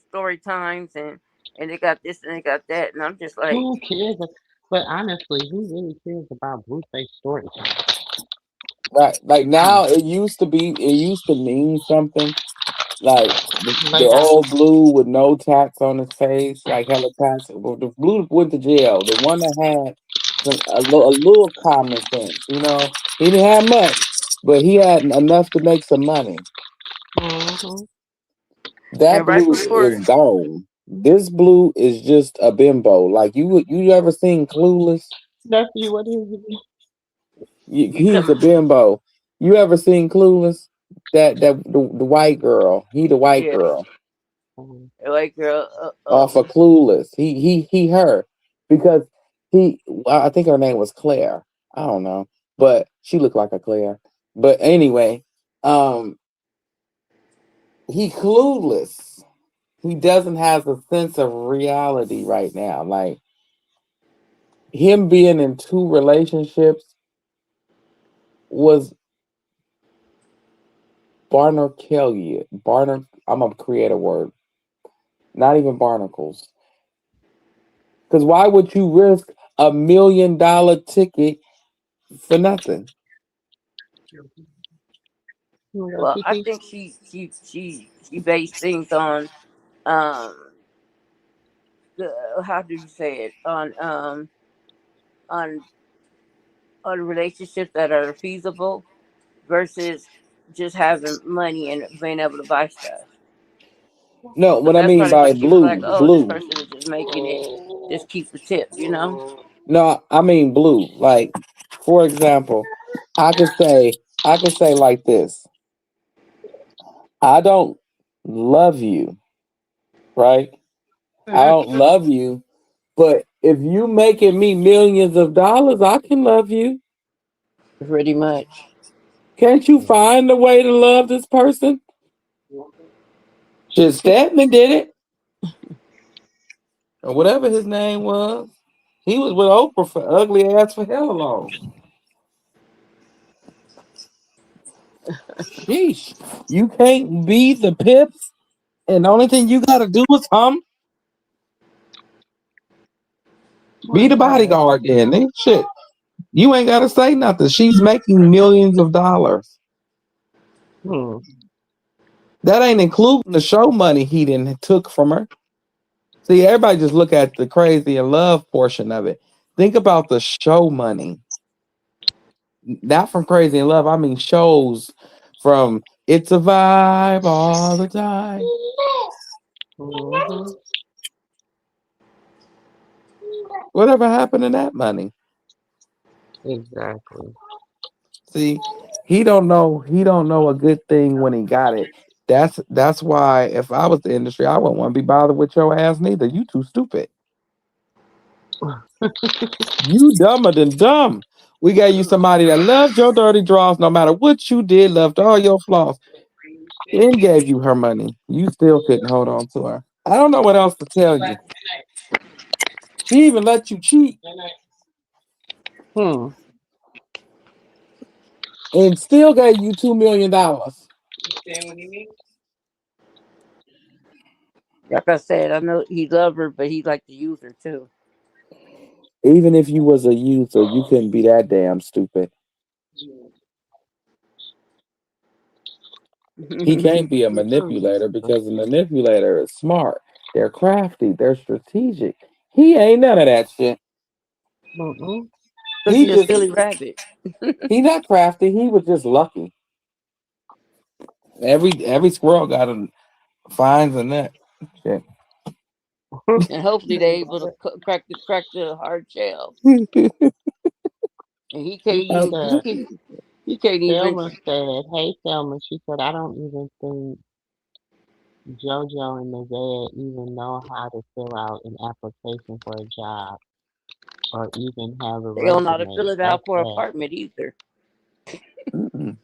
story times and they got this and they got that, and I'm just like, Who cares? But honestly, who really cares about Blueface story time? Right, like Hmm. now it used to mean something. Like the Like old blue with no tats on his face, like hella tats. Well, the blue went to jail. The one that had a little common sense, he didn't have much, but he had enough to make some money. hmm That and right blue before is gone. This blue is just a bimbo. Like you ever seen Clueless? nephew, what is it? you He's come, a bimbo. You ever seen Clueless? The white girl. He the white yeah, girl. Mhm. like girl, Off of Clueless. He her because well, I think her name was Claire. I don't know, but she looked like a Claire. But anyway, um, he clueless. He doesn't have a sense of reality right now. Like him being in two relationships was Barnacle. I'm gonna create a word. Not even barnacles. Because why would you risk $1 million ticket for nothing? You got well, I Kiki? think she based things on um how do you say it on on relationships that are feasible versus just having money and being able to buy stuff. No, So what I that's mean probably by what she was like, blue, oh, this blue. person is just making it, just keep the tip. No, I mean blue. Like, for example, I could say like this. I don't love you, right? I Hmm. don't love you, but if you making me millions of dollars, I can love you. Pretty much. Can't you find a way to love this person? Just Stedman did it, or whatever his name was. He was with Oprah for ugly ass for hell long. Sheesh. You can't be the pip, and the only thing you gotta do is be What the happened? bodyguard then. Shit. You ain't gotta say nothing. She's making millions of dollars. Hmm. That ain't including the show money he didn't took from her. See, everybody just look at the crazy and love portion of it. Think about the show money. Not from Crazy in Love. I mean shows from It's a Vibe all the time. hmm Whatever happened to that money? Exactly. See, he don't know a good thing when he got it. That's why if I was the industry, I wouldn't want to be bothered with your ass neither. You too stupid. You dumber than dumb. We gave you somebody that loved your dirty draws no matter what you did, loved all your flaws, then gave you her money. You still couldn't hold on to her. I don't know what else to tell you. She even let you cheat Hmm. and still gave you $2 million. Like I said, I know he loved her, but he liked to use her too. Even if you was a user, you couldn't be that damn stupid. He can't be a It's true. manipulator because a manipulator is smart. They're crafty. They're strategic. He ain't none of that shit. Mm-mm. Cause He he a just silly rabbit. he not crafty. He was just lucky. Every squirrel got a finds a nut. Shit. And hopefully they able to crack the hard shell. And he can't She even he said, can't he can't even. Selma said, hey, Selma. She said, I don't even think JoJo and Nevaeh even know how to fill out an application for a job or even have a They don't know how to fill resume. it That's out for sad. apartment either. Mm-mm.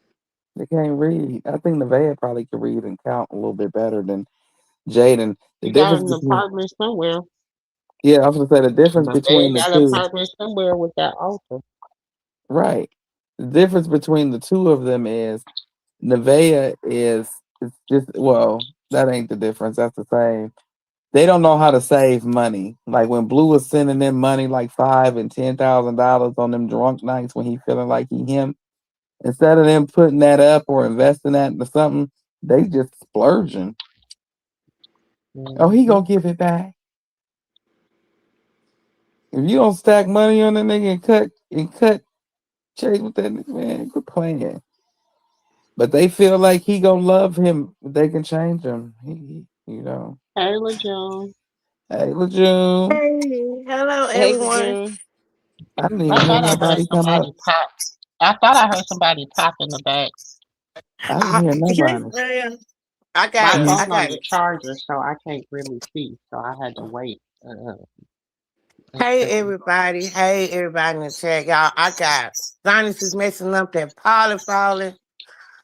They can't read. I think Nevaeh probably could read and count a little bit better than Jaden. The She got difference an between apartment somewhere. yeah, I was gonna say the difference between Nevaeh the got an two. apartment somewhere with that altar. Right. The difference between the two of them is Nevaeh is it's just well, that ain't the difference. That's the same. They don't know how to save money. Like when Blue was sending them money like $5,000 and $10,000 on them drunk nights when he feeling like he him. Instead of them putting that up or investing that into something, they just splurging. Oh, he Mm-hmm. gonna give it back. If you don't stack money on the nigga and cut chase with that nigga, man, quit playing. But they feel like he gonna love him. They can change him. You know. Hey, LaJune. Hey, LeJune. Hey, hello Hey, everyone. June. I didn't I even hear thought I heard nobody come up. somebody pop. I thought I heard somebody pop in the back. I didn't hear Yes, nobody. ma'am. I got My it. Mhm. I phone on got the it. charger, so I can't really see. So I had to wait a Hey second. everybody. Hey everybody in the chat, y'all. I got sinus is messing up. That pollen falling.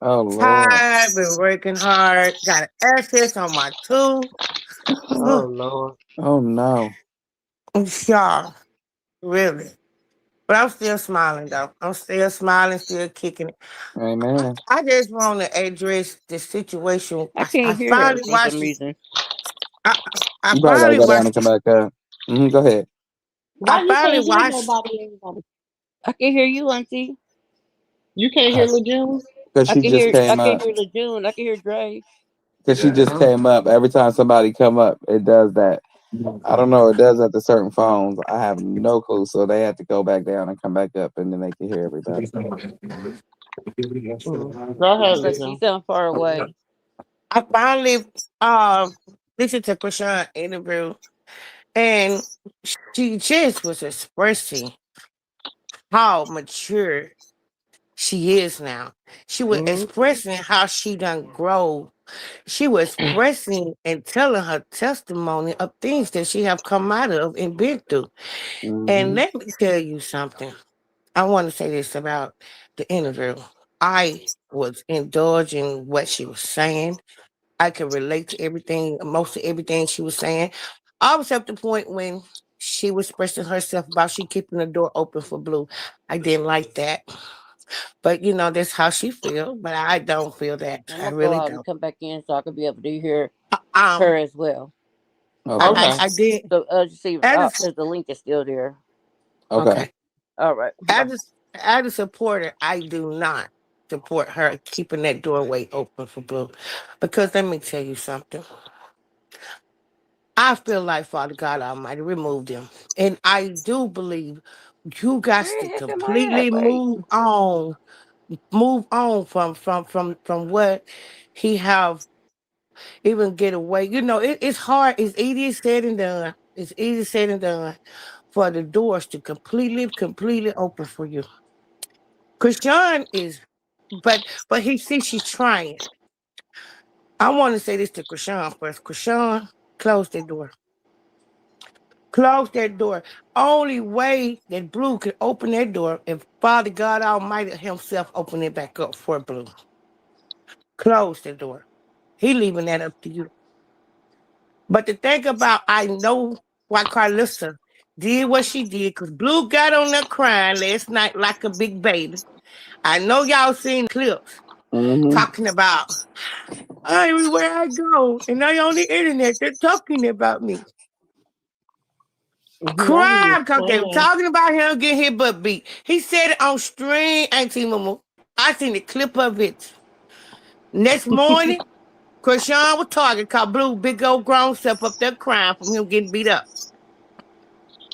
Oh Lord. Tired. Been working hard. Got an access on my tooth. Oh Lord. Oh no. Y'all, really. But I'm still smiling though. I'm still smiling, still kicking it. Amen. I just want to address the situation. I I can't hear her finally for some watched it. reason. I, I You probably gotta finally go down and watched come it. back up. Go ahead. I Why you finally can't hear watched. nobody? Everybody? I can hear you, Auntie. You can't hear LaJune? Cause I she can just hear. I came can up. hear Lejeune. I can hear Dre. Cause she just came up. Every time somebody come up, it does that. I don't know. It does that to certain phones. I have no clue. So they have to go back down and come back up, and then they can hear everybody. Go ahead, But she LaJune. sound far away. I finally um listened to Krishan interview, and she just was expressing how mature she is now. She was Mm-hmm. expressing how she done grow. She was expressing and telling her testimony of things that she have come out of and been through. And Hmm. let me tell you something. I want to say this about the interview. I was indulging what she was saying. I could relate to everything, most of everything she was saying. I was at the point when she was expressing herself about she keeping the door open for Blue. I didn't like that. But that's how she feel. But I don't feel that. I'm I gonna go really out and don't. come back in so I can be able to hear her Um, as well. I Okay. I, Okay. I did So, see, as if the link is still there. Okay. okay. All right. Bye. As a supporter, I do not support her keeping that doorway open for Blue. Because let me tell you something. I feel like Father God Almighty removed him. And I do believe you got Where to the heck am I at? completely Wait. move on from what he have even get away. It's hard, it's easier said than done. It's easier said than done for the doors to completely open for you. Krishan is but he sees she's trying. I want to say this to Krishan first. Krishan, close that door. Close that door. Only way that Blue can open that door if Father God Almighty Himself open it back up for Blue. Close the door. He leaving that up to you. But the thing about I know why Carlissa did what she did, because Blue got on there crying last night like a big baby. I know y'all seen the clips Hmm. talking about everywhere I go, and I on the internet, they're talking about me. I was Crime, just because they were saying. talking about him getting his butt beat. He said it on stream, Auntie Mama. I seen the clip of it. Next morning, Krishan was targeted, called Blue big old grown self up there crying from him getting beat up.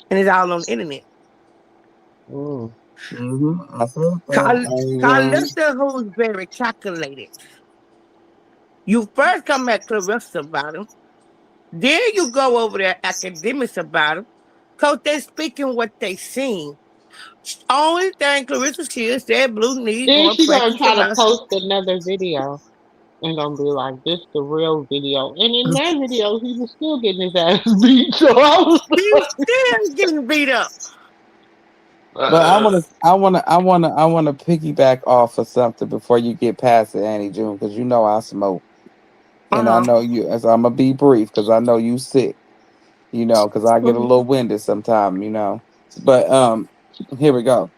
and it's all on the internet. Mm. I said that. Carlista, who's very calculated. You first come at Clarissa about him. Then you go over there academics about him. Cause they're speaking what they seen. Only thing Clarissa Shields said Blue need Then more she gonna practice try to about. post another video and gonna be like, "This the real video." And in that video, he was still getting his ass beat. So I was He's still getting beat up. But I like, want to, I want to, I want to, I want to piggyback off of something before you get past it, Annie June, because you know I smoke, and I Uh-huh. know you. As I'm gonna be brief, because I know you sick. You know, because I get a little winded sometime. You know, but here we go.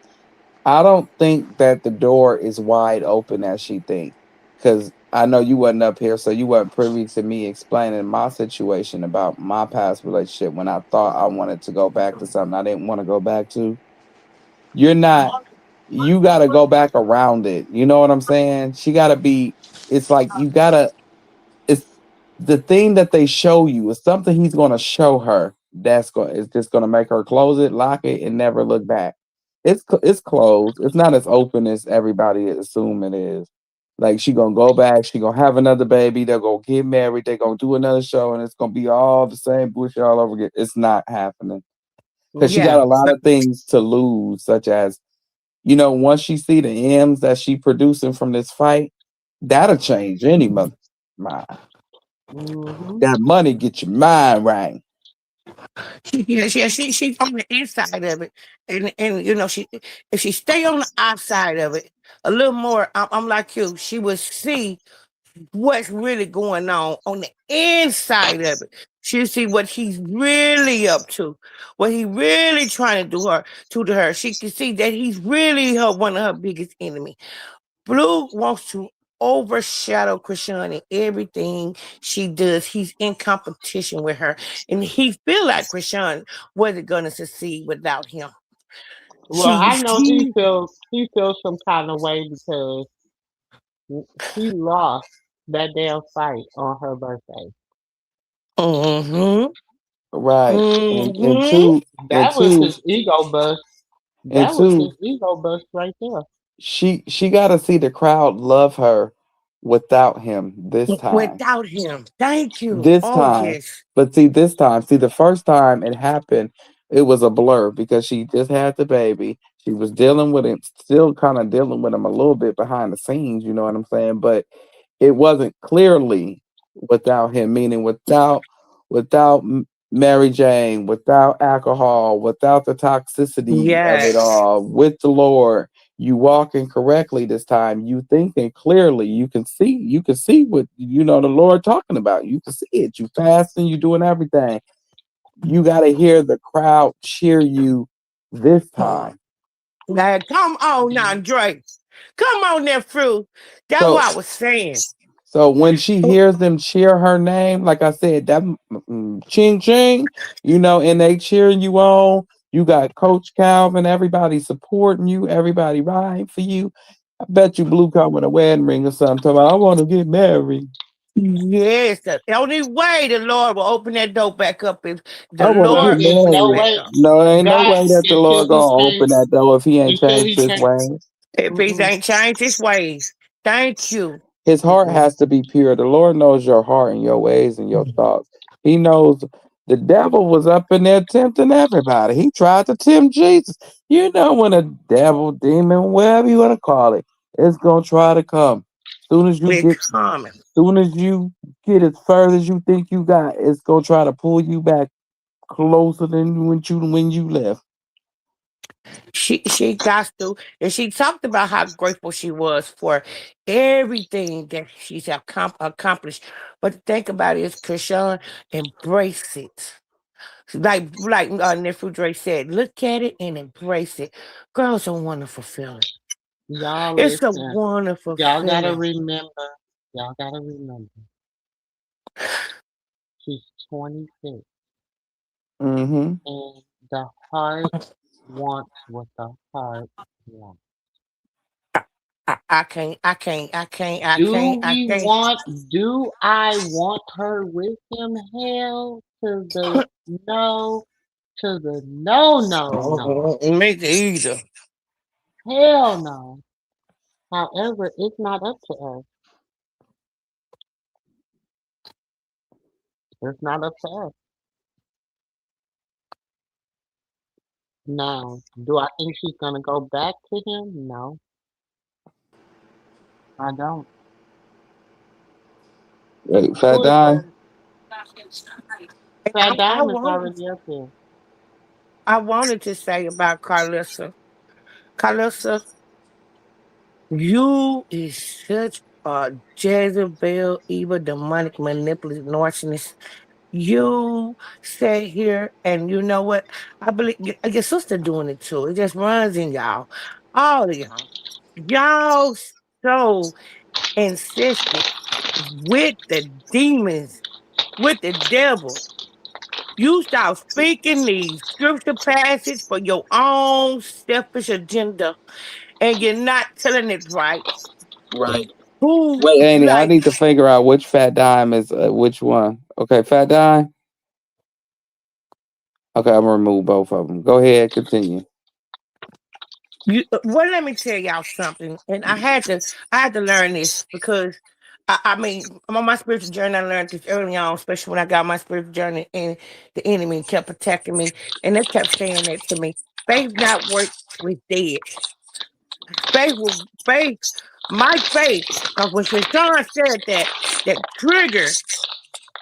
I don't think that the door is wide open as she thinks, because I know you wasn't up here, so you weren't privy to me explaining my situation about my past relationship when I thought I wanted to go back to something I didn't want to go back to. You're not, you got to go back around it. You know what I'm saying? She got to be, it's like you got to, it's the thing that they show you is something he's going to show her that's going, is just going to make her close it, lock it, and never look back. It's closed. It's not as open as everybody assume it is. Like she gonna go back, she gonna have another baby, they're gonna get married, they're gonna do another show, and it's gonna be all the same bullshit all over again. It's not happening because she got Yeah. a lot of things to lose, such as once she see the M's that she producing from this fight, that'll change any mother mind. mm-hmm. That money get your mind right. She's on the inside of it, and she if she stay on the outside of it a little more, I'm like you, she will see what's really going on the inside of it. She'll see what he's really up to, what he really trying to do her to her. She can see that he's really one of her biggest enemy. Blue wants to overshadow Krishan in everything she does. He's in competition with her, and he feel like Krishan wasn't gonna succeed without him. Well, I know She he feels some kind of way because he lost that damn fight on her birthday. mm-hmm, Right. And mm-hmm. two and That was two his ego bust. and That was his two, ego bust right there. she gotta see the crowd love her without him this time. Without him. Thank you. This Oh time. yes. But see, this time, see, the first time it happened, it was a blur because she just had the baby. She was dealing with him, still kind of dealing with him a little bit behind the scenes, you know what I'm saying? But it wasn't clearly without him, meaning without Mary Jane, without alcohol, without the toxicity of it Yes. all, with the Lord. You walking correctly this time. You thinking clearly. You can see what the Lord talking about. You can see it. You fasting. You doing everything. You got to hear the crowd cheer you this time. Now, come on now, Dre. Come on there, fruit. That's So what I was saying. So when she hears them cheer her name, like I said, that ching ching, and they cheering you on. You got Coach Calvin, everybody supporting you, everybody riding for you. I bet you Blue come with a wedding ring or something. Talking about, I want to get married. Yes, the only way the Lord will open that door back up is the I want to Well, get Lord it's open no it married. back way. up. No, there ain't no God, way that the until Lord he gonna open changed, that door if he ain't until changed he his changed. ways. If he Mm-mm. ain't changed his ways. Thank you. His heart Mm-mm. has to be pure. The Lord knows your heart and your ways and your thoughts. He knows the devil was up in there tempting everybody. He tried to tempt Jesus. When a devil, demon, whatever you want to call it, it's gonna try to come. Soon as you It's get coming. soon as you get as far as you think you got, it's gonna try to pull you back closer than when you left. She got to, and she talked about how grateful she was for everything that she's accomplished. But think about it, is Krishan, embrace it. Like Nephew Dre said, look at it and embrace it. Girl, it's a wonderful feeling. Y'all It's a listen. wonderful Y'all gotta feeling. remember. Y'all gotta remember. She's 26, Mm-hmm. and the heart wants what the heart wants. I can't, Do I we can't. want? Do I want her with him? Hell to the no. To the no, no, no. Me either. Hell no. However, it's not up to us. It's not up to us. Now, do I think she's gonna go back to him? No, I don't. Wait, Fat Who is Die? that? Fat I Diamond's wanted, already up there. I wanted to say about Carlissa. Carlissa, you is such a Jezebel, evil, demonic, manipulative, narcissist. You sit here and you know what? I believe your sister doing it too. It just runs in y'all. All of y'all. Y'all so insistent with the demons, with the devil. You start speaking these scripture passages for your own selfish agenda, and you're not telling it right. Right. Who Wait, Annie, I like need to figure out which Fat Dime is which one. Okay, Fat Dime. Okay, I'm gonna remove both of them. Go ahead, continue. you? Well, let me tell y'all something, and I had to learn this because I mean, I'm on my spiritual journey. I learned this early on, especially when I got my spiritual journey, and the enemy kept attacking me, and they kept saying that to me. Faith not work with dead. Faith, my faith. When Sean said that triggered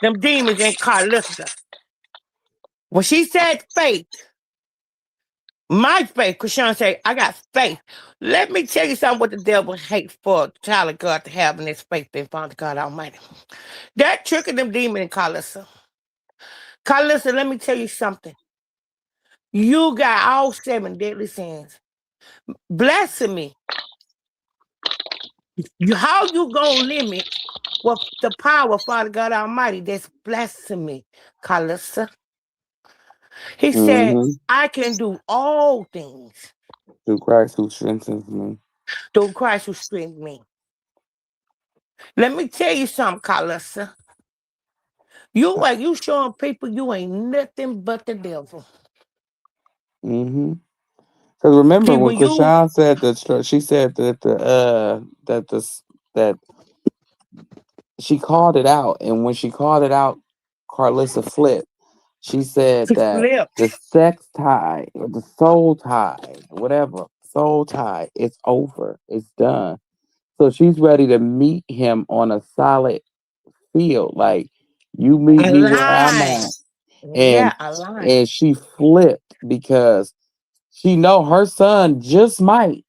them demons in Carlissa. When she said faith, my faith, Krishan said, I got faith. Let me tell you something what the devil hates for a child of God to have in this faith in Father God Almighty. That triggered them demons in Carlissa. Carlissa, let me tell you something. You got all seven deadly sins. Blasphemy. How you gonna limit what the power of Father God Almighty? That's blasphemy, Carlissa. He said, Mm-hmm. I can do all things Through Christ who strengthens me. through Christ who strengthens me. Let me tell you something, Carlissa. You showing people you ain't nothing but the devil. Mm-hmm. Because remember See, when when you Krishan said that she said that that she called it out, and when she called it out, Carlissa flipped. She said that flipped, the sex tie or the soul tie, whatever soul tie, it's over, it's done. So she's ready to meet him on a solid field, like you meet a me where I'm lie. at, and Yeah, a lie. and she flipped because she know her son just might.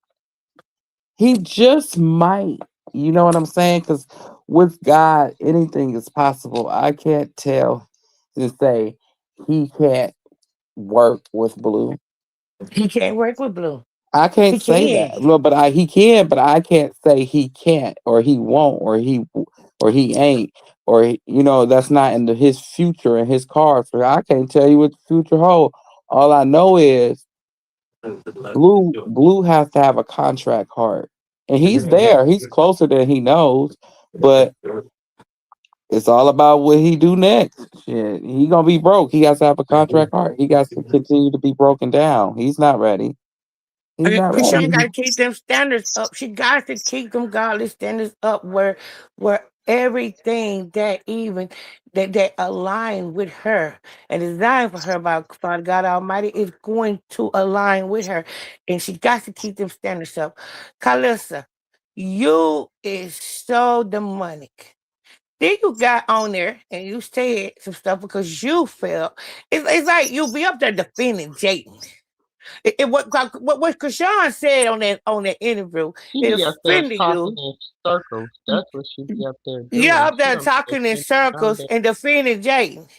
He just might. You know what I'm saying? Because with God, anything is possible. I can't tell to say he can't work with Blue. He can't work with Blue. I can't He say can. that. No, but he can, but I can't say he can't or he won't or he ain't that's not in his future and his cards. So I can't tell you what the future holds. All I know is Blue has to have a contract heart. And he's there. He's closer than he knows. But it's all about what he do next. Shit. He gonna be broke. He has to have a contract heart. He got to continue to be broken down. He's not ready. He's not Krishan ready. got to keep them standards up. She got to keep them godly standards up where everything that align with her and designed for her by Father God Almighty is going to align with her. And she got to keep them standards up. Carlissa, you is so demonic. Then you got on there and you said some stuff because you felt it's like you be up there defending Jayden. What Krishan said on that interview, She it be up there offended talking you. in circles. That's what she be up there Yeah, doing. up She there don't be talking in defending none circles that. and defending Jaden.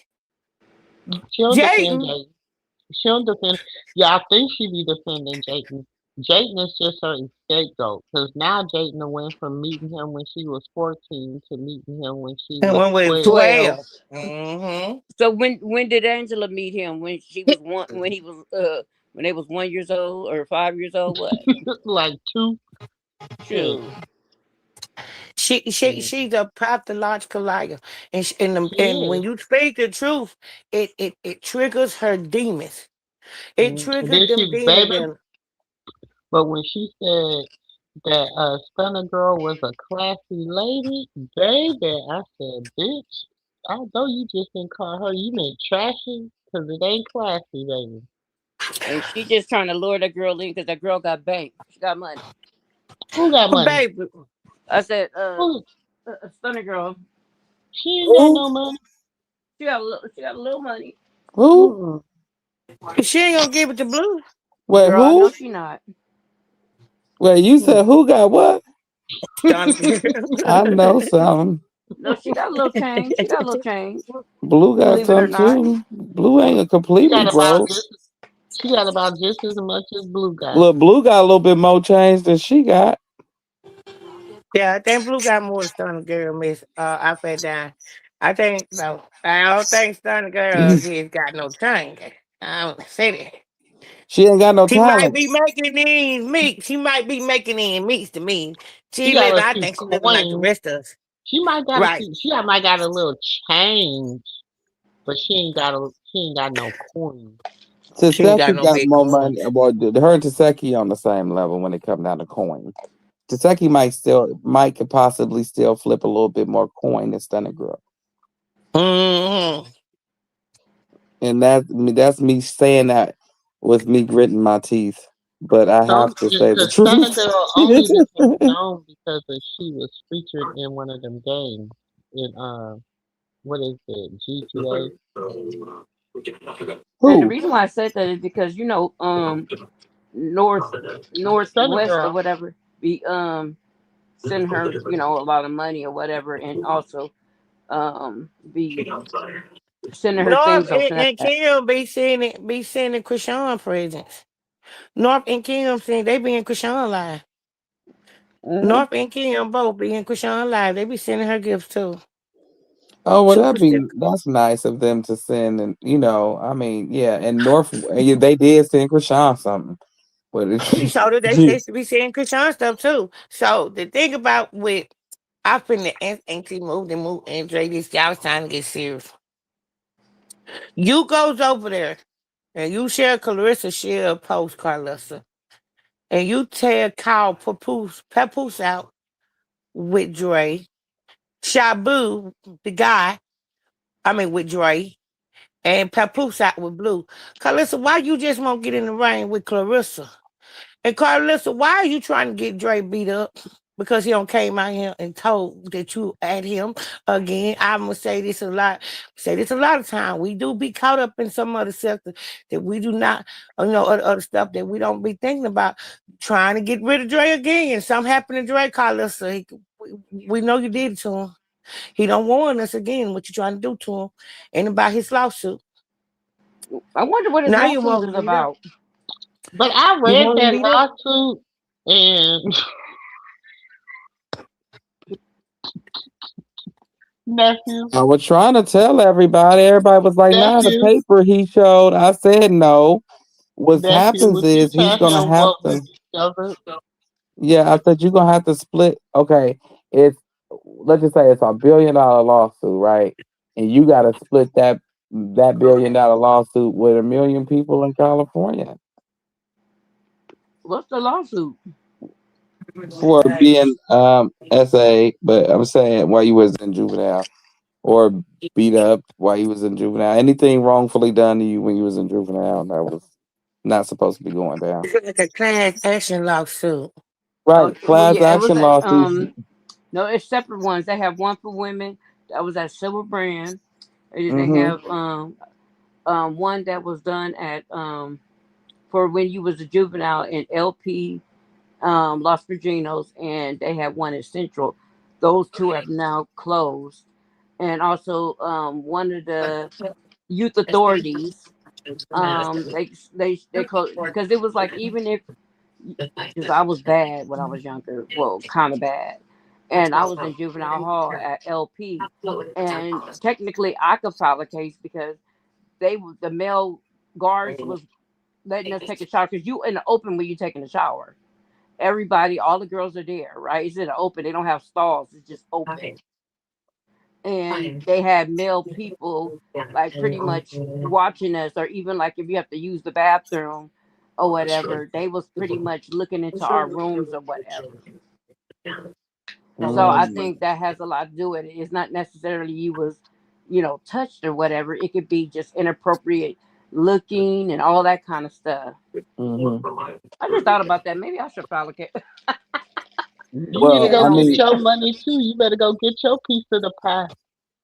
She don't defend Jaden, Jayden. She don't defend. Yeah, I think she be defending Jayden. Jayden is just her scapegoat because now Jayden went from meeting him when she was 14 to meeting him when she and was when we're 12. 12. 12. Mm-hmm. So when did Angela meet him? When she was one when he was when they was 1 years old or 5 years old? What? Like two. Shit. Shoot. Yeah. She's a pathological liar, and She and is. when you speak the truth, it triggers her demons. It And triggered then them she, demons baby, in. but when she said that Stunner Girl was a classy lady, baby, I said, bitch, I know you just didn't call her. You meant trashy, 'cause it ain't classy, baby. And she just trying to lure that girl in because that girl got bank. She got money. Who got money? Baby, I said, Who? a stunner girl. She ain't got Who? no money. She got a little money. Who? Mm-mm. she ain't gonna give it to Blue. Wait, Girl, I know who? she not. Wait, you Hmm. said who got what? Stunner I know girl. something. No, she got a little change. She got a little change. Blue got Believe it or some not. too. Blue ain't a She completely got about broke. just she got about just as much as Blue got. Look, Blue got a little bit more change than she got. Yeah, I think Blue got more Stunner Girl, Miss. I fed down. I think no. I don't think Stunner Girl has got no change. I don't say that. She ain't got no She might talent. be making ends meet. She might be making ends meets to me. She She got living. a I few think she living like the coins. rest of us. She might got a Right. few. She might got a little change, but she ain't got no coins. She ain't got Taseki no got big more money. coins. Well, her and Taseki on the same level when it comes down to coin. Taseki might could possibly still flip a little bit more coin than Stunner Girl. Hmm. And that's me saying that with me gritting my teeth. But I have So, to say the because Stunner truth. Girl only became known because she was featured in one of them games in what is it, GTA? And the Who? reason why I said that is because north Stunner northwest or Girl. whatever be send her a lot of money or whatever, and also be sending her North things on and Snapchat. Kim be sending Krishan presents. North and Kim saying they be in Krishan live. Hmm. North and Kim both be in Krishan live. They be sending her gifts too. Oh, well, Super sticker. that's nice of them to send, and I mean, yeah, and North, yeah, they did send Krishan something, but So that they be saying Krishan stuff too. So the thing about with I finna auntie moved and Dre this y'all was trying to get serious. You goes over there and you share share a post, Carlissa, and you tell Kyle Papoose out with Dre, Shabu, the guy, I mean with Dre, and Papoose out with Blue. Carlissa, why you just won't get in the ring with Clarissa? And Carlissa, why are you trying to get Dre beat up? Because he don't came out here and told that you at him again. I'm gonna say this a lot. Say this a lot of time. We do be caught up in some other sector that we do not, other stuff that we don't be thinking about. Trying to get rid of Dre again. Something happened to Dre, Carlissa. We know you did it to him. He don't warn us again what you trying to do to him, and about his lawsuit. I wonder what his Now you lawsuit want is him beat up. about. But I You read want him that beat up? lawsuit, and nephew, I was trying to tell everybody. Everybody was like, "Nah, the nephew, paper he showed." I said, "No." What nephew, happens would you is he's tell gonna him have what we to. discovered? Yeah, I said you're gonna have to split. Okay, it's let's just say it's $1 billion lawsuit, right? And you got to split that $1 billion lawsuit with 1 million people in California What's the lawsuit? for being SA. But I'm saying while you was in juvenile or beat up while you was in juvenile, anything wrongfully done to you when you was in juvenile that was not supposed to be going down. It's like a class action lawsuit. Right, Well, class yeah, it was action a lawsuits. no, it's separate ones. They have one for women that was at Silver Brand, and then they Mm-hmm. have one that was done at for when you was a juvenile in LP Los Virginos, and they have one in Central. Those two have now closed, and also one of the youth authorities. They closed because it was like, even if, because I was bad when I was younger, well, kind of bad, and I was in juvenile hall at LP, and technically I could file a case because the male guards was letting us take a shower, because you in the open when you taking a shower. Everybody, all the girls are there, right? It's in the open. They don't have stalls. It's just open. and they had male people like pretty much watching us, or even like if you have to use the bathroom or whatever, they was pretty much looking into our rooms or whatever. So I Mm, think that has a lot to do with it. It's not necessarily you was, touched or whatever. It could be just inappropriate looking and all that kind of stuff. hmm. I just thought about that. Maybe I should file a case. You need to Well, go I get mean, your money too. You better go get your piece of the pie.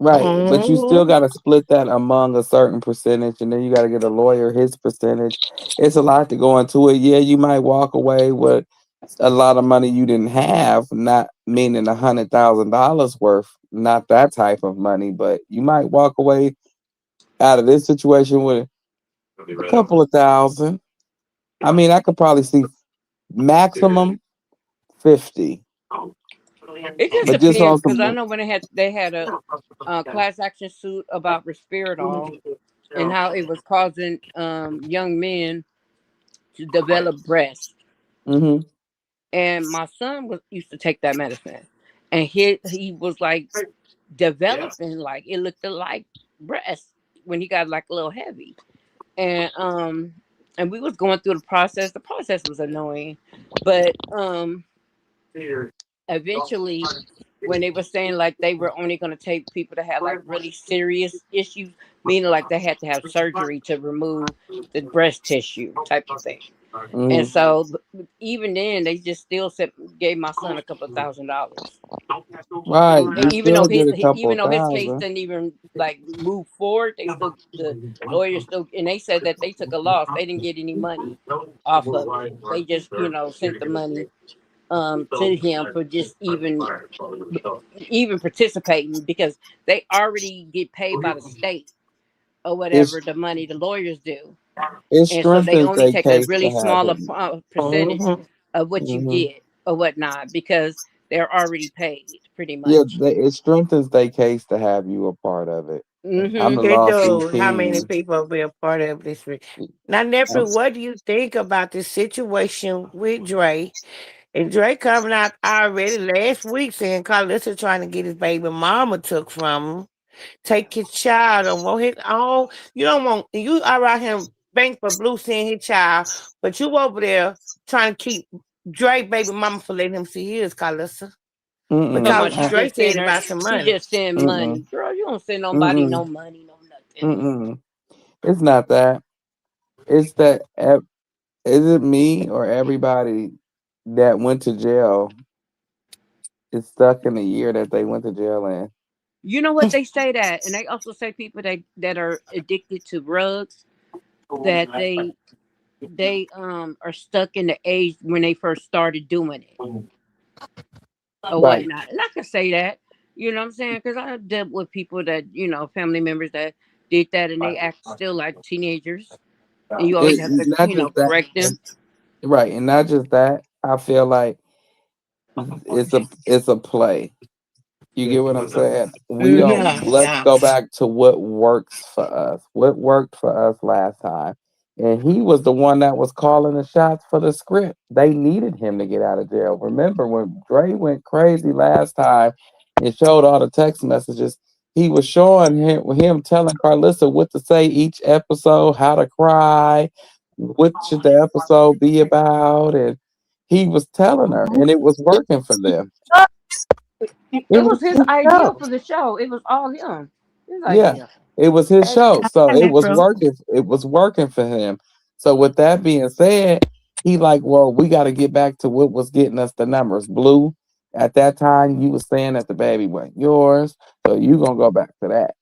right, but you still Mhm. got to split that among a certain percentage, and then you got to get a lawyer his percentage. It's a lot to go into it. Yeah, you might walk away with a lot of money you didn't have, not meaning $100,000 worth, not that type of money, but you might walk away out of this situation with a couple of thousand. I mean, I could probably see maximum 50, It just but just on depends because some. I know when they had a class action suit about Respiridol and how it was causing young men to develop breasts. Hmm. And my son was used to take that medicine, and he was like developing, like it looked like breast when he got like a little heavy, and we was going through the process. The process was annoying, but eventually when they were saying like they were only going to take people that had like really serious issues, meaning like they had to have surgery to remove the breast tissue type of thing. And Hmm. so even then they just still gave my son a couple of $1,000, Right, you even still though get a couple even of though his case thousand. didn't even like move forward. They still, the lawyers still, and they said that they took a loss. They didn't get any money off of it. They just sent the money to him for just even participating, because they already get paid by the state or whatever, It's the money the lawyers do. it And so they strengthens only their take a case to really have smaller it. percentage Mhm. of what you Hmm. get or whatnot, because they're already paid pretty Yeah, much. it strengthens their case to have you a part of it. I'm the Hmm. It lawsuit do. How many king. people be a part of this? Now, I'm, nephew, what do you think about the situation with Dre? And Dre coming out already last week saying Carlissa trying to get his baby mama took from him. Take his child and want his own. You don't want you are out here bank for Blue seeing his child, but you over there trying to keep Dre baby mama for letting him see his Carlissa. Talking mm-mm, about Because she Dre just said send her, about some she money. just send mm-mm, money. Girl, you don't send nobody mm-mm, no money, no nothing. mm-mm. It's not that. It's that. Is it me or everybody that went to jail is stuck in the year that they went to jail in? You know what they say that, and they also say people that are addicted to drugs, that they are stuck in the age when they first started doing it or Right. whatnot. And I can say that, you know what I'm saying? Because I dealt with people that, family members that did that, and they act still like teenagers. And you always have to, Not just that. correct them. Right, and not just that. I feel like it's a play. You get what I'm saying? We don't. Yeah, Let's yeah. go back to what works for us. What worked for us last time, and he was the one that was calling the shots for the script. They needed him to get out of jail. Remember when Dre went crazy last time and showed all the text messages? He was showing him telling Carlissa what to say each episode, how to cry, what should the episode be about, and he was telling her, and it was working for them. It It was was his his idea show. for the show. It was all him. His Yeah, idea. it was his show, so it And was bro. working. It was working for him. So with that being said, he like, well, we got to get back to what was getting us the numbers. Blue, at that time, you was saying that the baby wasn't yours, so you gonna go back to that,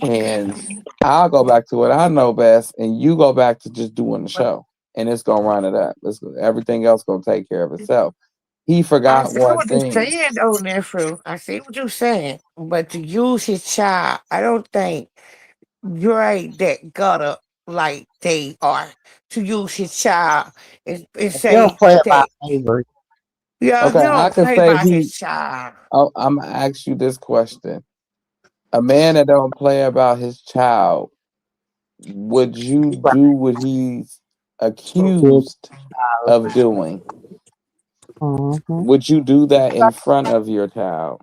and I'll go back to what I know best, and you go back to just doing the show, and it's gonna run it up. Everything else gonna take care of itself. He I forgot see one what you're thing. saying, though, nephew. I see what you're saying. But to use his child, I don't think you're right that gutter like they are to use his child and You don't say play about that, Avery. yeah, he Okay, I don't can play say by he. his child. Oh, I'm gonna ask you this question: a man that don't play about his child, would you do what he's Kid. accused of doing? Mm-hmm. Would you do that in front of your child?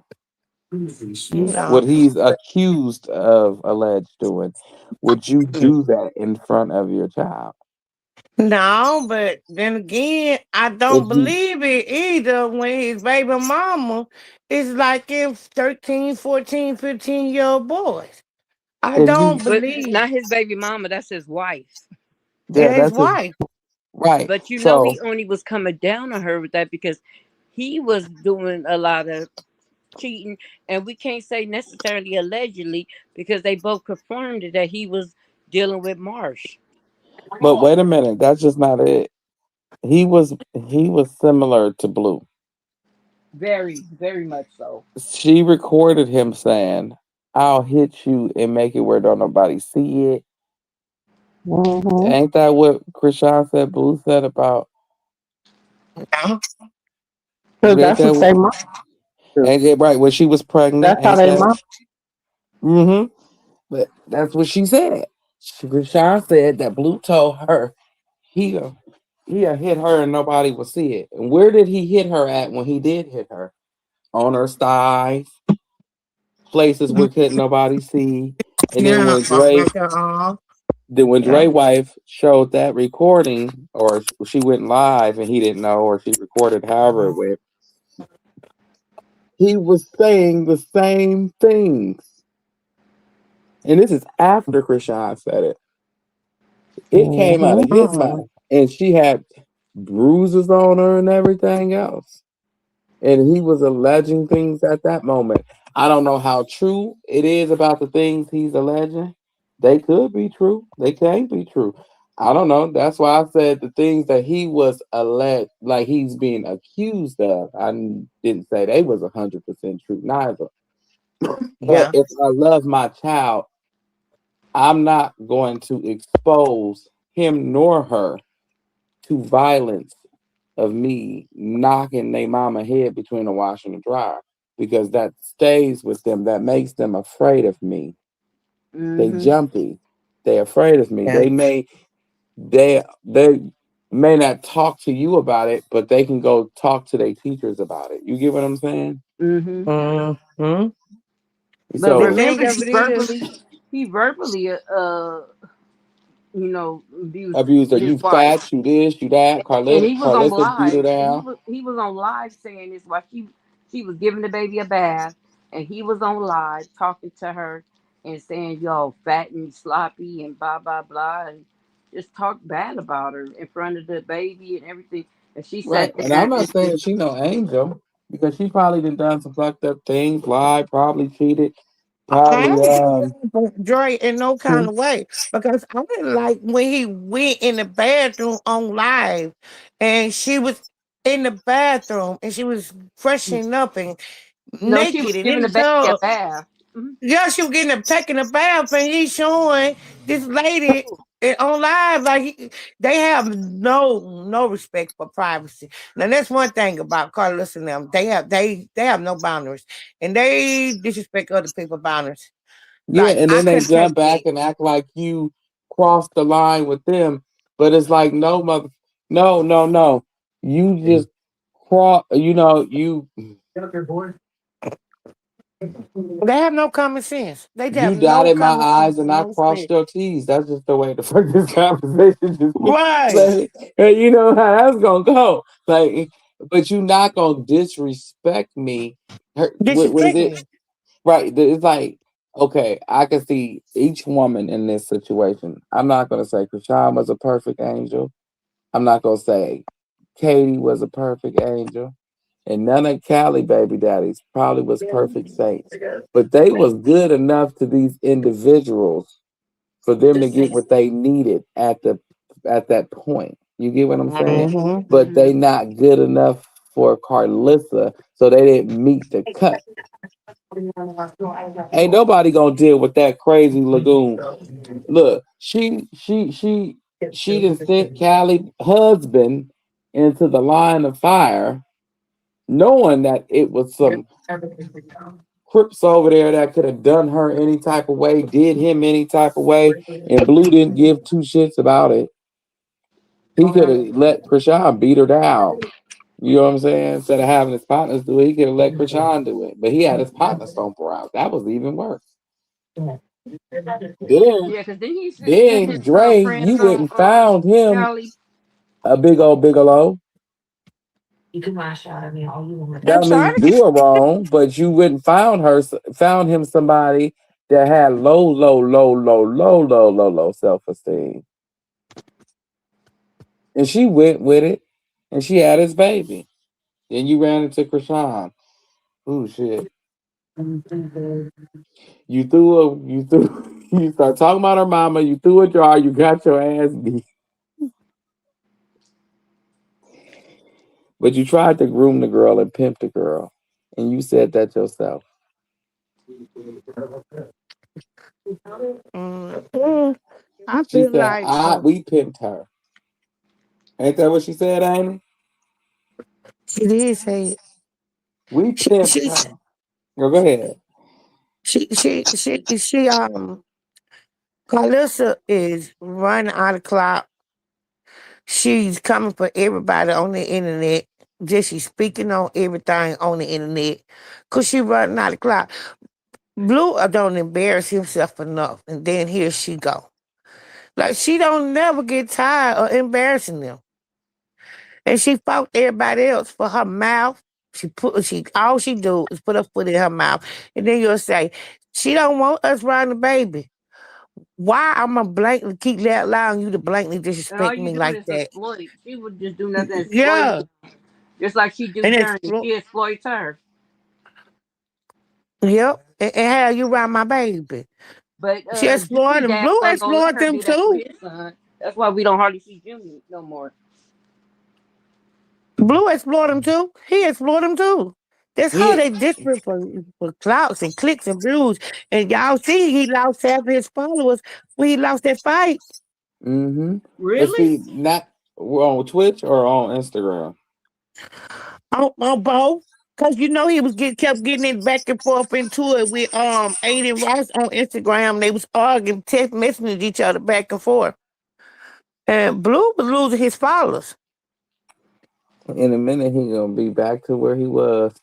No. what he's accused of alleged doing, would you do that in front of your child? No, but then again, I If don't you believe it either when his baby mama is like in 13, 14, 15-year-old boys. I if you don't But believe not his baby mama. That's his wife. yeah, his that's his wife. right. But you know, So he only was coming down on her with that because he was doing a lot of cheating, and we can't say necessarily allegedly because they both confirmed it that he was dealing with Marsh. but wait a minute, that's just not it. He was similar to Blue. Very, very much so. She recorded him saying, "I'll hit you and make it where don't nobody see it." Mm-hmm. Ain't that what Krishan said? Blue said about No. Because ain't that's that what they mom do. ain't it right when she was pregnant? That's how Ain't they that? mom. Mm-hmm. But that's what she said. Krishan said that Blue told her he'll he'll hit her and nobody will see it. And where did he hit her at when he did hit her? On her thighs, places where couldn't nobody see. And then Yeah, when Dre like Then when yeah. Dre wife showed that recording, or she went live and he didn't know, or she recorded however it went, he was saying the same things. And this is after Krishan said it. It came out Mm-hmm. of his mouth, and she had bruises on her and everything else. And he was alleging things at that moment. I don't know how true it is about the things he's alleging. They could be true. They can't be true. I don't know. That's why I said the things that he was alleged, like he's being accused of. Didn't say they was 100% true neither. But Yeah. if I love my child, I'm not going to expose him nor her to violence of me knocking their mama head between the wash and the dryer because that stays with them. That makes them afraid of me. They Mm-hmm. jumpy. They afraid of me. Yeah. They may not talk to you about it, but they can go talk to their teachers about it. You get what I'm saying? Mm-hmm. Mm-hmm. But The So thing remember, of it is, he verbally, abused abuser, his you wife. fat, you this, you that. And he was on Carlissa beat her live. down. He was on live saying this while she was giving the baby a bath, and he was on live talking to her and saying y'all fat and sloppy and blah blah blah and just talk bad about her in front of the baby and everything. And she Right. sat And I'm there not and saying just she no angel because she probably done some fucked up things, lied, probably cheated, I probably don't Dre in no kind of way because I didn't like when he went in the bathroom on live and she was in the bathroom and she was freshening up and no, she was naked and in giving the the baby a tub. bath. Mhm. Yeah, she was getting a taking a bath, and he's showing this lady on live like they have no respect for privacy. Now that's one thing about Carlos and them. They have no boundaries, and they disrespect other people's boundaries. yeah, Like and I then they couldn't jump take back it. and act like you crossed the line with them. But it's like no mother no, no, no. You just cross you They have no common sense. They you have no dotted my common sense I's and and I no crossed sense. your T's. That's just the way the fuck this conversation just Right. like, hey, you know how that's gonna go. Like but you not gonna disrespect me. What is Disrespect it? me. Right. It's like, okay, I can see each woman in this situation. I'm not going to say Krishan was a perfect angel. I'm not going to say Katie was a perfect angel. And none of Cali baby daddies probably was perfect saints. But they was good enough to these individuals for them to get what they needed at that point. You get what I'm saying? Mm-hmm. But they not good enough for Carlissa, so they didn't meet the cut. Ain't nobody gonna deal with that crazy lagoon. Look, she done sent Callie husband into the line of fire, knowing that it was some crips over there that could have done her any type of way, did him any type of way, and Blue didn't give two shits about it. He could have let Krishan beat her down. You know what I'm saying? Instead of having his partners do it, he could have let Krishan do it. But he had his partner stomp her out. That was even worse. Then, Yeah, because then he sent his Dre, friends you went on and found him Cali. a big old Bigelow. I'm That mean sorry. you do her wrong, but you went and found him somebody that had low self esteem, and she went with it, and she had his baby. Then you ran into Krishan. Ooh shit! You threw, you start talking about her mama. You threw a jar. You got your ass beat, but you tried to groom the girl and pimp the girl, and you said that yourself. Mm, I She feel said, like "I we pimped her." Ain't that what she said, Amy? she did say it. We She pimped she her. Go ahead. she Carlissa is running out of clout. She's coming for everybody on the internet. Just she's speaking on everything on the internet. Cause she running out of clout. Blue don't embarrass himself enough. And then here she go. Like she don't never get tired of embarrassing them. And she fought everybody else for her mouth. She all she do is put her foot in her mouth. And then you'll say, she don't want us around the baby. Why I'm gonna blankly keep allowing you to blankly And all disrespect you me doing like is that? exploit. She would just do nothing, exploit Yeah. him. Just like she do And Journey. exploit She exploits her. yep. And how you around my baby. But She explored Jimmy them. Dad Blue ain't gonna let explored her them do that to too. his son. That's why we don't hardly see Jimmy no more. Blue explored them too. He explored them too. That's how Yeah. they desperate for clouts and clicks and views. And y'all see he lost half his followers when he lost that fight. Mm-hmm. But Really? see, not on Twitch or on Instagram. On both. Cause you know he was kept getting it back and forth into it with Aiden Ross on Instagram. They was arguing, text messaging each other back and forth. And Blue was losing his followers. In a minute, he gonna be back to where he was.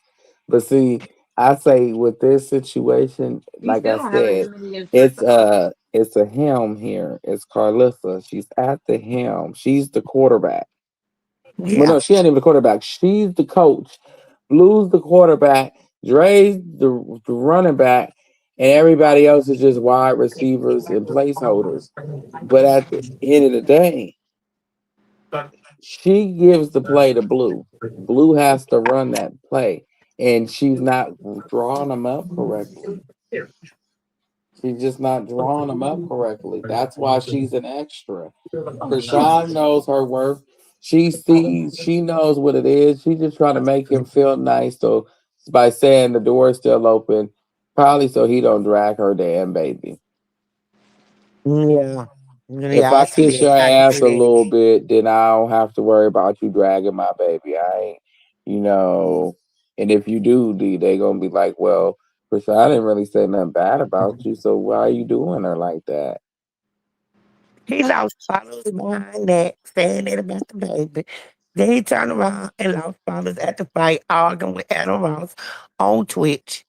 But see, I say with this situation, He like I still don't have as said, many as Jessica. it's a him here. It's Carlissa. She's at the helm. She's the quarterback. Well, Yeah. no, she ain't even the quarterback. She's the coach. Blue's the quarterback. Dre's the running back, and everybody else is just wide receivers and placeholders. But at the end of the day, she gives the play to Blue. Blue has to run that play, and she's not drawing them up correctly. She's just not drawing them up correctly. That's why she's an extra. Krishan knows her worth. She sees, she knows what it is. She just trying to make him feel nice. So by saying the door is still open, probably so he don't drag her damn baby. Yeah. If Yeah, I I see kiss that. your I can ass see a that. little bit, then I don't have to worry about you dragging my baby. I ain't, you know. And if you do, they gonna be like, well, Krishan, I didn't really say nothing bad about you, so why are you doing her like that? He lost followers behind that, saying that about the baby. Then he turned around and lost followers at the fight, arguing with Adam Ross on Twitch.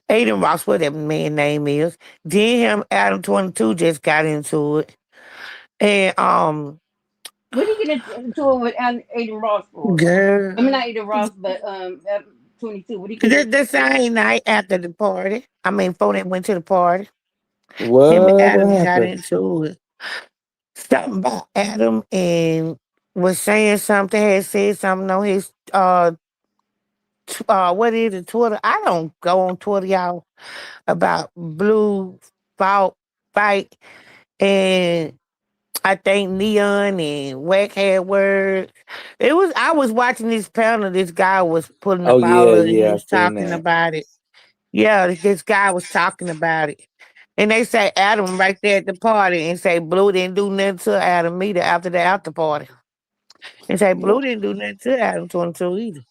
Aiden Ross, whatever the man name is. Then him, Adam 22 just got into it. And What did he get into it with Aiden Ross for? I mean, girl, not Aiden Ross, but 22. What did he get into the it with? same night after the party. I mean, before they went to the party, him and What Adam got happened? into it. Something about Adam and was saying something, had said something on his what is it, Twitter? I don't go on Twitter, y'all, about Blue fault fight and I think Neon and Wack had words. I was watching this panel, this guy was putting the Oh ball yeah, up and he yeah, I was seen talking that. about it. Yeah, this guy was talking about it. And they say Adam right there at the party and say Blue didn't do nothing to Adam either after the after party. And say Blue didn't do nothing to Adam 22 either.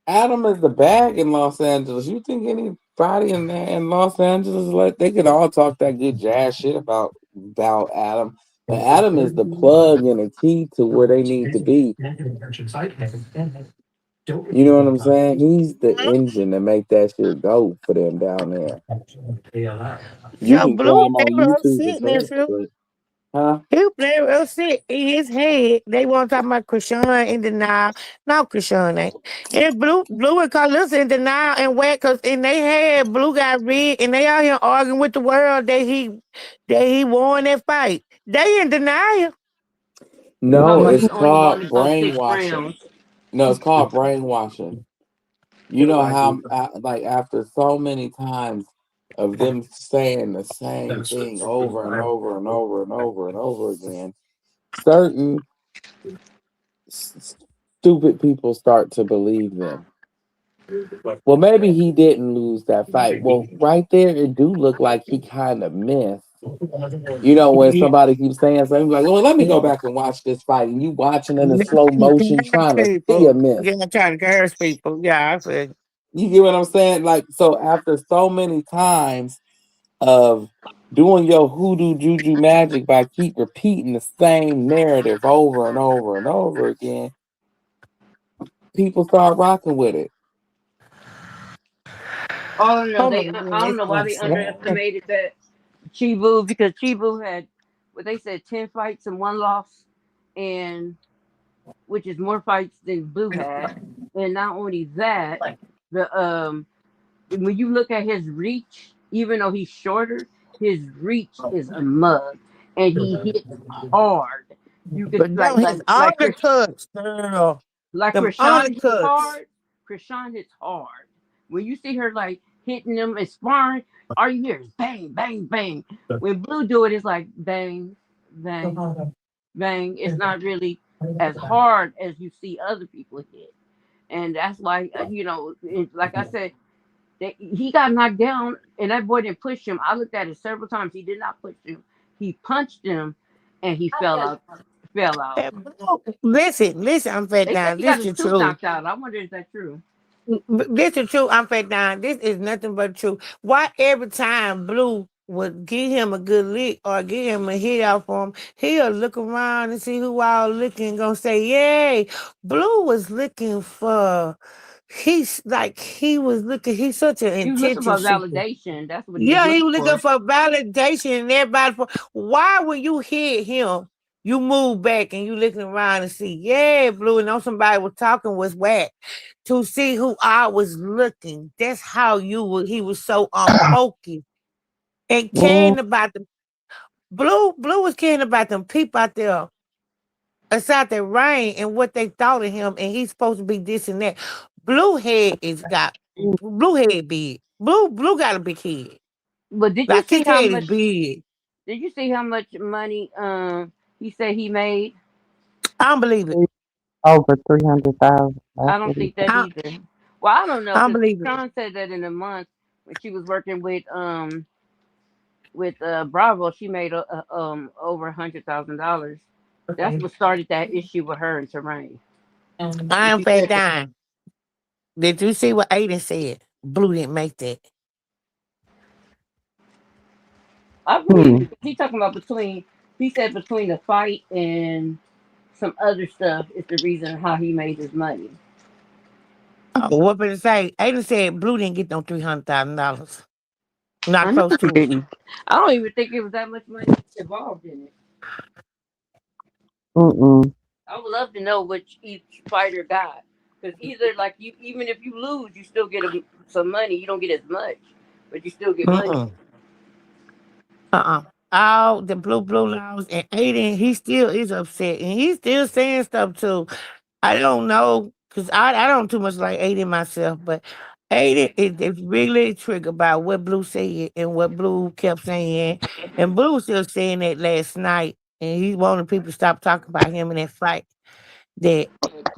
Adam is the bag in Los Angeles. You think anybody in Los Angeles like they could all talk that good jazz shit about Adam, but Adam is the plug and the key to where they need to be. You know what I'm saying? He's the engine to make that shit go for them down there. You Yeah, can Blue climb on never YouTube and upset, search, nephew. but huh? He never upset in his head. They want to talk about Krishan in denial. No, Krishan ain't. And Blue and Carlos in denial and wet because in they head, Blue got red and they out here arguing with the world that he won that fight. They in denial. Talking No, about it's he only won called it on 6 rounds. brainwashing. No, it's called brainwashing. You know how, like, after so many times of them saying the same thing over and over and over and over and over again, certain stupid people start to believe them. Well, maybe he didn't lose that fight. Well, right there, it do look like he kind of missed. You know, when somebody keeps saying something like, "Well, let me go back and watch this fight," and you watching it in slow motion, trying to see a People. miss. Yeah, trying to curse people. Yeah, I feel. You get what I'm saying? Like, so after so many times of doing your hoodoo juju magic by keep repeating the same narrative over and over and over again, people start rocking with it. Oh no, Oh my I don't goodness. know why they underestimated that Chibu, because Chibu had what they said 10 fights and one loss, and which is more fights than Blue had. And not only that, the when you look at his reach, even though he's shorter, his reach is a mug, and he hits hard. You could But them his undercuts, girl. like Them Krishan hits undercuts. hard. Krishan hits hard. When you see her like hitting them and sparring, all you hear is bang, bang, bang. When Blue do it, it's like bang, bang, bang. It's not really as hard as you see other people hit, and that's why like I said, he got knocked down, and that boy didn't push him. I looked at it several times. He did not push him. He punched him, and he fell out. Fell out. Listen, I'm fed They said down. he got This his is tooth true. knocked out. I wonder is that true? This is true. I'm fed down. This is nothing but true. Why every time Blue would give him a good lick or give him a hit out for him, he'll look around and see who all looking, gonna say, "Yay!" Blue was looking for. He's like he was looking. He's such an He was looking for attention seeker. validation. That's what he was Yeah, he looking was looking for. for validation and everybody. Why when you hit him, you move back and you looking around and see, yeah, Blue, and know somebody was talking was whack to see who I was looking. That's how you were. He was so focused and Mm, caring about the Blue. Blue was caring about them people out there aside the rain and what they thought of him, and he's supposed to be this and that. Blue head is got blue head big. Blue got a big head. But Like his head is big. did you see how much money he said he made? I don't believe it. over 300,000. That's I don't what he think that I, either. Well, I don't know I don't because believe it. Sean said that in a month when she was working with Bravo, she made over $100,000. That's what started that issue with her and Terrain. I And am she fat said that dime. Did you see what Aiden said? Blue didn't make that. I believe Hmm. it. He talking about between. He said between the fight and some other stuff is the reason how he made his money. Oh, what did it say? Aiden said Blue didn't get no $300,000. Not I know close he to it. didn't. I don't even think it was that much money involved in it. Mm-mm. I would love to know which each fighter got, because either like you, even if you lose, you still get some money. You don't get as much, but you still get money. Mm-mm. Uh-uh. All the blue laws and Aiden, he still is upset and he's still saying stuff too. I don't know because I don't too much like Aiden myself, but Aiden is really triggered by what Blue said and what Blue kept saying, and Blue was still saying that last night, and he wanted people to stop talking about him in that fight. That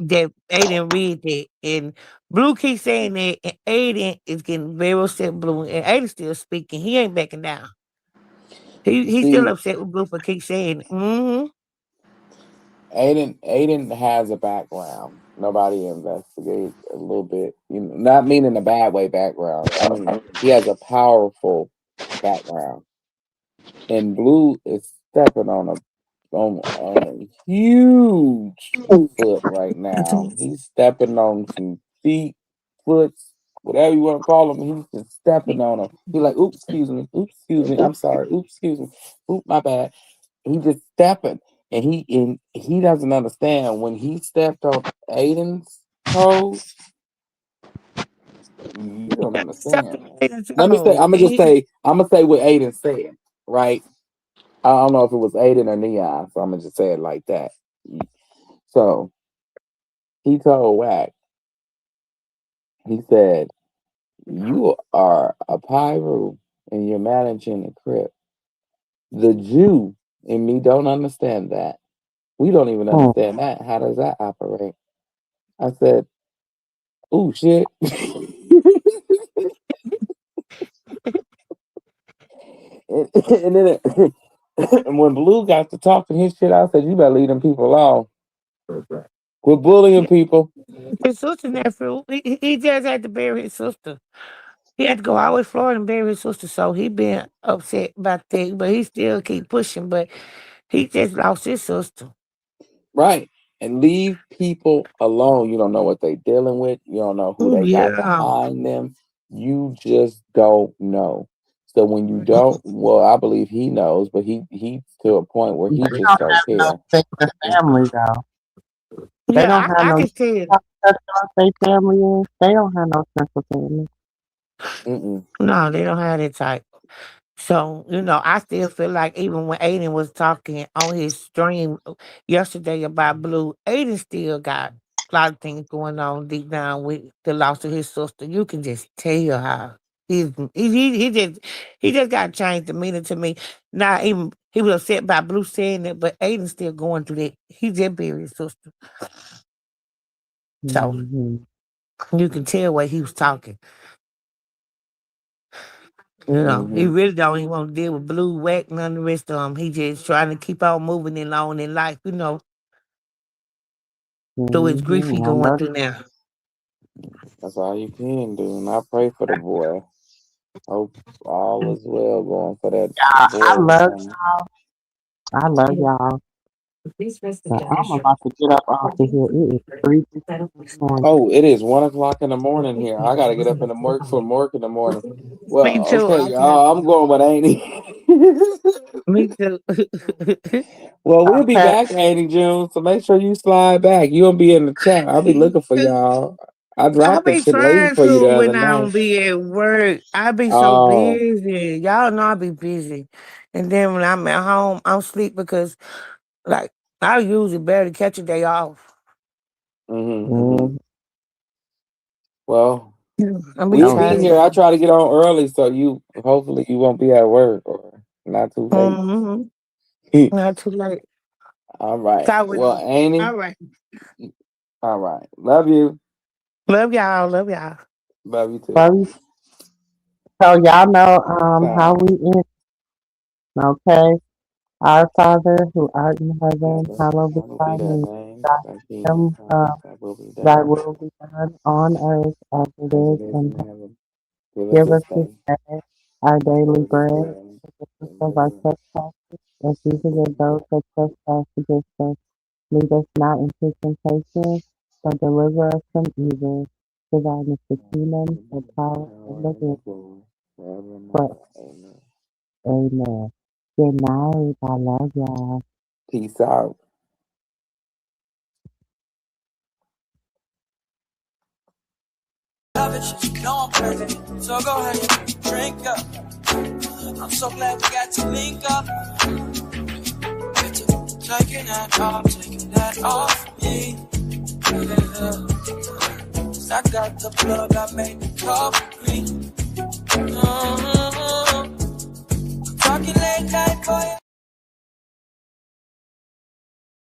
Aiden read that, and Blue keeps saying that, and Aiden is getting very upset. With Blue and Aiden still speaking. He ain't backing down. He's still See, upset with Blue for keep saying, mm-hmm. Aiden has a background. Nobody investigates a little bit. You know, not meaning a bad way background. I mean he has a powerful background. And Blue is stepping on a on a huge foot right now. He's stepping on some feet, foot, whatever you want to call him. He's just stepping on them. He's like, oops, excuse me. Oops, excuse me. I'm sorry. Oops, excuse me. Oops, my bad. He just stepping. And he doesn't understand when he stepped on Aiden's toes. You don't understand. Let me say, I'm gonna say what Aiden said, right? I don't know if it was Aiden or Neon, so I'm gonna just say it like that. So he told Wack, he said, "You are a Pyru and you're managing a crib. The Jew in me don't understand that. We don't even Hmm. understand that. How does that operate?" I said, "Ooh, shit." and then and when Blue got to talking his shit, I said, "You better leave them people alone. Quit bullying people." His sister nephew, he just had to bury his sister. He had to go all the way to Florida and bury his sister, so he been upset about that, but he still keep pushing. But he just lost his sister. Right. And leave people alone. You don't know what they're dealing with. You don't know who Oh they got yeah, behind them. You just don't know. So when you don't, well, I believe he knows, but he's to a point where They he don't just don't have no care. sense of family though. They don't yeah, have I no can tell. that's what they family is. They don't have no sense of family. Mm-mm. No, they don't have that type. So, I still feel like even when Aiden was talking on his stream yesterday about Blue, Aiden still got a lot of things going on deep down with the loss of his sister. You can just tell how he just got to change the meaning to me. Not even he was upset by Blue saying it, but Aiden still going through that. He just buried his sister. So Mm-hmm. you can tell where he was talking. He Mm-hmm. really don't even want to deal with Blue, Whack, none of the rest of them. He just trying to keep on moving along in life, through his grief he Mm-hmm. I going know through now. That's all you can do. And I pray for the boy. Hope all is well going for that I boy. love I love y'all. But I'm about to get up off of here. It is 3:15 in the morning. Oh, it is 1 o'clock in the morning here. I gotta get up in the work in the morning. Well, Me too. okay, I got y'all. I'm going with Annie. me too. Well, we'll be Okay. back, Annie June. So make sure you slide back. You'll be in the chat. I'll be looking for y'all. I I dropped the be shit waiting trying for you to the other when I night. don't be at work. I be so Oh, busy. Y'all know I be busy. And then when I'm at home, I'm sleep because like I usually barely catch a day off. mm-hmm. Well, I be we'll be tired. here. I try to get on early so you hopefully you won't be at work or not too late. Mm-hmm. Not too late. All right. Talk with Well, me. Annie, All right. all right. Love you. Love y'all. Love y'all. Love you too. Love you. So y'all know how Bye. we end. Okay. Our Father who art in heaven, Heaven, hallowed be hallowed thy be thy name. name, Thy thy kingdom kingdom come, come, thy will be thy done, will be done on earth as it as is it is in in heaven. heaven. Give us Give this us this day day our our daily daily bread, bread, forgive us and of our deliver us trespasses, as we forgive from those that trespass against us. Lead us not into temptation, but deliver us from evil. For thine is the kingdom, the the power, and power the and the glory. glory, forever and But, ever. Amen. amen. Good night. I love y'all. Peace out. Love it, you know I'm crazy. So go ahead, drink up. I'm so glad we got to link up. Taking that off me. Yeah. 'Cause I got the plug, I made the coffee. Talking late night for you.